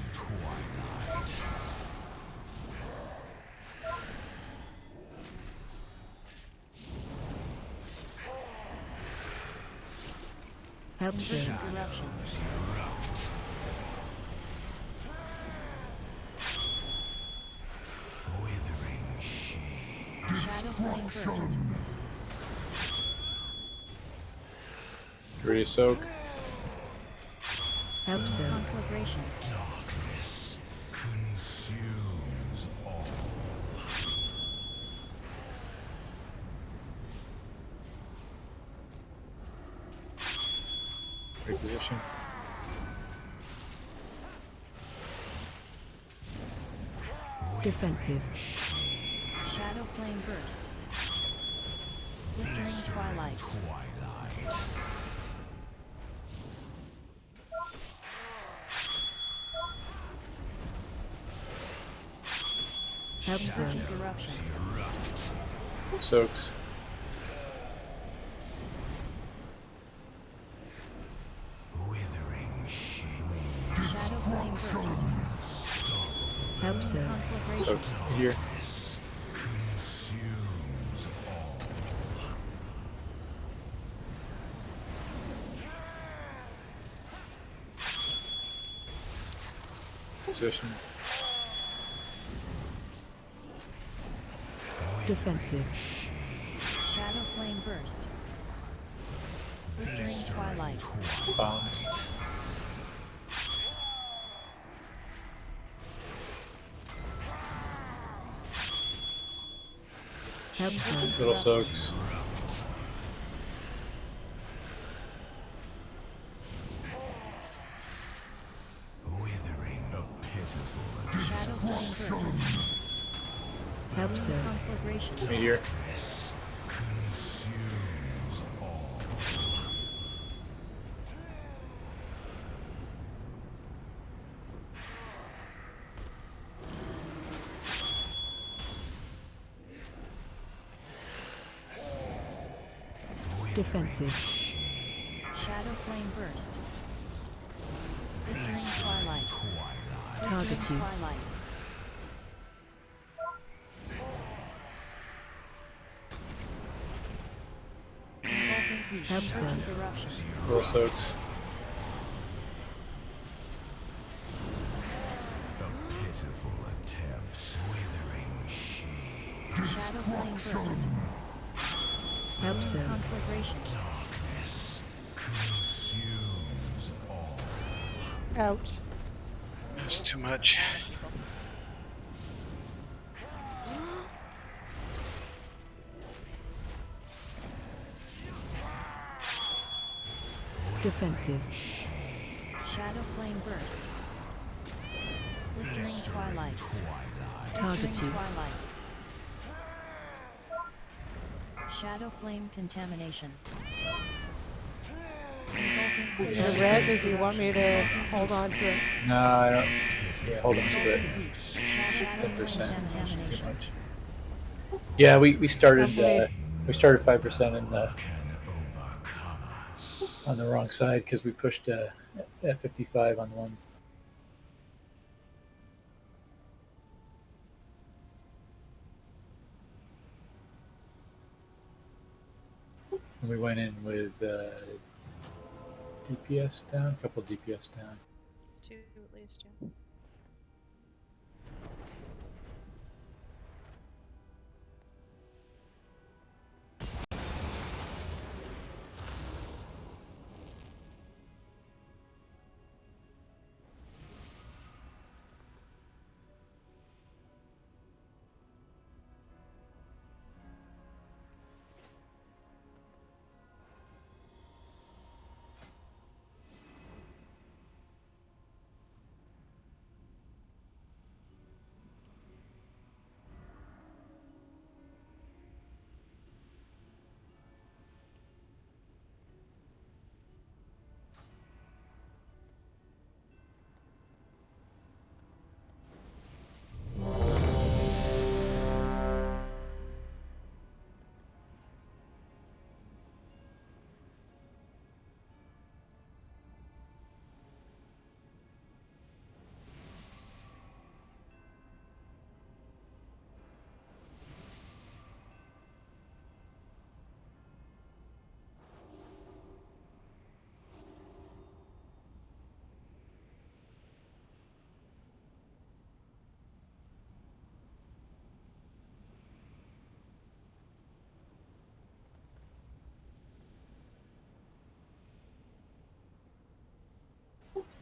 Hope so. Eruption. Shadow flame burst. Ready to soak. Hope so. Conflagration. Darkness consumes all. Reposition. Defensive. Shadow flame burst. Blistering twilight. Hope so. Eruption. Soaks. Shadow flame burst. Hope so. Conflagration. Soak here. Position. Defensive. Shadow flame burst. Blistering twilight. Bombs. Hope so. Little soaks. Shadow flame burst. Hope so. Conflagration. Meteor. Defensive. Shadow flame burst. Blistering twilight. Target you. Twilight. Hope so. Eruption. Little soaks. Shadow flame burst. Hope so. Conflagration. Ouch. That's too much. Defensive. Shadow flame burst. Blistering twilight. Target Blistering you. twilight. Shadow flame contamination. Engulfing heat. Resi, do you want me to hold on to it? No, I don't. Yeah, hold on to it. Engulfing heat. Shadow 10%. flame Too contamination. much. Yeah, we started 5% in the on the wrong side because we pushed F55 on one. And we went in with DPS down, a couple DPS down. 2 at least, yeah.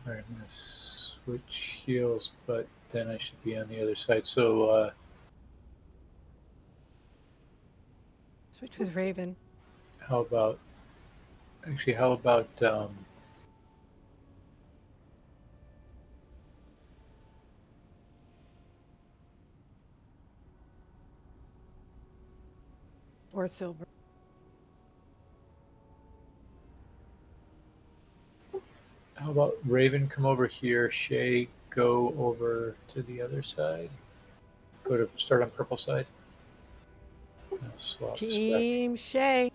Alright, I'm going to switch heals, but then I should be on the other side. So, Switch with Raven. how about, actually, how about, Or Silver. how about Raven come over here, Shay go over to the other side? Go to start on purple side. I'll swap spec. Team Shay.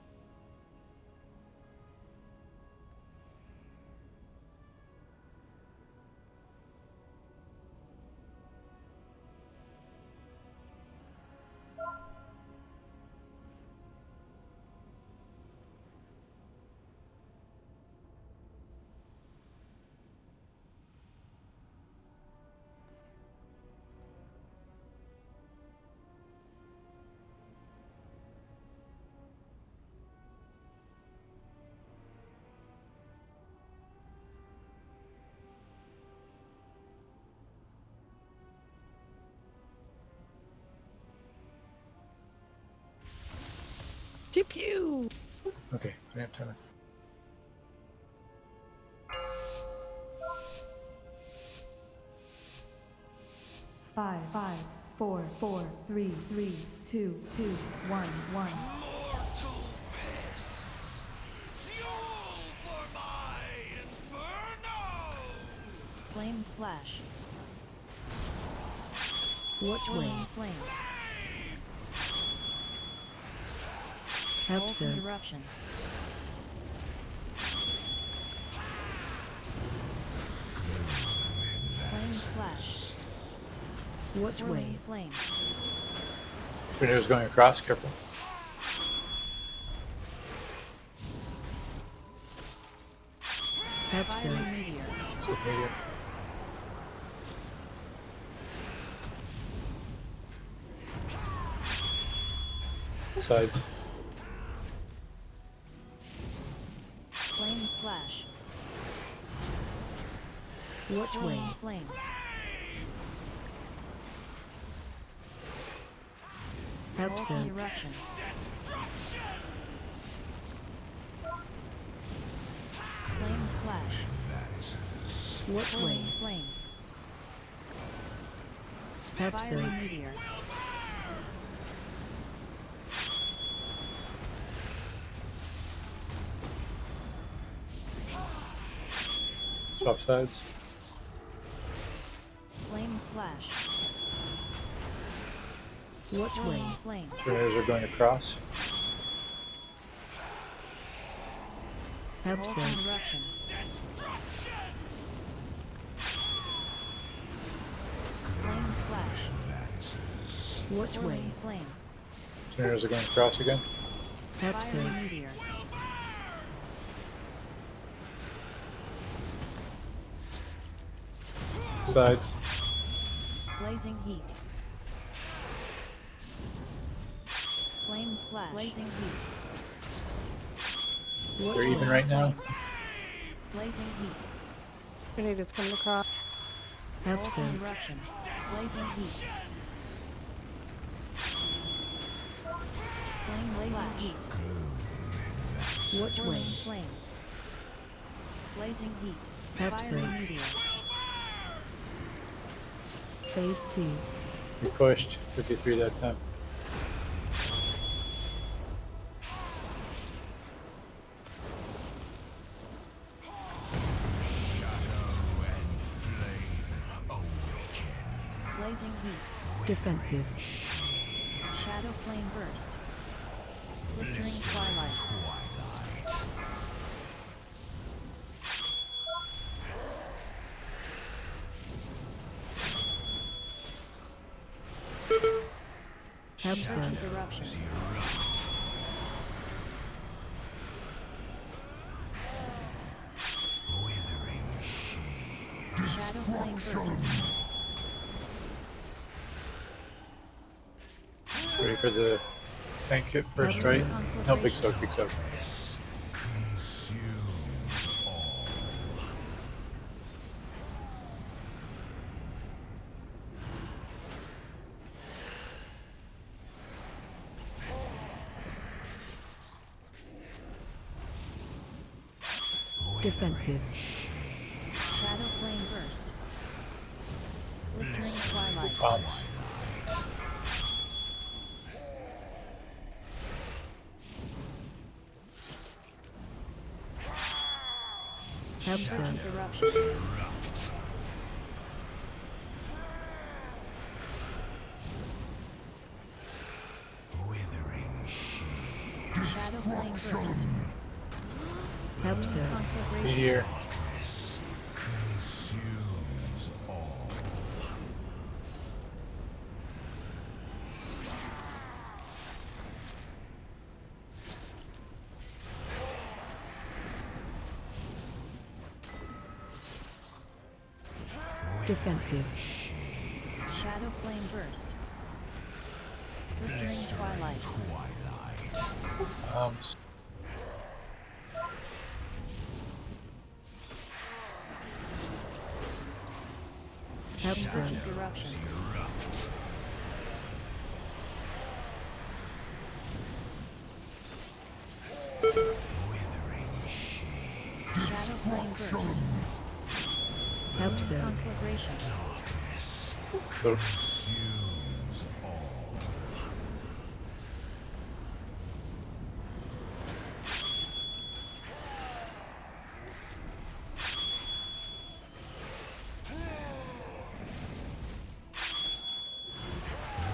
Pew. Okay, I have time. Five, 4, 3, 2, 1, 1. Mortal beasts, fuel for my inferno! Flame slash. Which way? Flame. Hope so. Eruption. Flame slash. Which way? Flame. Tornado's going across, careful. Hope so. Meteor. So meteor. Sides. Flame slash. Which way? Flame. Hope so. Eruption. Flame slash. Which way? Flame. Hope so. Fiery meteor. Swap sides. Flame slash. Which way? Flame. Tornadoes are going across. Help save. Eruption. Flame slash. Watch way. Whirling flame. Snares are going across again. Help Fiery save. meteor. Sides. Blazing heat. Flame slash. Blazing heat. Watch They're even way. right now. Blazing heat. Grenade is coming across. Help Molten save. eruption. Blazing heat. Flame slash. Heat. Watch Whirling way. flame. Blazing heat. Help Fiery save. meteor. Phase 2. We pushed 53 that time. Blazing heat. Defensive. Shadow flame burst. Blistering twilight. Help save. Urgent eruption. Shadow flame burst. Ready for the tank hit first, right? No, big soak, big soak. Defensive. Shadow flame burst. Blistering twilight. Bombs. Help save. Urgent eruption. Shadow flame burst. Help save. Conflagration. Meteor. Defensive. Shadow flame burst. Blistering twilight. Bombs. Help save. Urgent eruption. Shadow flame burst. Help save. Conflagration. So,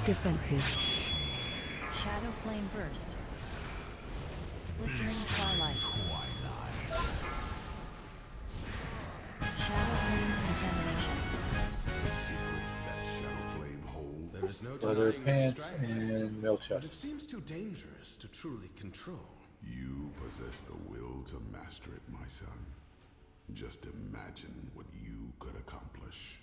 Defensive. Shadow flame burst. Blistering twilight. Shadow flame contamination. Secrets that Shadow Flame hold. There is no leather denying its pants strength, and milk but it chests. seems too dangerous to truly control. You possess the will to master it, my son. Just imagine what you could accomplish.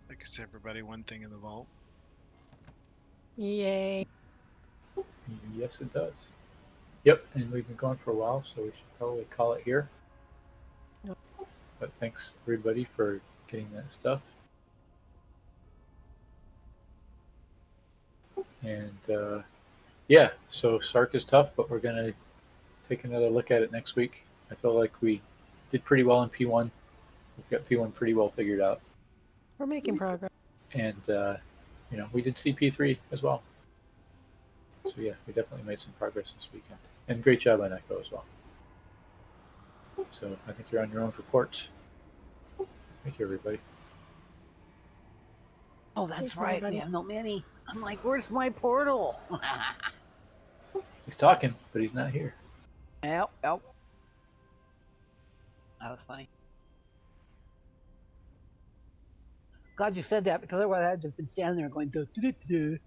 Like, is everybody one thing in the vault? Yay. Yes, it does. Yep, and we've been going for a while, so we should probably call it here. Yep. But thanks everybody for getting that stuff. And yeah, so Sark is tough, but we're gonna take another look at it next week. I feel like we did pretty well in P1. We've got P1 pretty well figured out, We're making progress. and you know, we did see P3 as well. So yeah, we definitely made some progress this weekend, and great job on Echo as well. So I think you're on your own for port. Thank you, everybody. Oh, that's Thanks, right. We everybody. have no mini. I'm like, where's my portal? He's talking, but he's not here. Yep. That was funny. Glad you said that because otherwise I'd just been standing there going, duh, duh, duh, duh.